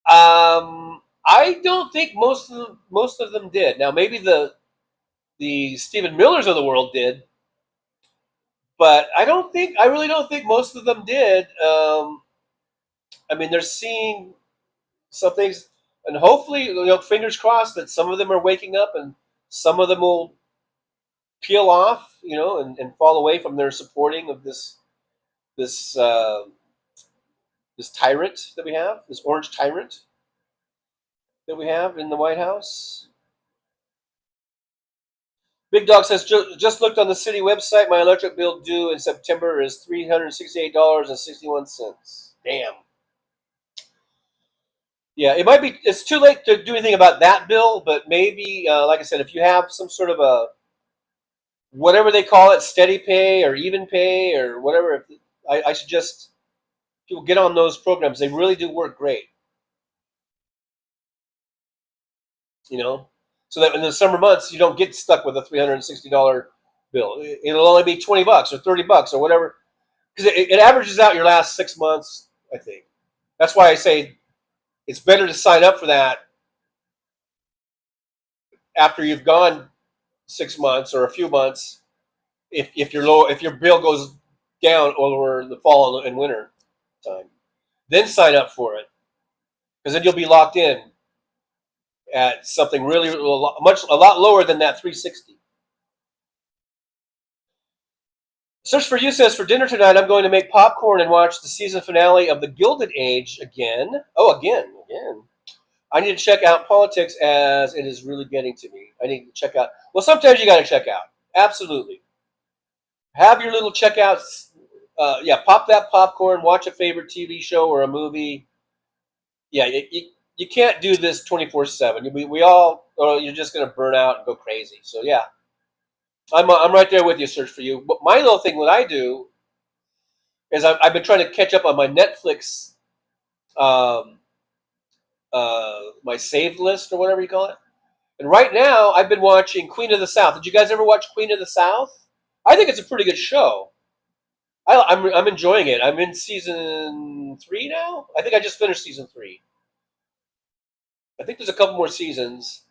I don't think most of them did. Now maybe the Stephen Millers of the world did, but I really don't think most of them did. I mean, they're seeing some things, and hopefully, fingers crossed that some of them are waking up, and some of them will peel off, and fall away from their supporting of this tyrant that we have, this orange tyrant that we have in the White House. Big Dog says, just looked on the city website. My electric bill due in September is $368.61. Damn. Yeah, it's too late to do anything about that bill, but maybe, like I said, if you have some sort of a, whatever they call it, steady pay or even pay or whatever, I suggest people get on those programs. They really do work great. So that in the summer months, you don't get stuck with a $360 bill. It'll only be $20 or $30 or whatever. because it averages out your last 6 months, I think. That's why I say it's better to sign up for that after you've gone 6 months or a few months. If your bill goes down over the fall and winter time, then sign up for it, because then you'll be locked in at something really a lot lower than that 360. Search for You says, for dinner tonight, I'm going to make popcorn and watch the season finale of The Gilded Age again. Oh, again. I need to check out politics, as it is really getting to me. I need to check out. Well, sometimes you got to check out. Absolutely. Have your little checkouts. Pop that popcorn, watch a favorite TV show or a movie. Yeah, you can't do this 24/7. We all, or you're just going to burn out and go crazy. So, yeah. I'm right there with you, Search for You. But my little thing, what I do is I've been trying to catch up on my Netflix, my saved list or whatever you call it. And right now, I've been watching Queen of the South. Did you guys ever watch Queen of the South? I think it's a pretty good show. I'm enjoying it. I'm in season 3 now. I think I just finished season 3. I think there's a couple more seasons.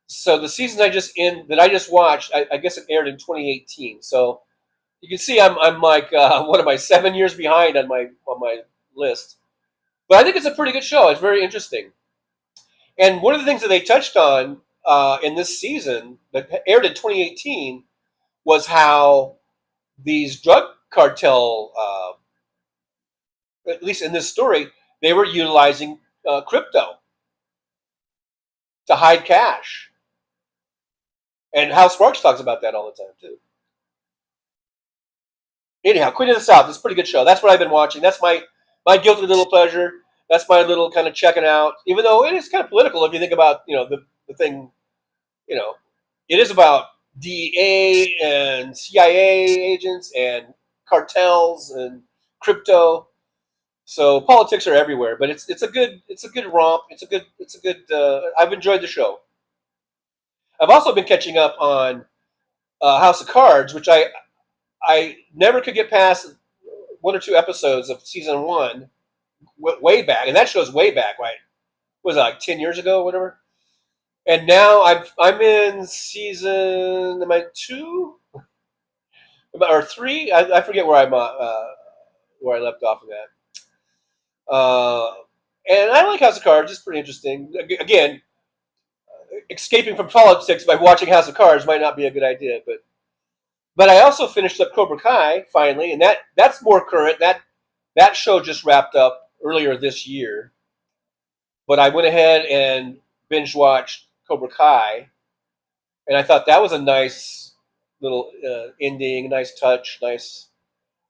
So the season I just watched, I guess it aired in 2018. So you can see I'm like what am I, 7 years behind on my list. But I think it's a pretty good show. It's very interesting. And one of the things that they touched on in this season that aired in 2018 was how these drug cartel, at least in this story, they were utilizing crypto to hide cash. And Hal Sparks talks about that all the time, too. Anyhow, Queen of the South is a pretty good show. That's what I've been watching. That's my guilty little pleasure. That's my little kind of checking out. Even though it is kind of political, if you think about, the thing, it is about DEA and CIA agents and cartels and crypto. So politics are everywhere, but it's a good romp. It's a good. I've enjoyed the show. I've also been catching up on House of Cards, which I never could get past 1 or 2 episodes of season 1 way back, and that show's way back, right? Was it like 10 years ago, or whatever? And now I'm in season, am I 2 or 3? I forget where where I left off of that. And I like House of Cards. It's pretty interesting. Again, escaping from politics by watching House of Cards might not be a good idea, but I also finished up Cobra Kai finally, and that's more current. That show just wrapped up earlier this year, but I went ahead and binge watched Cobra Kai, and I thought that was a nice little ending, nice touch, nice.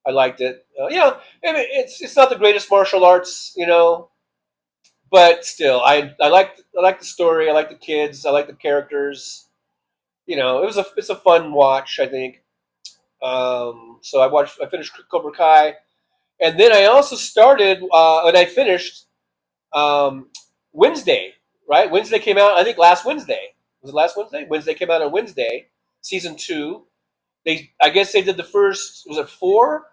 I liked it. I mean, it's not the greatest martial arts, but still, I like the story. I like the kids. I like the characters. It's a fun watch, I think. So I finished Cobra Kai, and then I also started and I finished Wednesday. Right, Wednesday came out. I think last Wednesday. Was it last Wednesday? Wednesday came out on Wednesday. Season 2. I guess they did the first. Was it 4?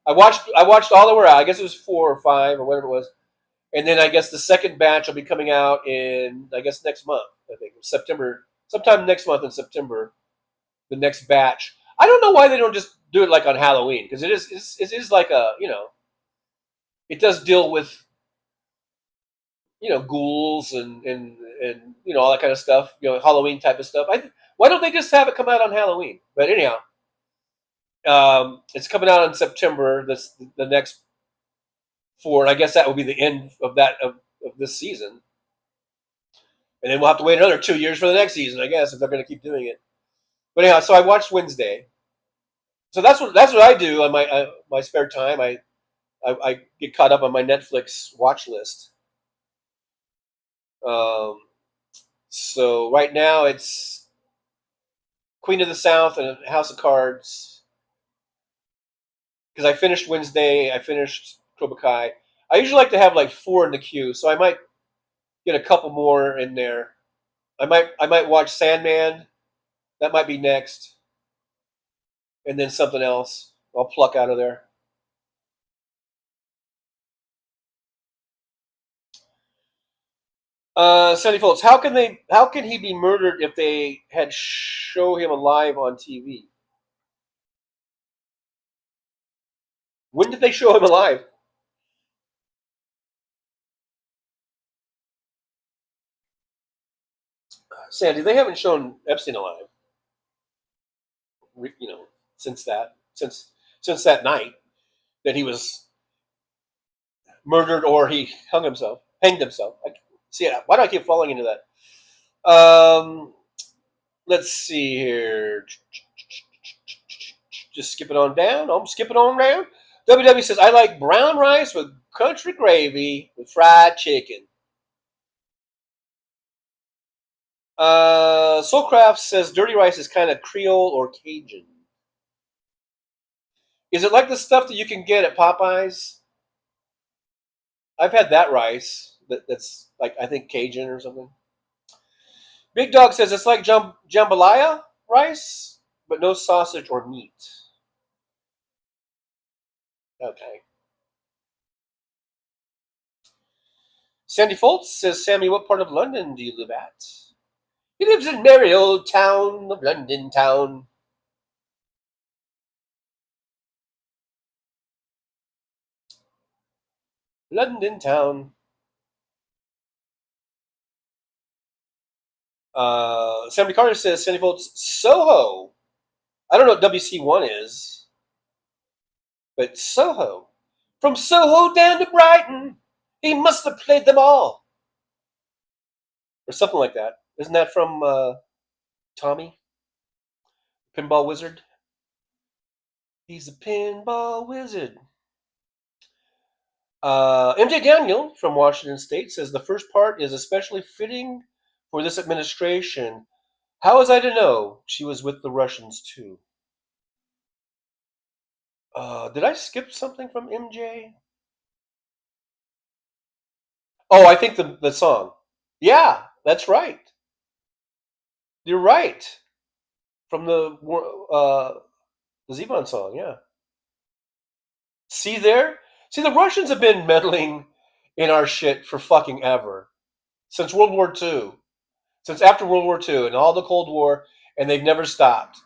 I watched all the way out. I guess it was 4 or 5 or whatever it was. And then I guess the second batch will be coming out in, I guess, next month. I think September, sometime next month in September, the next batch. I don't know why they don't just do it like on Halloween, because it is like a, it does deal with, ghouls and all that kind of stuff, Halloween type of stuff. Why don't they just have it come out on Halloween? But anyhow, it's coming out in September. The next 4, and I guess that will be the end of this season. And then we'll have to wait another 2 years for the next season, I guess, if they're going to keep doing it. But anyhow, so I watched Wednesday. So that's what I do on my spare time. I get caught up on my Netflix watch list. So right now it's Queen of the South and House of Cards. Because I finished Wednesday, I finished Cobra Kai. I usually like to have like 4 in the queue, so I might get a couple more in there. I might watch Sandman. That might be next, and then something else. I'll pluck out of there. Sandy Foltz, how can he be murdered if they had show him alive on TV? When did they show him alive? Sandy, they haven't shown Epstein alive. You know, since that night that he was murdered or he hanged himself. See, why do I keep falling into that? Let's see here. Just skip it on down. I'm skipping on down. WW says, I like brown rice with country gravy with fried chicken. Soulcraft says dirty rice is kind of Creole or Cajun. Is it like the stuff that you can get at Popeyes? I've had that rice that's like, I think, Cajun or something. Big Dog says it's like jambalaya rice, but no sausage or meat. Okay. Sandy Foltz says, Sammy, what part of London do you live at? He lives in merry old town of London town. London town. Sammy Carter says, Sandy Foltz, Soho. I don't know what WC1 is, but Soho. From Soho down to Brighton, he must have played them all. Or something like that. Isn't that from Tommy? Pinball Wizard? He's a pinball wizard. MJ Daniel from Washington State says the first part is especially fitting for this administration. How was I to know she was with the Russians too? Did I skip something from MJ? Oh, I think the song. Yeah, that's right. You're right. From the Zevon song, yeah. See there? See, the Russians have been meddling in our shit for fucking ever. Since World War II. Since after World War II and all the Cold War, and they've never stopped.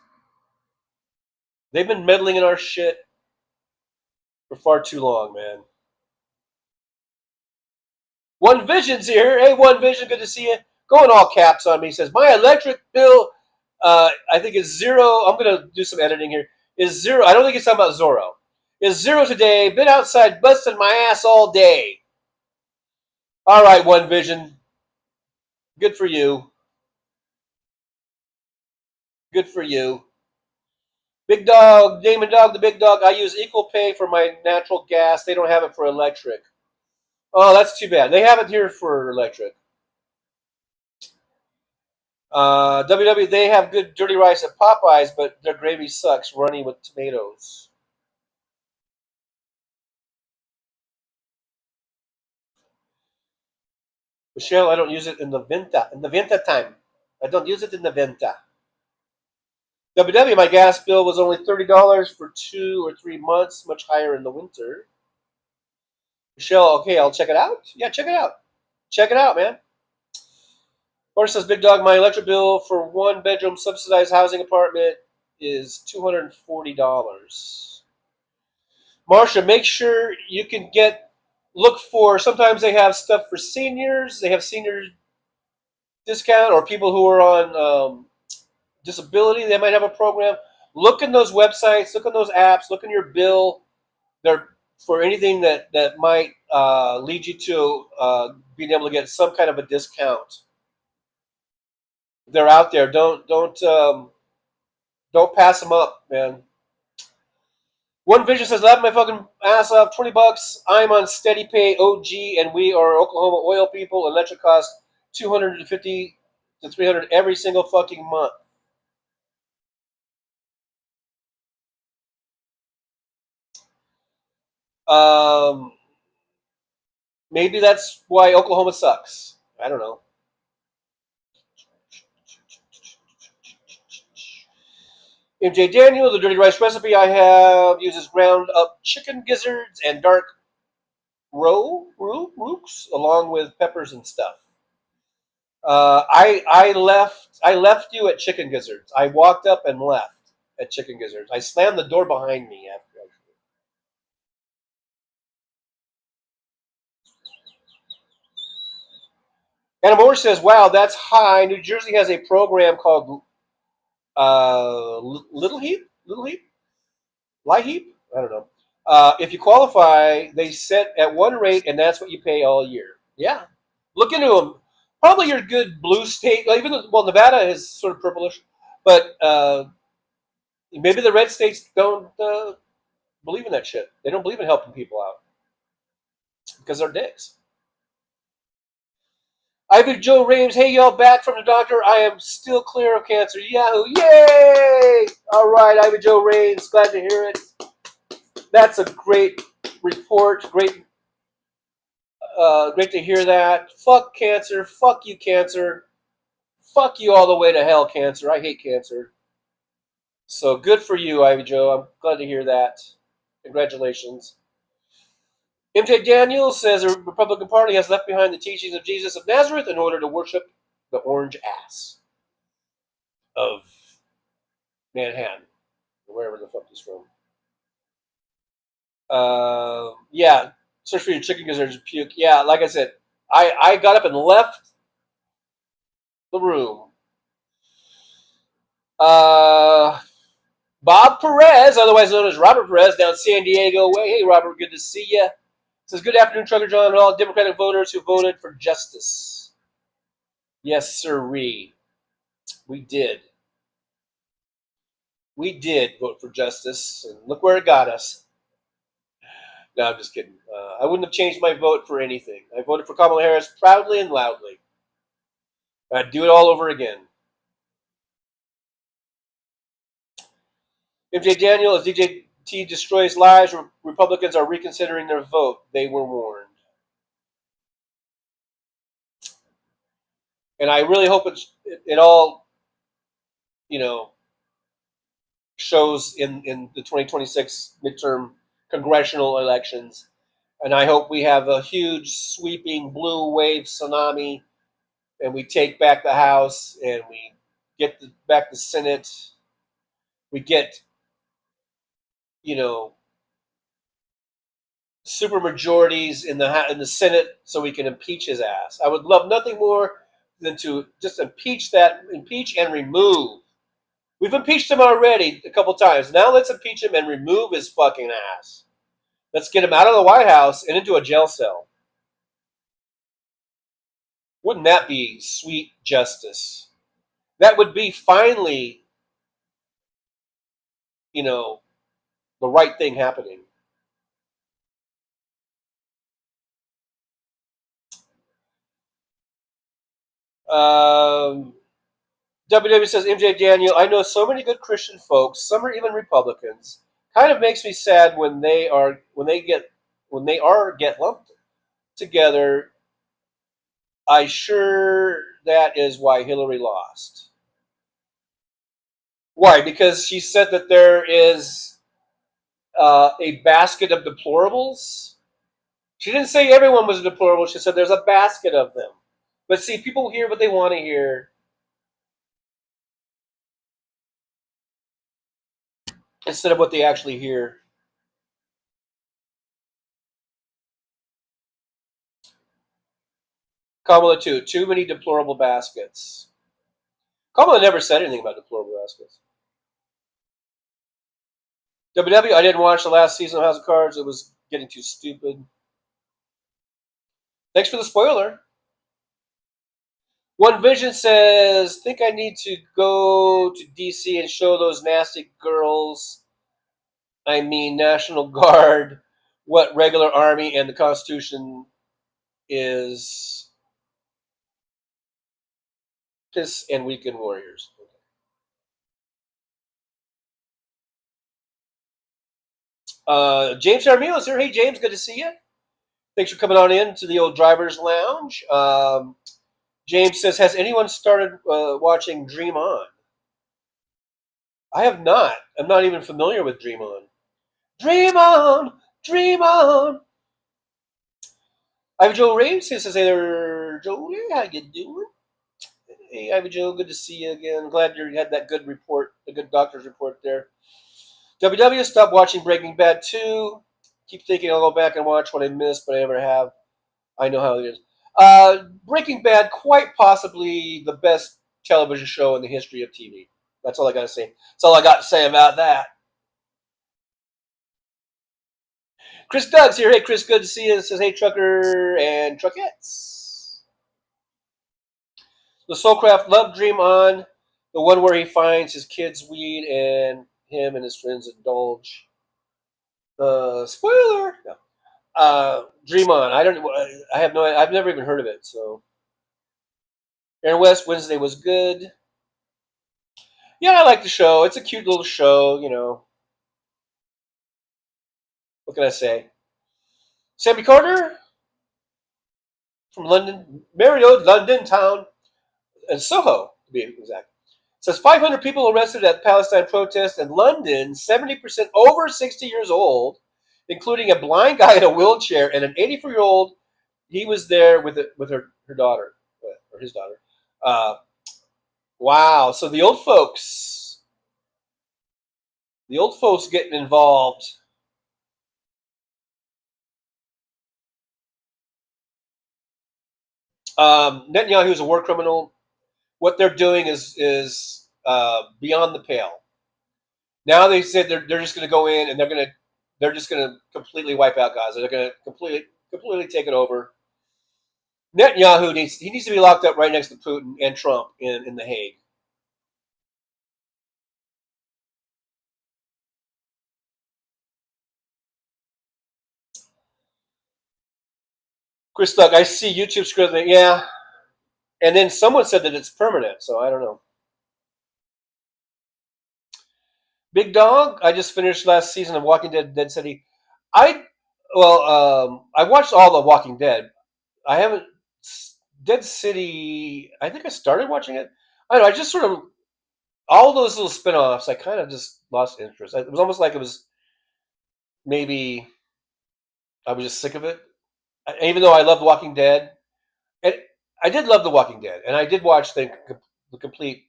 They've been meddling in our shit for far too long, man. One Vision's here. Hey, One Vision, good to see you. Going all caps on me. He says, my electric bill, I think is zero. I'm going to do some editing here. Is zero. I don't think he's talking about Zorro. Is zero today. Been outside busting my ass all day. All right, One Vision. Good for you. Good for you. Big Dog, Damon Dog, the Big Dog. I use equal pay for my natural gas. They don't have it for electric. Oh, that's too bad. They have it here for electric. WW, they have good dirty rice at Popeyes, but their gravy sucks, runny with tomatoes. Michelle, I don't use it in the Venta. In the Venta time. I don't use it in the Venta. WW, my gas bill was only $30 for 2 or 3 months, much higher in the winter. Michelle, okay, I'll check it out. Yeah, check it out. Check it out, man. Or says, Big Dog, my electric bill for 1-bedroom subsidized housing apartment is $240. Marsha, make sure you can look for, sometimes they have stuff for seniors. They have senior discount or people who are on disability. They might have a program. Look in those websites. Look in those apps. Look in your bill. They're for anything that might lead you to being able to get some kind of a discount. They're out there. Don't pass them up, man. One Vision says, laugh my fucking ass off. $20. I'm on steady pay OG, and we are Oklahoma oil people. Electric costs $250 to $300 every single fucking month. Maybe that's why Oklahoma sucks. I don't know. MJ Daniel, the dirty rice recipe I have uses ground up chicken gizzards and dark rooks along with peppers and stuff. I left you at chicken gizzards. I walked up and left at chicken gizzards. I slammed the door behind me after. Anna Moore says, "Wow, that's high. New Jersey has a program called Little Heap, Light Heap. I don't know. If you qualify, they set at one rate, and that's what you pay all year. Yeah, look into them. Probably your good blue state. Even though, Nevada is sort of purplish, but maybe the red states don't believe in that shit. They don't believe in helping people out because they're dicks." Ivy Joe Rames, hey y'all, back from the doctor. I am still clear of cancer. Yahoo! Yay! All right, Ivy Joe Rames, glad to hear it. That's a great report. Great to hear that. Fuck cancer. Fuck you, cancer. Fuck you all the way to hell, cancer. I hate cancer. So good for you, Ivy Joe. I'm glad to hear that. Congratulations. MJ Daniel says the Republican Party has left behind the teachings of Jesus of Nazareth in order to worship the orange ass of Manhattan, or wherever the fuck he's from. Yeah, search for your chicken gizzards and puke. Yeah, like I said, I got up and left the room. Bob Perez, otherwise known as Robert Perez, down San Diego way. Hey, Robert, good to see you. Says, good afternoon, Trucker John, and all Democratic voters who voted for justice. Yes, sirree. We did. We did vote for justice, and look where it got us. No, I'm just kidding. I wouldn't have changed my vote for anything. I voted for Kamala Harris proudly and loudly. I'd do it all over again. MJ Daniel, as DJT destroys lives, Republicans are reconsidering their vote. They were warned. And I really hope it all, shows in the 2026 midterm congressional elections. And I hope we have a huge sweeping blue wave tsunami and we take back the House and we get back the Senate. We get, super majorities in the Senate so we can impeach his ass. I would love nothing more than to just impeach and remove. We've impeached him already a couple times. Now let's impeach him and remove his fucking ass. Let's get him out of the White House and into a jail cell. Wouldn't that be sweet justice? That would be finally, the right thing happening. WW says, MJ Daniel, I know so many good Christian folks, some are even Republicans. Kind of makes me sad when they get lumped together. I sure that is why Hillary lost. Why? Because she said that there is a basket of deplorables. She didn't say everyone was deplorable. She said there's a basket of them. But see, people hear what they want to hear. Instead of what they actually hear. Kamala too many deplorable baskets. Kamala never said anything about deplorable baskets. WW, I didn't watch the last season of House of Cards. It was getting too stupid. Thanks for the spoiler. One Vision says, think I need to go to DC and show those nasty girls, National Guard, what regular army and the Constitution is. Piss and weekend warriors. James Armio is here. Hey, James, good to see you. Thanks for coming on in to the old driver's lounge. James says, has anyone started watching Dream On? I have not. I'm not even familiar with Dream On. Dream on, dream on. Ivy Joe Raves says, "Hey there, Jolie, how you doing? Hey, Ivy Joe, good to see you again. Glad you had that good report, the good doctor's report there. WW, stop watching Breaking Bad 2. Keep thinking I'll go back and watch what I missed, but I never have. I know how it is. Breaking Bad, quite possibly the best television show in the history of TV. That's all I got to say. That's all I got to say about that. Chris Doug's here. Hey, Chris, good to see you. It says, hey, Trucker and Truckettes. The Soulcraft Love Dream On, the one where he finds his kids weed and him and his friends indulge. Spoiler. No. Dream On. I have no. I've never even heard of it. So, Aaron West Wednesday was good. Yeah, I like the show. It's a cute little show. You know. What can I say? Sammy Carter from London, Marriott, London town, and Soho to be exact. Says 500 people arrested at Palestine protest in London, 70% over 60 years old, including a blind guy in a wheelchair and an 84-year-old. He was there with her daughter, or his daughter. Wow. So the old folks getting involved. Netanyahu is a war criminal. What they're doing is beyond the pale. Now they said they're just going to go in and they're just going to completely wipe out Gaza. They're going to completely take it over. Netanyahu needs to be locked up right next to Putin and Trump in The Hague. Chris Doug, I see YouTube scribbling. Yeah. And then someone said that it's permanent, so I don't know. Big Dog, I just finished last season of Walking Dead, Dead City. I watched all of Walking Dead. I haven't Dead City. I think I started watching it. I don't know. I just sort of all those little spin-offs. I kind of just lost interest. It was almost like it was maybe I was just sick of it. Even though I loved Walking Dead, and I did love The Walking Dead, and I did watch the complete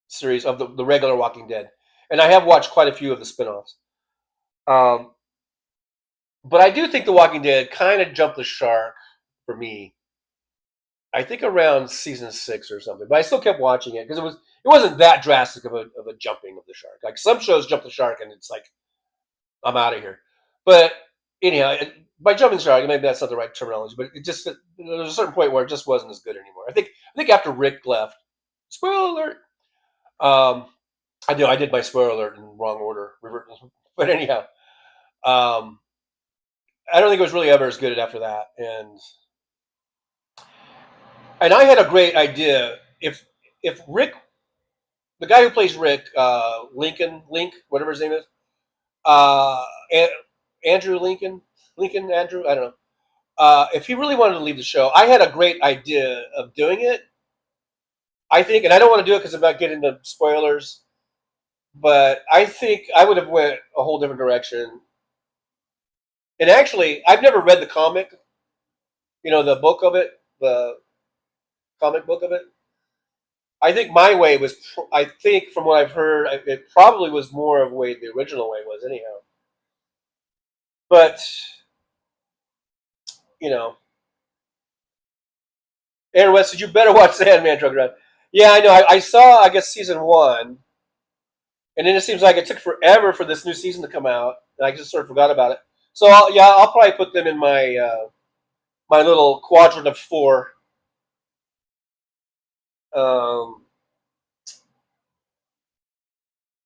series of the regular Walking Dead, and I have watched quite a few of the spin-offs. But I do think The Walking Dead kind of jumped the shark for me. I think around season 6 or something, but I still kept watching it because it wasn't that drastic of a jumping of the shark. Like some shows jump the shark and it's like I'm out of here. But anyhow, by jumping the shark, maybe that's not the right terminology, but it just there's a certain point where it just wasn't as good anymore. I think after Rick left, spoiler alert. I did my spoiler alert in the wrong order, but anyhow, I don't think it was really ever as good after that, and I had a great idea if Rick, the guy who plays Rick, Link, whatever his name is, Andrew Andrew, I don't know. If he really wanted to leave the show, I had a great idea of doing it. I think, and I don't want to do it because I'm about getting into spoilers, but I think I would have went a whole different direction. And actually, I've never read the comic, the book of it, the comic book of it. I think my way was, I think from what I've heard, it probably was more of the way the original way was anyhow. But, Aaron West said, you better watch Sandman, Trucker John. Yeah, I know. I saw, I guess, season 1. And then it seems like it took forever for this new season to come out. And I just sort of forgot about it. So, I'll probably put them in my my little quadrant of 4.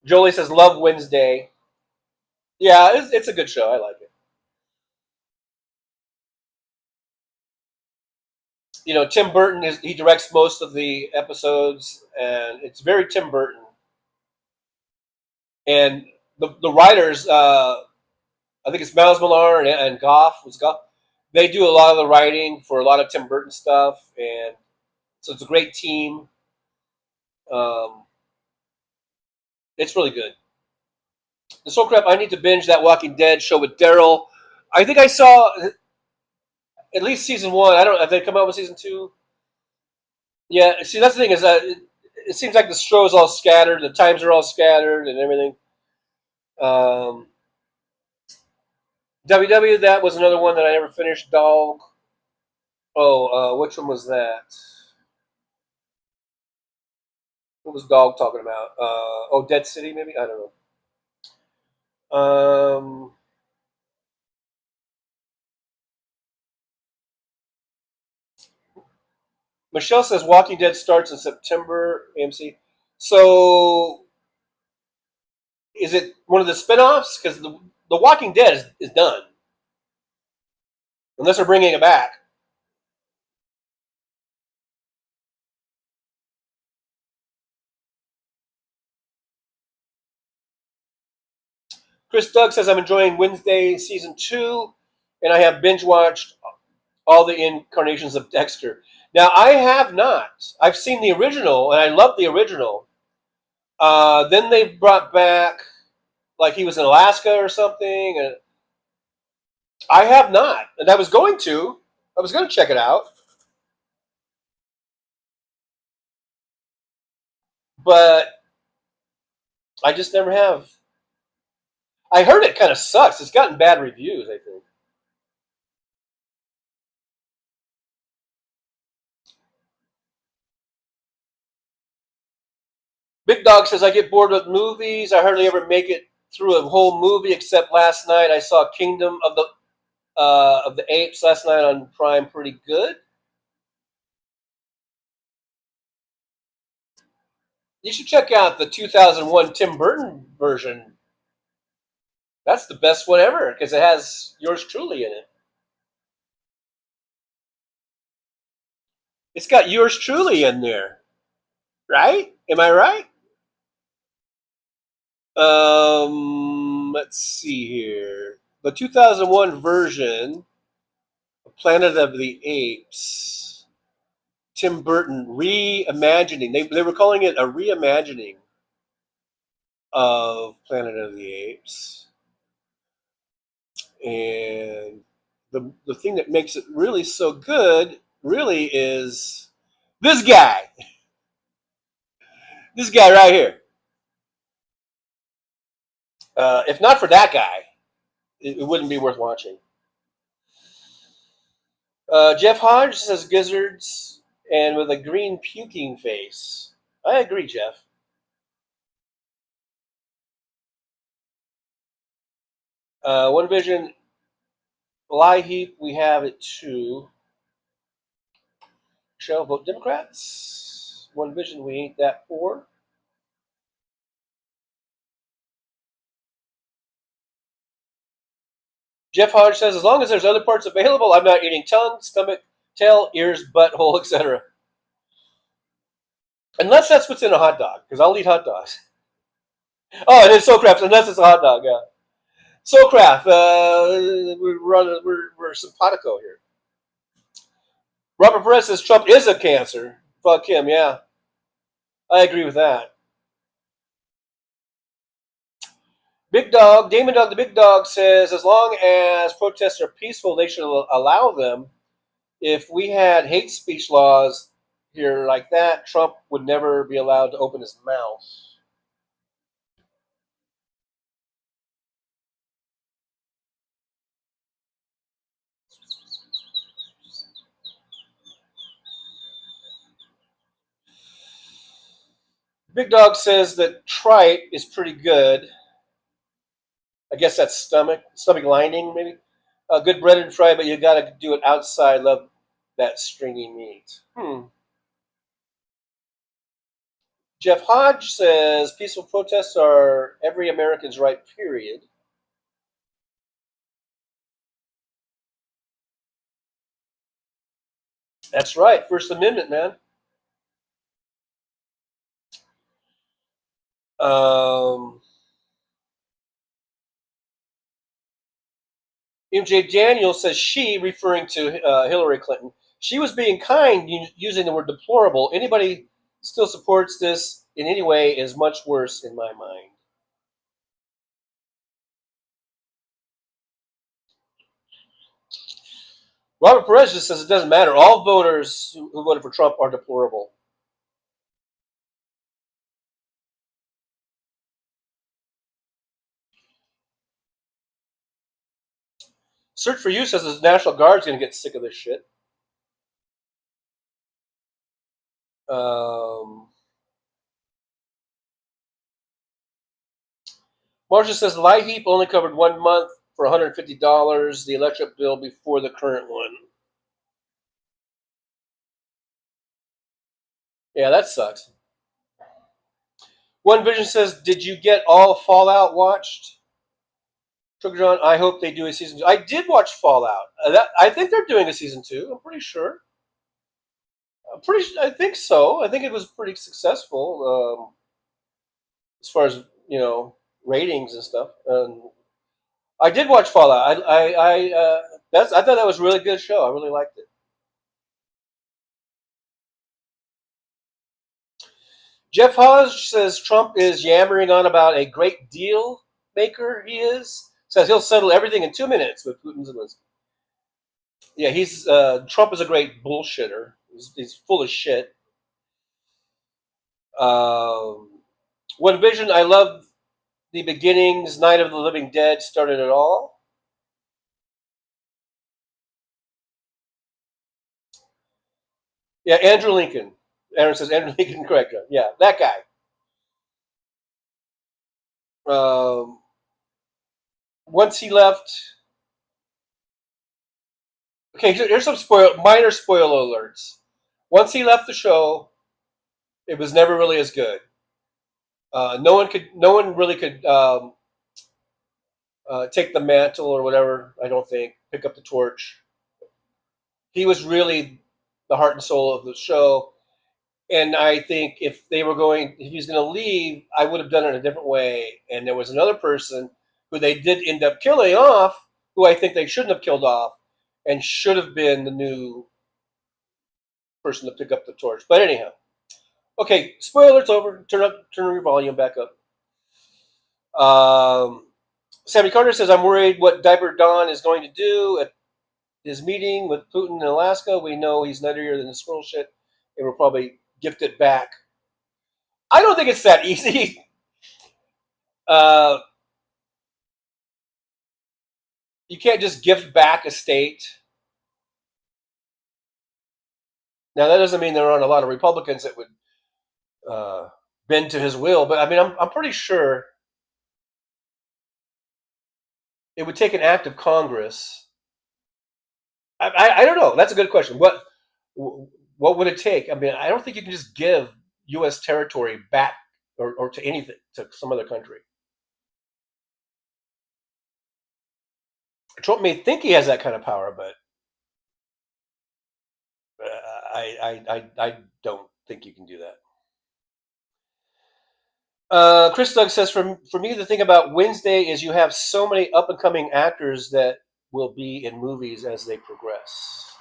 Jolie says, love Wednesday. Yeah, it's a good show. I like it. Tim Burton he directs most of the episodes, and it's very Tim Burton. And the writers, I think it's Miles Millar and Goff. They do a lot of the writing for a lot of Tim Burton stuff, and so it's a great team. It's really good. The Soul Crap, I need to binge that Walking Dead show with Daryl. I think I saw at least season 1. I don't know if they come out with season 2. Yeah, see, that's the thing is that it seems like the show is all scattered, the times are all scattered, and everything. WW, that was another one that I never finished. Dog. Oh, which one was that? What was Dog talking about? Dead City, maybe? I don't know. Michelle says Walking Dead starts in September, AMC. So, is it one of the spin-offs? Because the Walking Dead is done. Unless they're bringing it back. Chris Doug says, I'm enjoying Wednesday Season 2, and I have binge-watched all the incarnations of Dexter. Now, I have not. I've seen the original, and I love the original. Then they brought back, like he was in Alaska or something. And I have not. And I was going to check it out. But I just never have. I heard it kind of sucks. It's gotten bad reviews, I think. Big Dog says, I get bored with movies. I hardly ever make it through a whole movie, except last night I saw Kingdom of the Apes last night on Prime. Pretty good. You should check out the 2001 Tim Burton version. That's the best one ever because it has yours truly in it. It's got yours truly in there, right? Am I right? Let's see here. The 2001 version of Planet of the Apes, Tim Burton reimagining. They were calling it a reimagining of Planet of the Apes. And the thing that makes it really so good really is this guy. This guy right here. If not for that guy, it wouldn't be worth watching. Jeff Hodge says gizzards and with a green puking face. I agree, Jeff. One Vision, lie heap, we have it too. Shall vote Democrats. One Vision, we ain't that poor. Jeff Hodge says, as long as there's other parts available, I'm not eating tongue, stomach, tail, ears, butthole, etc. Unless that's what's in a hot dog, because I'll eat hot dogs. Oh, and it's Soulcraft, unless it's a hot dog, yeah. Soulcraft, we're simpatico here. Robert Perez says Trump is a cancer. Fuck him, yeah. I agree with that. Big Dog, Damon Dog, the Big Dog says, as long as protests are peaceful, they should allow them. If we had hate speech laws here like that, Trump would never be allowed to open his mouth. Big Dog says that trite is pretty good. I guess that's stomach lining, maybe. Good bread and fry, but you got to do it outside. Love that stringy meat. Jeff Hodge says peaceful protests are every American's right, period. That's right. First Amendment, man. MJ Daniel says she, referring to Hillary Clinton, she was being kind using the word deplorable. Anybody still supports this in any way is much worse in my mind. Robert Perez just says it doesn't matter. All voters who voted for Trump are deplorable. Search for You says the National Guard's going to get sick of this shit. Marcia says LIHEAP only covered 1 month for $150, the electric bill before the current one. Yeah, that sucks. One Vision says, did you get all Fallout watched? Trucker John, I hope they do a season 2. I did watch Fallout. I think they're doing a season 2. I'm pretty sure. I think so. I think it was pretty successful as far as ratings and stuff. I did watch Fallout. I thought that was a really good show. I really liked it. Jeff Hodge says Trump is yammering on about a great deal maker he is. Says he'll settle everything in 2 minutes with Putin's Zelensky. Yeah, Trump is a great bullshitter. He's full of shit. One Vision, I love the beginnings. Night of the Living Dead started it all. Yeah, Andrew Lincoln. Aaron says Andrew Lincoln, correct, John. Yeah, that guy. Once he left. Okay, here's some minor spoiler alerts. Once he left the show, it was never really as good. No one really could take the mantle or whatever. I don't think pick up the torch. He was really the heart and soul of the show, and I think if he was going to leave, I would have done it a different way. And there was another person who they did end up killing off, who I think they shouldn't have killed off, and should have been the new person to pick up the torch. But anyhow, okay, spoiler alert's over. Turn your volume back up. Sammy Carter says, I'm worried what Diaper Don is going to do at his meeting with Putin in Alaska. We know he's nuttier than the squirrel shit. They will probably gift it back. I don't think it's that easy. You can't just gift back a state. Now, that doesn't mean there aren't a lot of Republicans that would bend to his will, but I mean, I'm pretty sure it would take an act of Congress. I don't know. That's a good question. What would it take? I mean, I don't think you can just give U.S. territory back or to anything, to some other country. Trump may think he has that kind of power, but I don't think you can do that. Chris Doug says, for me, the thing about Wednesday is you have so many up-and-coming actors that will be in movies as they progress.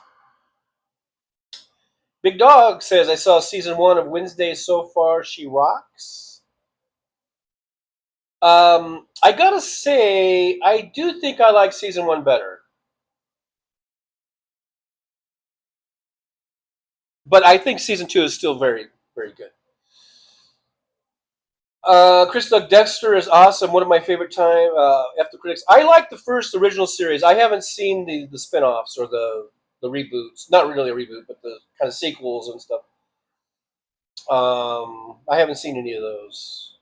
Big Dog says, I saw season 1 of Wednesday so far. She rocks. I gotta say, I do think I like season 1 better. But I think season 2 is still very, very good. Chris Doug Dexter is awesome. One of my favorite time. F the Critics. I like the first original series. I haven't seen the spin-offs or the reboots. Not really a reboot, but the kind of sequels and stuff. I haven't seen any of those.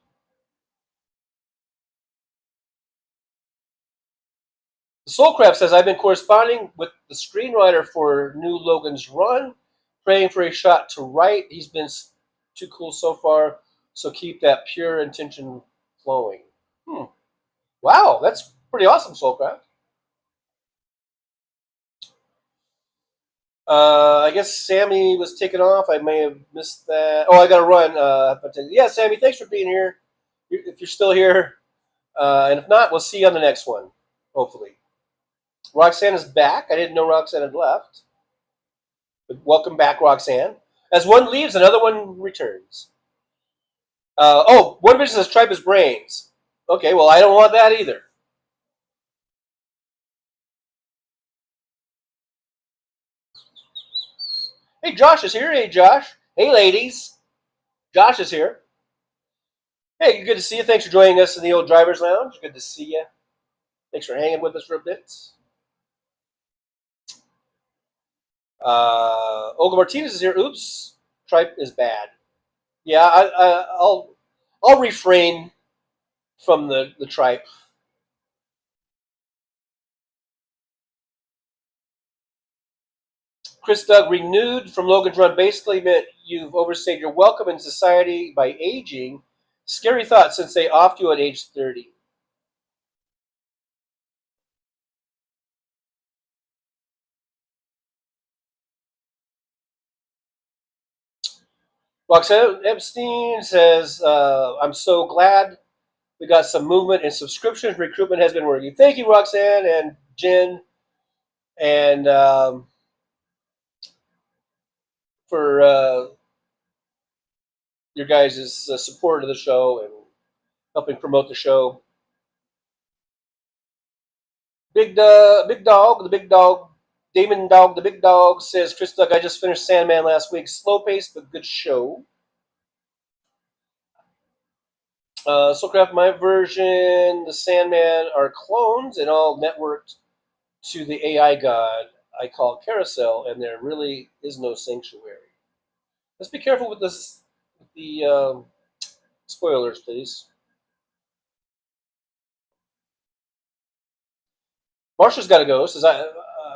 Soulcraft says, I've been corresponding with the screenwriter for New Logan's Run, praying for a shot to write. He's been too cool so far, so keep that pure intention flowing. Wow, that's pretty awesome, Soulcraft. I guess Sammy was taken off. I may have missed that. Oh, I got to run. Yeah, Sammy, thanks for being here. If you're still here. And if not, we'll see you on the next one, hopefully. Roxanne is back. I didn't know Roxanne had left. But welcome back, Roxanne. As one leaves, another one returns. One Vision says tripe is brains. Okay, well, I don't want that either. Hey, Josh is here. Hey, Josh. Hey, ladies. Josh is here. Hey, good to see you. Thanks for joining us in the old driver's lounge. Good to see you. Thanks for hanging with us for a bit. Olga Martinez is here. Oops, tripe is bad. Yeah, I'll refrain from the tripe. Chris Doug, renewed from Logan's Run basically meant you've overstayed your welcome in society by aging. Scary thought since they offed you at age 30. Roxanne Epstein says, I'm so glad we got some movement in subscriptions. Recruitment has been working. Thank you, Roxanne and Jen, and for your guys' support of the show and helping promote the show. Big dog, Damon Dog, the big dog says, Chris Doug, I just finished Sandman last week. Slow paced, but good show. Soulcraft, my version, the Sandman are clones and all networked to the AI god I call Carousel, and there really is no sanctuary. Let's be careful with this, the spoilers, please. Marsha's got to go.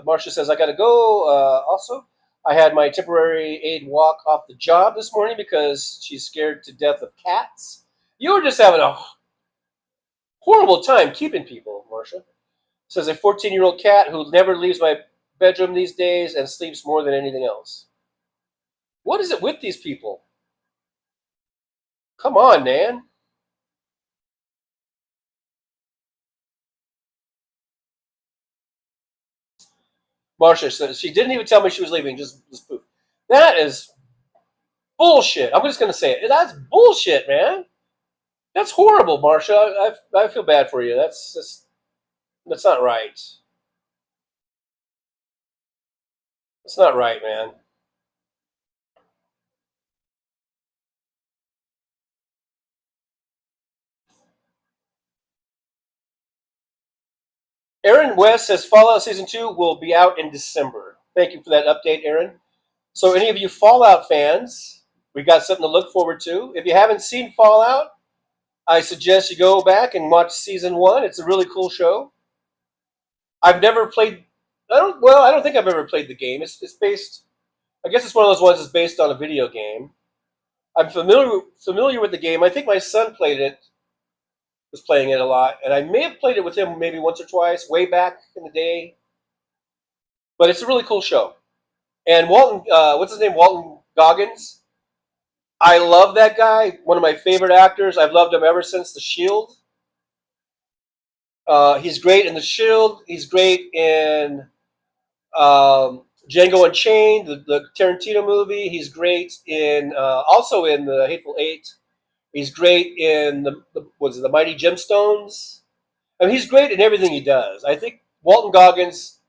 Marsha says, I got to go. Also, I had my temporary aide walk off the job this morning because she's scared to death of cats. You were just having a horrible time keeping people, Marsha. Says a 14-year-old cat who never leaves my bedroom these days and sleeps more than anything else. What is it with these people? Come on, Nan. Marsha says she didn't even tell me she was leaving. Just poof. That is bullshit. I'm just going to say it. That's bullshit, man. That's horrible, Marsha. I feel bad for you. That's not right. That's not right, man. Aaron West says Fallout Season 2 will be out in December. Thank you for that update, Aaron. So any of you Fallout fans, we got something to look forward to. If you haven't seen Fallout, I suggest you go back and watch Season 1. It's a really cool show. I've never played... I don't think I've ever played the game. It's based... I guess it's one of those ones that's based on a video game. I'm familiar with the game. I think my son was playing it a lot, and I may have played it with him maybe once or twice, way back in the day. But it's a really cool show. And Walton, what's his name? Walton Goggins. I love that guy. One of my favorite actors. I've loved him ever since The Shield. He's great in The Shield. He's great in Django Unchained, the Tarantino movie. He's great in also in The Hateful Eight. He's great in the Mighty Gemstones. I mean, he's great in everything he does. I think Walton Goggins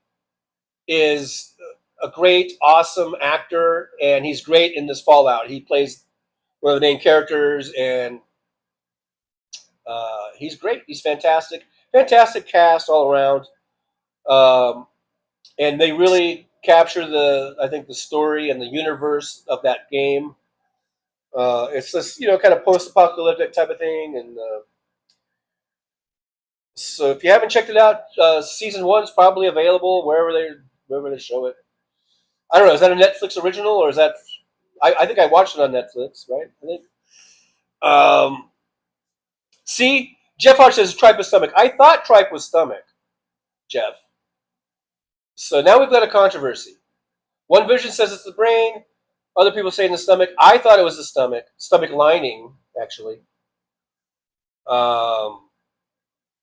is a great, awesome actor, and he's great in this Fallout. He plays one of the main characters, and he's great. He's fantastic. Fantastic cast all around. And they really capture the story and the universe of that game. It's this, kind of post-apocalyptic type of thing, and so if you haven't checked it out, Season 1 is probably available wherever they show it. I don't know. Is that a Netflix original, or is that? I think I watched it on Netflix, right? I think. See, Jeff Hodge says tripe is stomach. I thought tripe was stomach, Jeff. So now we've got a controversy. One version says it's the brain. Other people say in the stomach. I thought it was the stomach lining, actually.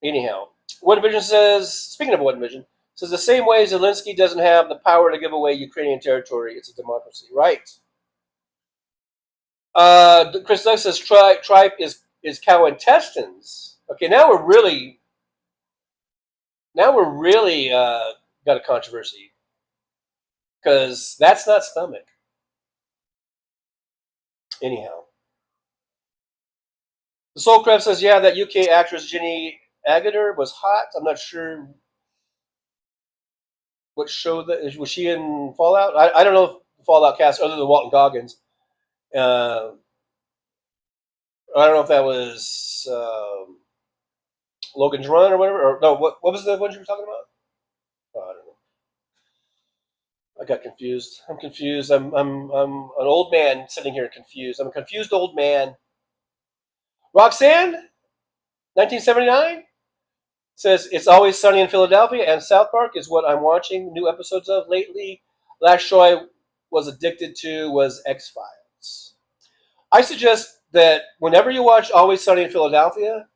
Anyhow, One Vision says, speaking of One Vision, says the same way Zelensky doesn't have the power to give away Ukrainian territory, it's a democracy. Right. Chris Doug says tripe is cow intestines. Okay, now we're really got a controversy because that's not stomach. Anyhow, the Soulcraft says, yeah, that UK actress Ginny Agater was hot. I'm not sure what show that was she in Fallout. I don't know if Fallout cast other than Walton Goggins. I don't know if that was Logan's Run or whatever. Or no, what was the one you were talking about? Oh, I don't know. I got confused. I'm confused. I'm an old man sitting here confused. I'm a confused old man. Roxanne, 1979, says It's Always Sunny in Philadelphia and South Park is what I'm watching new episodes of lately. Last show I was addicted to was X-Files. I suggest that whenever you watch Always Sunny in Philadelphia,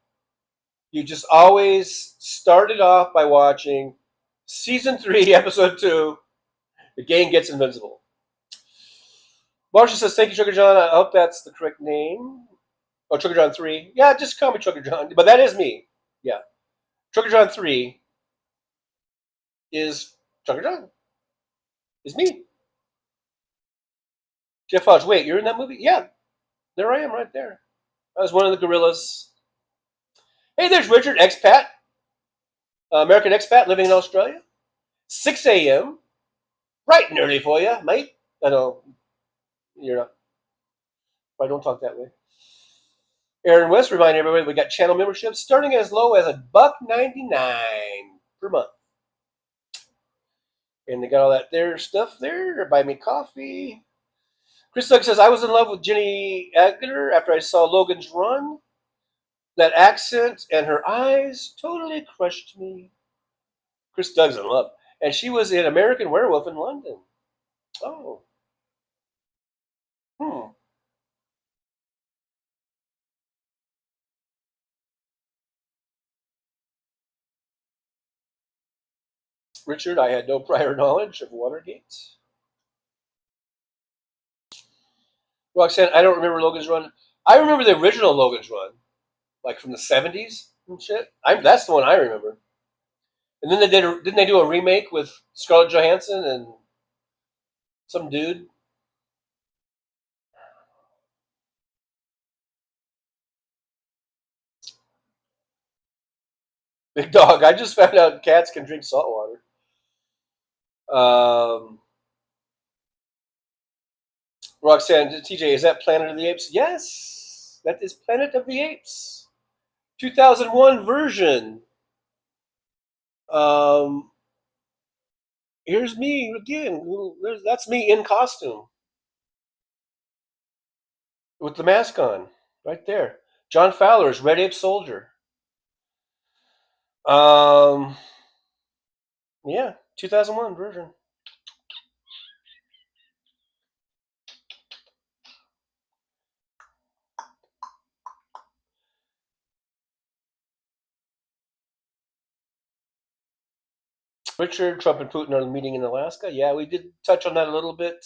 you just always start it off by watching season 3, episode 2, The Gang Gets Invincible. Marsha says, thank you, Trucker John. I hope that's the correct name. Oh, Trucker John 3. Yeah, just call me Trucker John. But that is me. Yeah. Trucker John 3 is Trucker John. Is me. Jeff Hodge, wait, you're in that movie? Yeah. There I am right there. I was one of the gorillas. Hey, there's Richard, expat. American expat living in Australia. 6 a.m. Bright and early for you, mate. I know you're not. I don't talk that way. Aaron West, remind everybody we got channel memberships starting as low as $1.99 per month. And they got all that there stuff there. Buy me coffee. Chris Doug says, I was in love with Ginny Agater after I saw Logan's Run. That accent and her eyes totally crushed me. Chris Doug's in love. And she was in American Werewolf in London. Oh. Richard, I had no prior knowledge of Watergate. Roxanne, I don't remember Logan's Run. I remember the original Logan's Run, like from the 70s and shit. That's the one I remember. And then didn't they do a remake with Scarlett Johansson and some dude? Big Dog, I just found out cats can drink salt water. Roxanne, TJ, is that Planet of the Apes? Yes, that is Planet of the Apes. 2001 version. Here's me again. That's me in costume. With the mask on. Right there. John Fowler's Red Ape Soldier. Yeah, 2001 version. Richard, Trump and Putin are meeting in Alaska. Yeah, we did touch on that a little bit.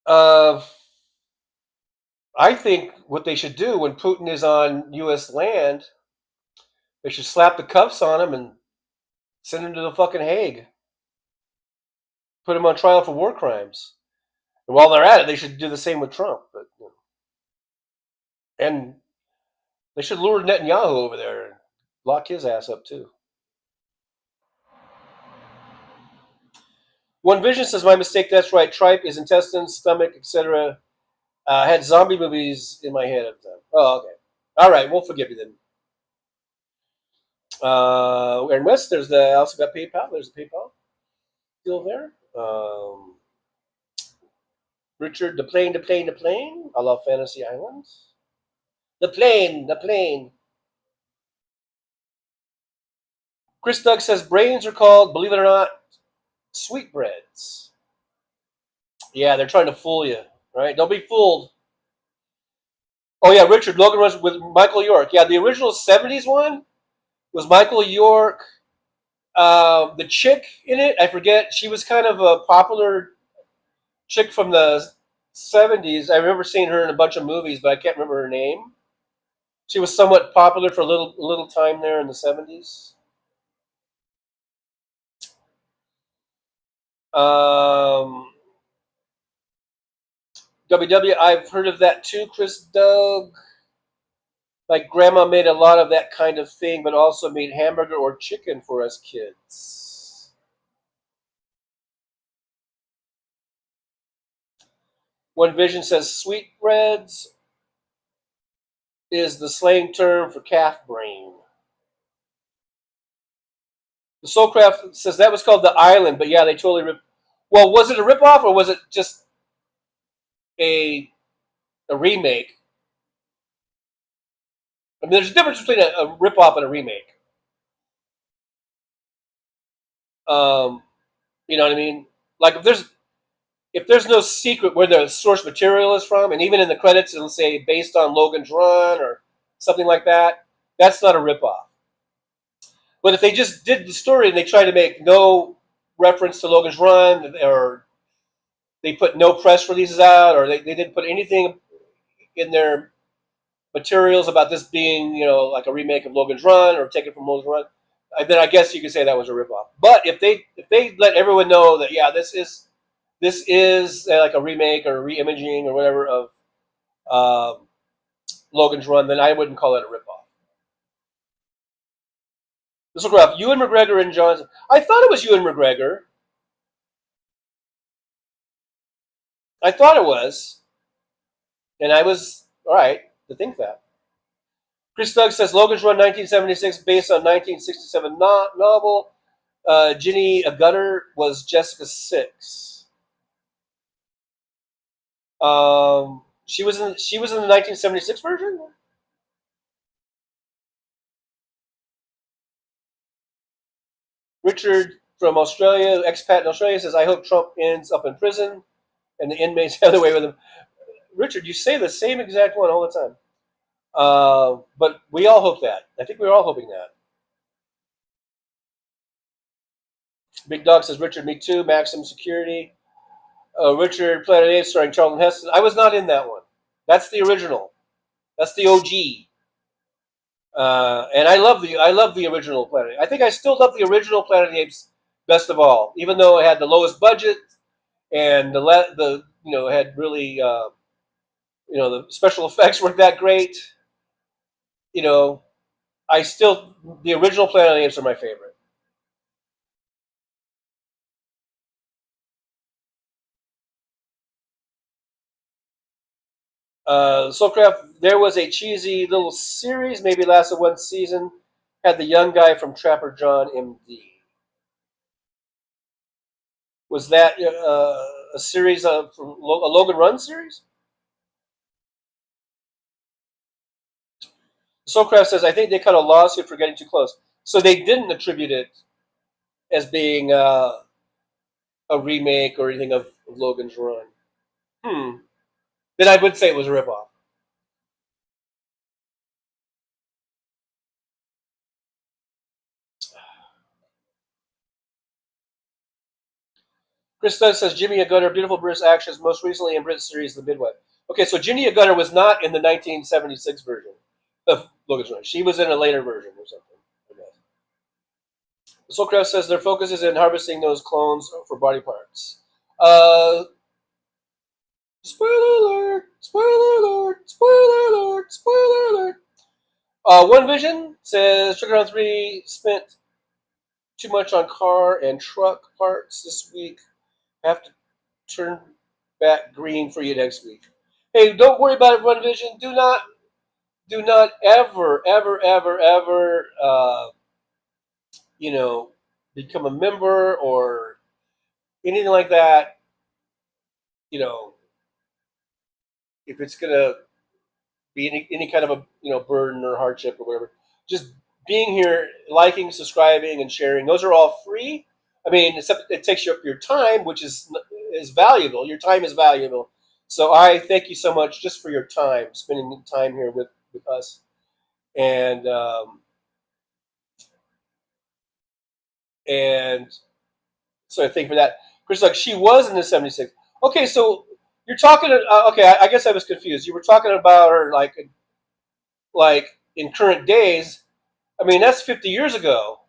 I think what they should do when Putin is on U.S. land, they should slap the cuffs on him and send him to the fucking Hague. Put him on trial for war crimes. And while they're at it, they should do the same with Trump. And they should lure Netanyahu over there and lock his ass up too. One Vision says, my mistake, that's right. Tripe is intestines, stomach, etc. Had zombie movies in my head at the time. Oh, okay. All right, we'll forgive you then. And West, I also got PayPal. There's the PayPal still there. Richard, the plane. I love Fantasy Islands. The plane. Chris Doug says brains are called, believe it or not, sweetbreads. Yeah, they're trying to fool you, right? Don't be fooled. Oh yeah, Richard, Logan runs with Michael York. Yeah, the original 70s one was Michael York. The chick in it, I forget. She was kind of a popular chick from the 70s. I remember seeing her in a bunch of movies, but I can't remember her name. She was somewhat popular for a little time there in the 70s. WW, I've heard of that too, Chris Doug. Like grandma made a lot of that kind of thing, but also made hamburger or chicken for us kids. One Vision says sweetbreads is the slang term for calf brain. The Soulcraft says that was called The Island, but yeah, they totally ripped. Well, was it a ripoff or was it just a remake? I mean, there's a difference between a ripoff and a remake. You know what I mean? Like if there's no secret where the source material is from, and even in the credits it'll say based on Logan's Run or something like that, that's not a ripoff. But if they just did the story and they tried to make no reference to Logan's Run, or they put no press releases out, or they didn't put anything in their materials about this being, like a remake of Logan's Run or taken from Logan's Run, then I guess you could say that was a ripoff. But if they let everyone know that this is like a remake or a reimaging or whatever of Logan's Run, then I wouldn't call it a ripoff. This will graph Ewan McGregor and Johnson. I thought it was Ewan McGregor. I thought it was, and I was all right to think that. Chris Doug says Logan's Run 1976, based on 1967 novel. Ginny Gutter was Jessica Six. She was in the 1976 version. Richard from Australia, expat in Australia, says, I hope Trump ends up in prison and the inmates have their way with him. Richard, you say the same exact one all the time. But we all hope that. I think we're all hoping that. Big Dog says, Richard, me too. Maximum Security. Richard, Planet Apes, starring Charlton Heston. I was not in that one. That's the original. That's the OG. And I love the original Planet. I think I still love the original Planet of the Apes best of all, even though it had the lowest budget and the had really the special effects weren't that great. The original Planet of the Apes are my favorite. Soulcraft, there was a cheesy little series, maybe lasted one season, had the young guy from Trapper John MD. Was that a series from a Logan Run series? Soulcraft says, I think they cut a lawsuit for getting too close. So they didn't attribute it as being a remake or anything of Logan's Run. Then I would say it was a ripoff. Chris Doug says Jimmy Agutter, beautiful British actress, most recently in British series The Midwife. Okay, so Jimmy Agutter was not in the 1976 version of Logan's Run. She was in a later version or something. Soulcraft says their focus is in harvesting those clones for body parts. Spoiler alert! Spoiler alert! Spoiler alert! Spoiler alert! One Vision says Trucker John 3 spent too much on car and truck parts this week. Have to turn back green for you next week. Hey, don't worry about it, One Vision. Do not ever become a member or anything like that. If it's gonna be any kind of a burden or hardship or whatever, just being here, liking, subscribing, and sharing, those are all free. I mean, except it takes you up your time, which is valuable. Your time is valuable. So I thank you so much just for your time, spending time here with us. And so I thank you for that. Chris, like, she was in the 76. Okay, so You're talking. Okay, I guess I was confused. You were talking about her like in current days. I mean, that's 50 years ago.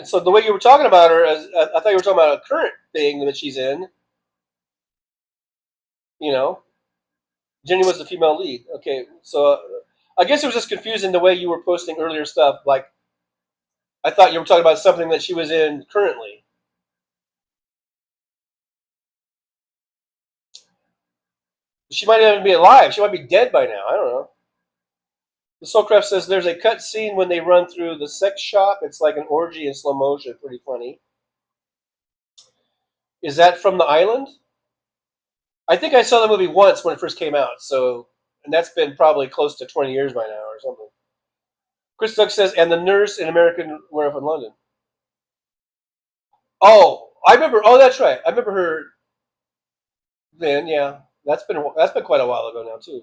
So the way you were talking about her, I thought you were talking about a current thing that she's in. You know, Jenny was the female lead. Okay, so I guess it was just confusing the way you were posting earlier stuff. Like, I thought you were talking about something that she was in currently. She might not even be alive. She might be dead by now. I don't know. The Soulcraft says there's a cut scene when they run through the sex shop. It's like an orgy in slow motion. Pretty funny. Is that from The Island? I think I saw the movie once when it first came out. And that's been probably close to 20 years by now or something. Chris Doug says, and the nurse in American Werewolf in London. Oh, I remember. Oh, that's right. I remember her. Then, yeah, that's been quite a while ago now too.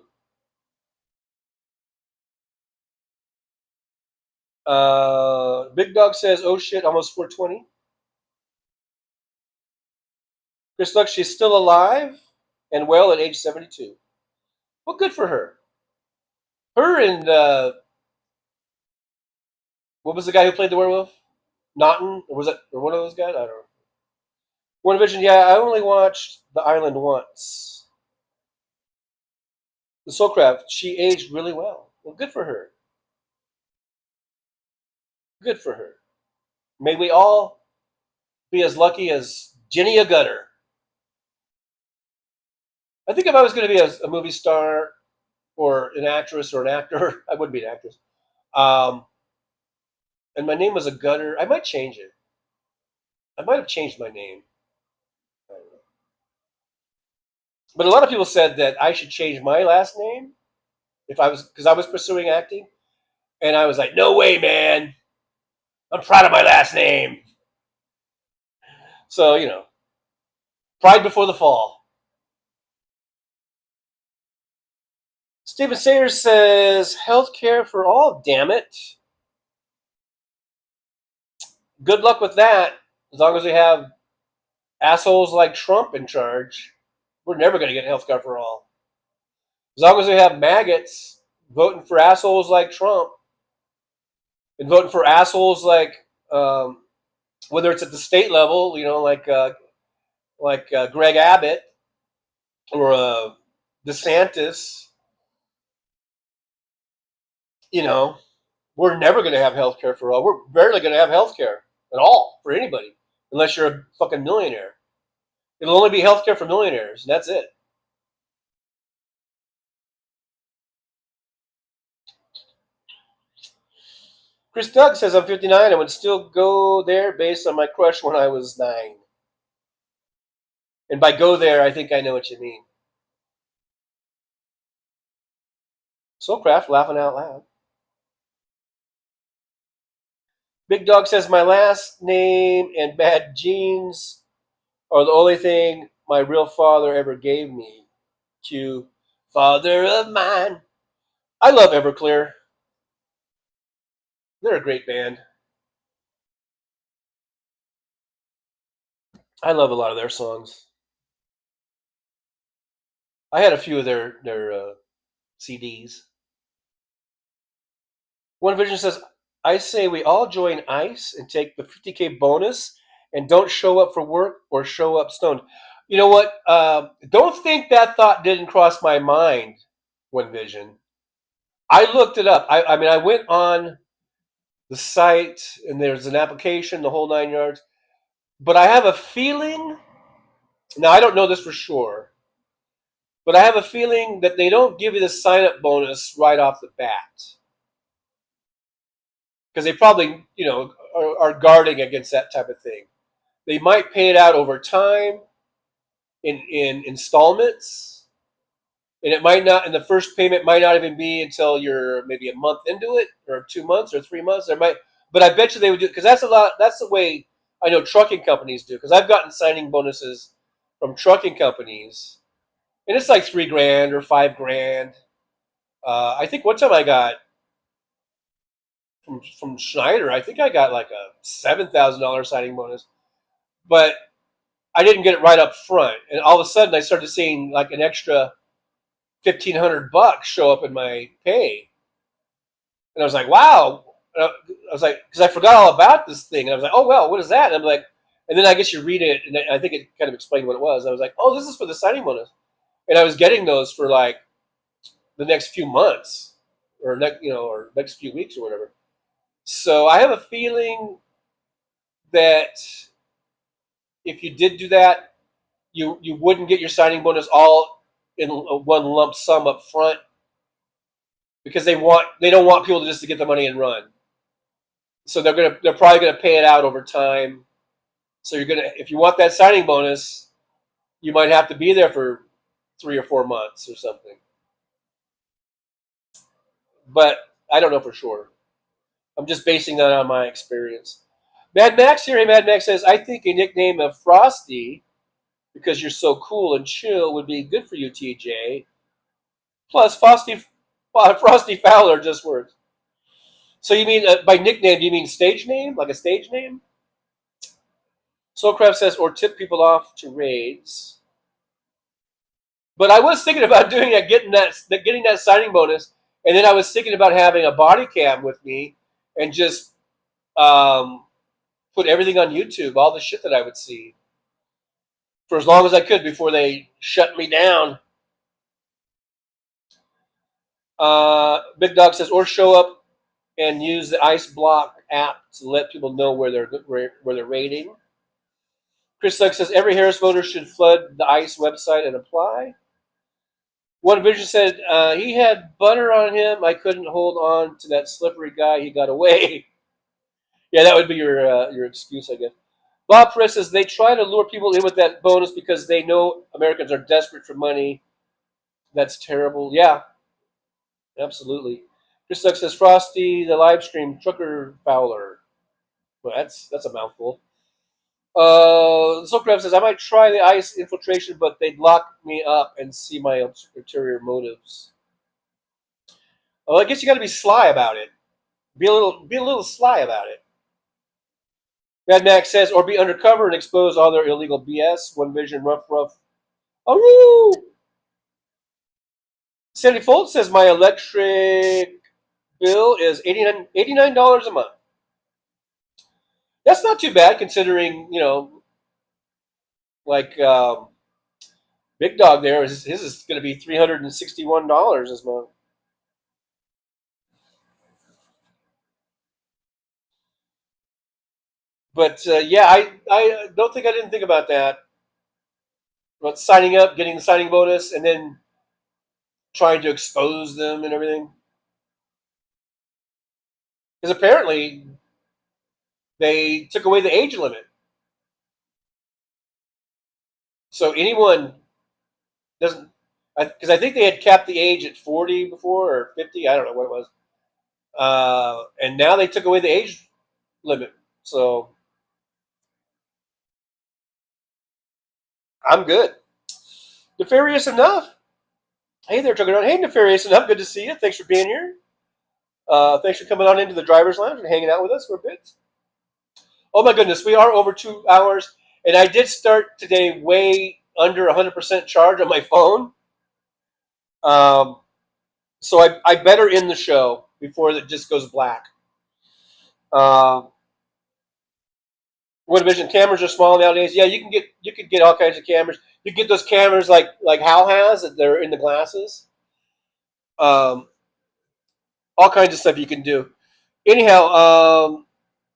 Big Dog says, "Oh shit, almost 420." Chris Doug, she's still alive and well at age 72. Well, good for her. Her and what was the guy who played the werewolf? Naughton, or was it or one of those guys? I don't know. One Vision, yeah, I only watched The Island once. The Soulcraft, she aged really well. Well, good for her. Good for her. May we all be as lucky as Jenny Agutter. I think if I was going to be a movie star or an actress or an actor, I would be an actress. And my name was Agutter, I might change it. I might have changed my name. I don't know. But a lot of people said that I should change my last name because I was pursuing acting, and I was like, no way, man. I'm proud of my last name. So, pride before the fall. Stephen Sayers says, health care for all, damn it. Good luck with that. As long as we have assholes like Trump in charge, we're never going to get health care for all. As long as we have maggots voting for assholes like Trump and voting for assholes like, whether it's at the state level, like Greg Abbott or DeSantis, we're never going to have health care for all. We're barely going to have health care at all for anybody unless you're a fucking millionaire. It'll only be health care for millionaires, and that's it. Chris Doug says, I'm 59 and would still go there based on my crush when I was 9. And by go there, I think I know what you mean. Soulcraft laughing out loud. Big Dog says, my last name and bad genes are the only thing my real father ever gave me. Q, father of mine. I love Everclear. They're a great band. I love a lot of their songs. I had a few of their CDs. One Vision says, I say we all join ICE and take the 50K bonus and don't show up for work or show up stoned. You know what? Don't think that thought didn't cross my mind, One Vision. I looked it up. I mean, I went on the site and there's an application, the whole 9 yards. But I have a feeling, now I don't know this for sure, but I have a feeling that they don't give you the sign-up bonus right off the bat. Because they probably, are guarding against that type of thing. They might pay it out over time in installments, and it might not. And the first payment might not even be until you're maybe a month into it, or 2 months, or 3 months. But I bet you they would do, because that's a lot. That's the way I know trucking companies do. Because I've gotten signing bonuses from trucking companies, and it's like $3,000 or $5,000. I think one time I got from Schneider, I think I got like a $7,000 signing bonus. But I didn't get it right up front, and all of a sudden I started seeing like an extra $1,500 show up in my pay, and I was like, wow. I was like, because I forgot all about this thing, and I was like, oh well, what is that? And I'm like, and then I guess you read it, and I think it kind of explained what it was. I was like, oh, this is for the signing bonus, and I was getting those for like the next few months, or next few weeks or whatever. So I have a feeling that if you did do that, you wouldn't get your signing bonus all in one lump sum up front, because they don't want people just to get the money and run. So they're probably gonna pay it out over time. So if you want that signing bonus, you might have to be there for 3 or 4 months or something. But I don't know for sure. I'm just basing that on my experience. Mad Max here. Hey, Mad Max says, I think a nickname of Frosty, because you're so cool and chill, would be good for you, TJ. Plus, Frosty Fowler just works. So you mean, by nickname, do you mean stage name? Like a stage name? Soulcraft says, or tip people off to raids. But I was thinking about doing that, getting that signing bonus, and then I was thinking about having a body cam with me and just put everything on YouTube, all the shit that I would see, for as long as I could before they shut me down. Big Dog says, or show up and use the Ice Block app to let people know where they're rating. Chris Luck says, every Harris voter should flood the ICE website and apply. One Vision said, he had butter on him. I couldn't hold on to that slippery guy. He got away. Yeah, that would be your excuse, I guess. Bob Perez says, they try to lure people in with that bonus because they know Americans are desperate for money. That's terrible. Yeah, absolutely. Chris Luck says, Frosty, the live stream, Trucker Fowler. Well, that's a mouthful. Socrates says, I might try the ICE infiltration, but they'd lock me up and see my ulterior motives. Well, I guess you got to be sly about it. Be a little sly about it. Mad Max says, or be undercover and expose all their illegal BS. One Vision, rough. Oh, Sandy Fold says, my electric bill is $89 a month. That's not too bad, considering, like Big Dog there, his is going to be $361 this month. But yeah, I don't think I didn't think about that. About signing up, getting the signing bonus, and then trying to expose them and everything. Because apparently they took away the age limit. So anyone doesn't, because I think they had capped the age at 40 before, or 50, I don't know what it was. And now they took away the age limit. So I'm good. Nefarious Enough. Hey there, Trucker John. Hey, Nefarious Enough. Good to see you. Thanks for being here. Thanks for coming on into the driver's lounge and hanging out with us for a bit. Oh my goodness, we are over 2 hours, and I did start today way under 100% charge on my phone. So I better end the show before it just goes black. One Vision cameras are small nowadays. Yeah, you could get all kinds of cameras. You get those cameras like Hal has that they're in the glasses. All kinds of stuff you can do. Anyhow,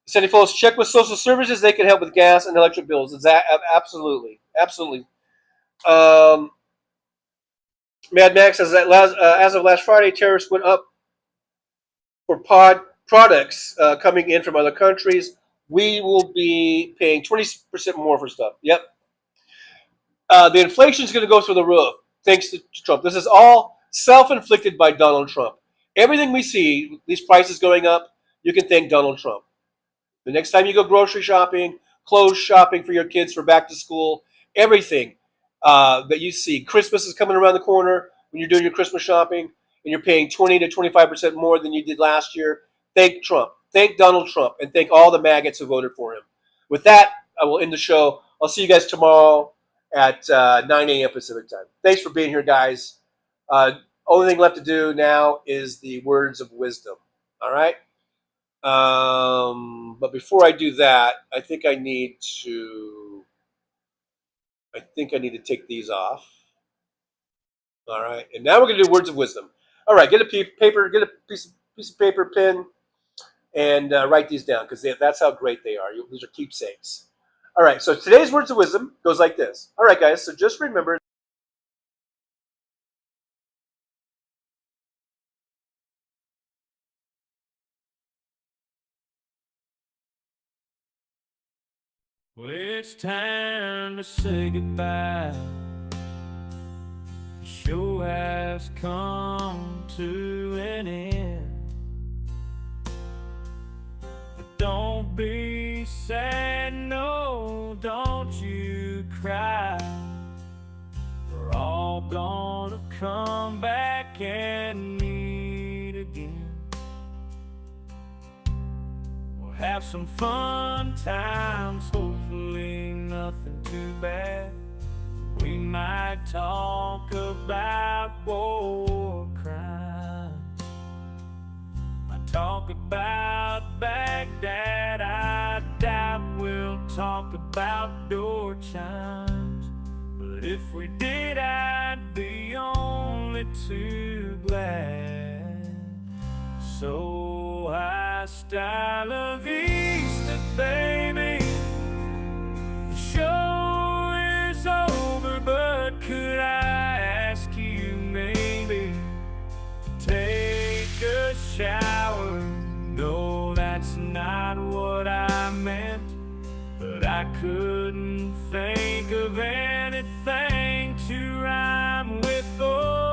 Sandy Foles, check with social services. They can help with gas and electric bills. Absolutely. Mad Max says that as of last Friday, tariffs went up for products coming in from other countries. We will be paying 20% more for stuff. Yep. The inflation is going to go through the roof thanks to Trump. This is all self-inflicted by Donald Trump. Everything we see, these prices going up, you can thank Donald Trump. The next time you go grocery shopping, clothes shopping for your kids for back to school, everything that you see. Christmas is coming around the corner when you're doing your Christmas shopping and you're paying 20 to 25% more than you did last year. Thank Trump. Thank Donald Trump. And thank all the maggots who voted for him. With that, I will end the show I'll see you guys tomorrow at 9 a.m. Pacific time. Thanks for being here, guys. Only thing left to do now is the words of wisdom. All right. But before I do that, I think I need to take these off. All right. And now we're going to do words of wisdom. All right. Get a paper, get a piece of paper, pen, and write these down because that's how great they are. These are keepsakes. All right. So today's words of wisdom goes like this. All right, guys. So just remember. Well, it's time to say goodbye. The show has come to an end. But don't be sad, no, don't you cry. We're all gonna come back and meet again. Have some fun times, hopefully nothing too bad. We might talk about war crimes, might talk about Baghdad. I doubt we'll talk about door chimes, but if we did, I'd be only too glad. So hasta la vista, baby. The show is over, but could I ask you maybe to take a shower? No, that's not what I meant, but I couldn't think of anything to rhyme with over.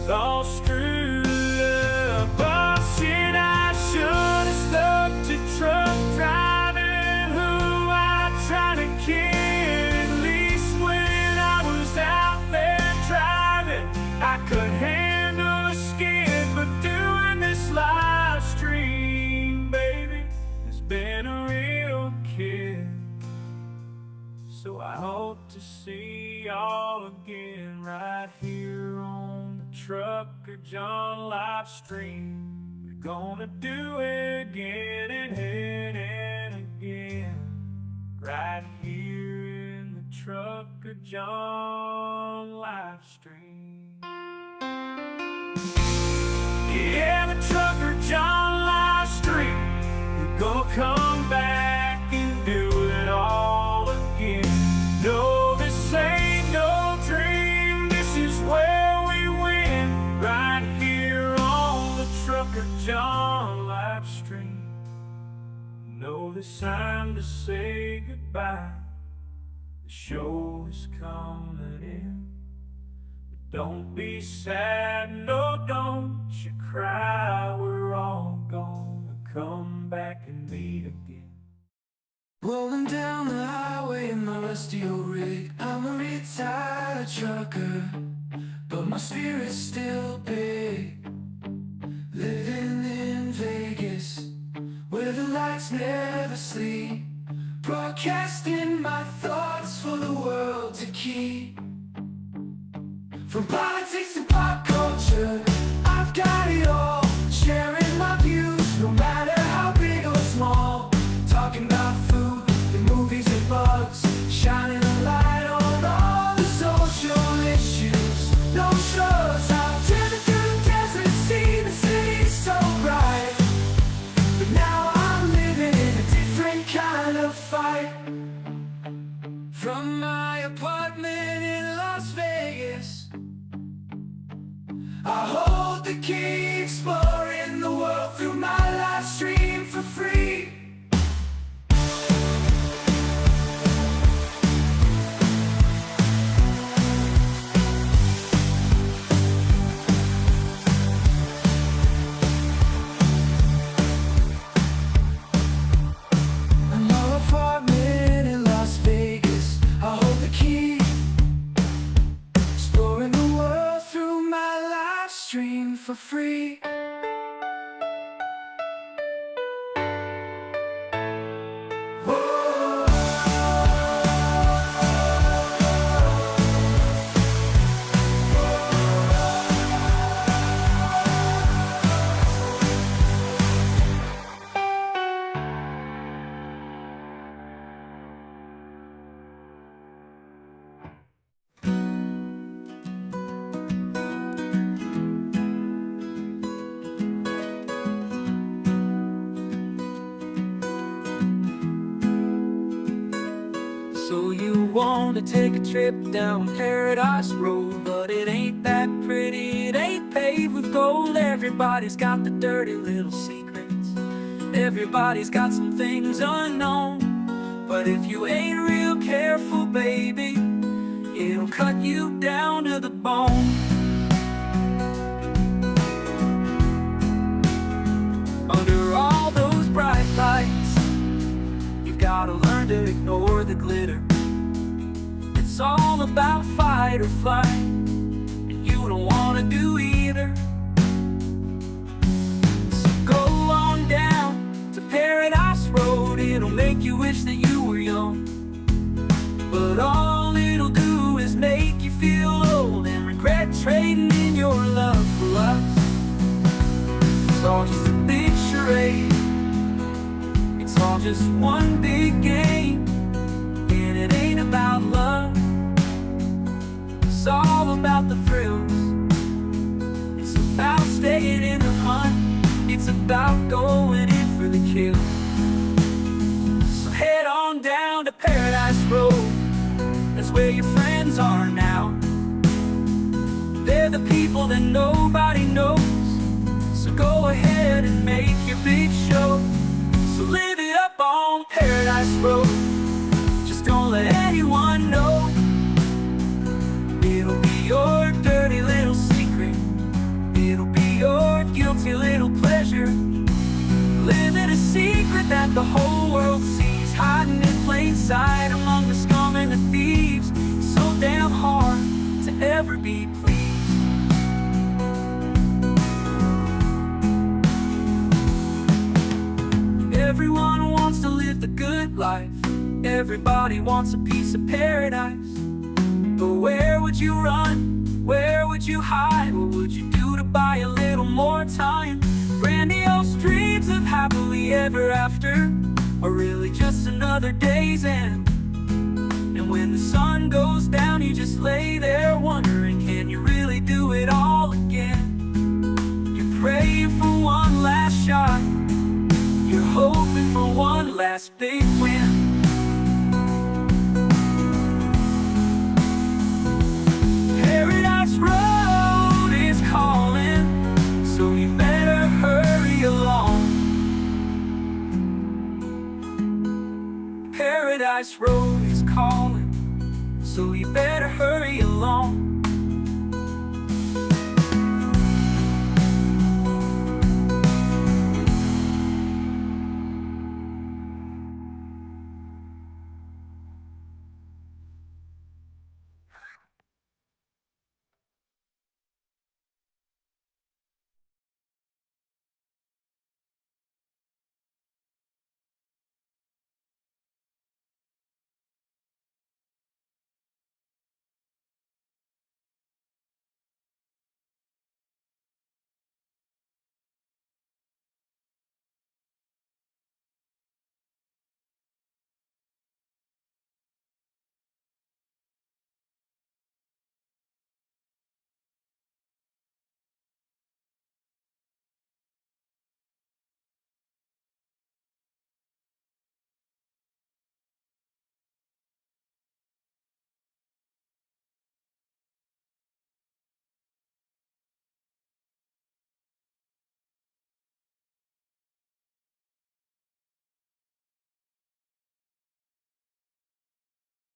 All screwed up. Oh shit, I should have stuck to truck driving, who I tried to kid. At least when I was out there driving, I could handle a skid. But doing this live stream, baby, has been a real kid. So I hope to see y'all again right here on Trucker John Livestream. We're gonna do it again and again, right here in the Trucker John Livestream. Yeah, the Trucker John Livestream. We're gonna come back and do it all again. No, this ain't no dream. This is where right here on the Trucker John Livestream. Know it's time to say goodbye. The show is coming in. But don't be sad, no, don't you cry. We're all gonna come back and meet again. Rolling down the highway in my rusty old rig. I'm a retired trucker, but my spirit's still big. Living in Vegas, where the lights never sleep. Broadcasting my thoughts for the world to keep. From politics to pop culture, I've got it all. Sharing my views, no matter how big or small. Talking about food and movies and bugs, shining a light on all the social issues. No shows, I've driven through the desert, seen the city so bright. But now I'm living in a different kind of fight. From my apartment in Las Vegas, I hold the key, exploring the world through my live stream for free. For free. down to take a trip down Paradise Road, but it ain't that pretty, it ain't paved with gold. Everybody's got the dirty little secrets, everybody's got some things unknown. But if you ain't real careful, baby, it'll cut you down to the bone. Under all those bright lights, you've gotta learn to ignore the glitter. It's all about fight or flight, and you don't wanna do either. So go on down to Paradise Road, it'll make you wish that you were young. But all it'll do is make you feel old and regret trading in your love for lust. It's all just a big charade, it's all just one big game, and it ain't about love, it's all about the thrills. It's about staying in the hunt, it's about going in for the kill. So head on down to Paradise Road, that's where your friends are now. They're the people that nobody knows. So go ahead and make your big show. So live it up on Paradise Road, just don't let anyone know. It'll be your dirty little secret, it'll be your guilty little pleasure. Living a secret that the whole world sees, hiding in plain sight among the scum and the thieves. It's so damn hard to ever be pleased. Everyone wants to live the good life, everybody wants a piece of paradise. But where would you run? Where would you hide? What would you do to buy a little more time? Grandiose dreams of happily ever after are really just another day's end. And when the sun goes down, you just lay there wondering, can you really do it all again? You're praying for one last shot, you're hoping for one last big win. Paradise Road is calling, so you better hurry along. Paradise Road is calling, so you better hurry along.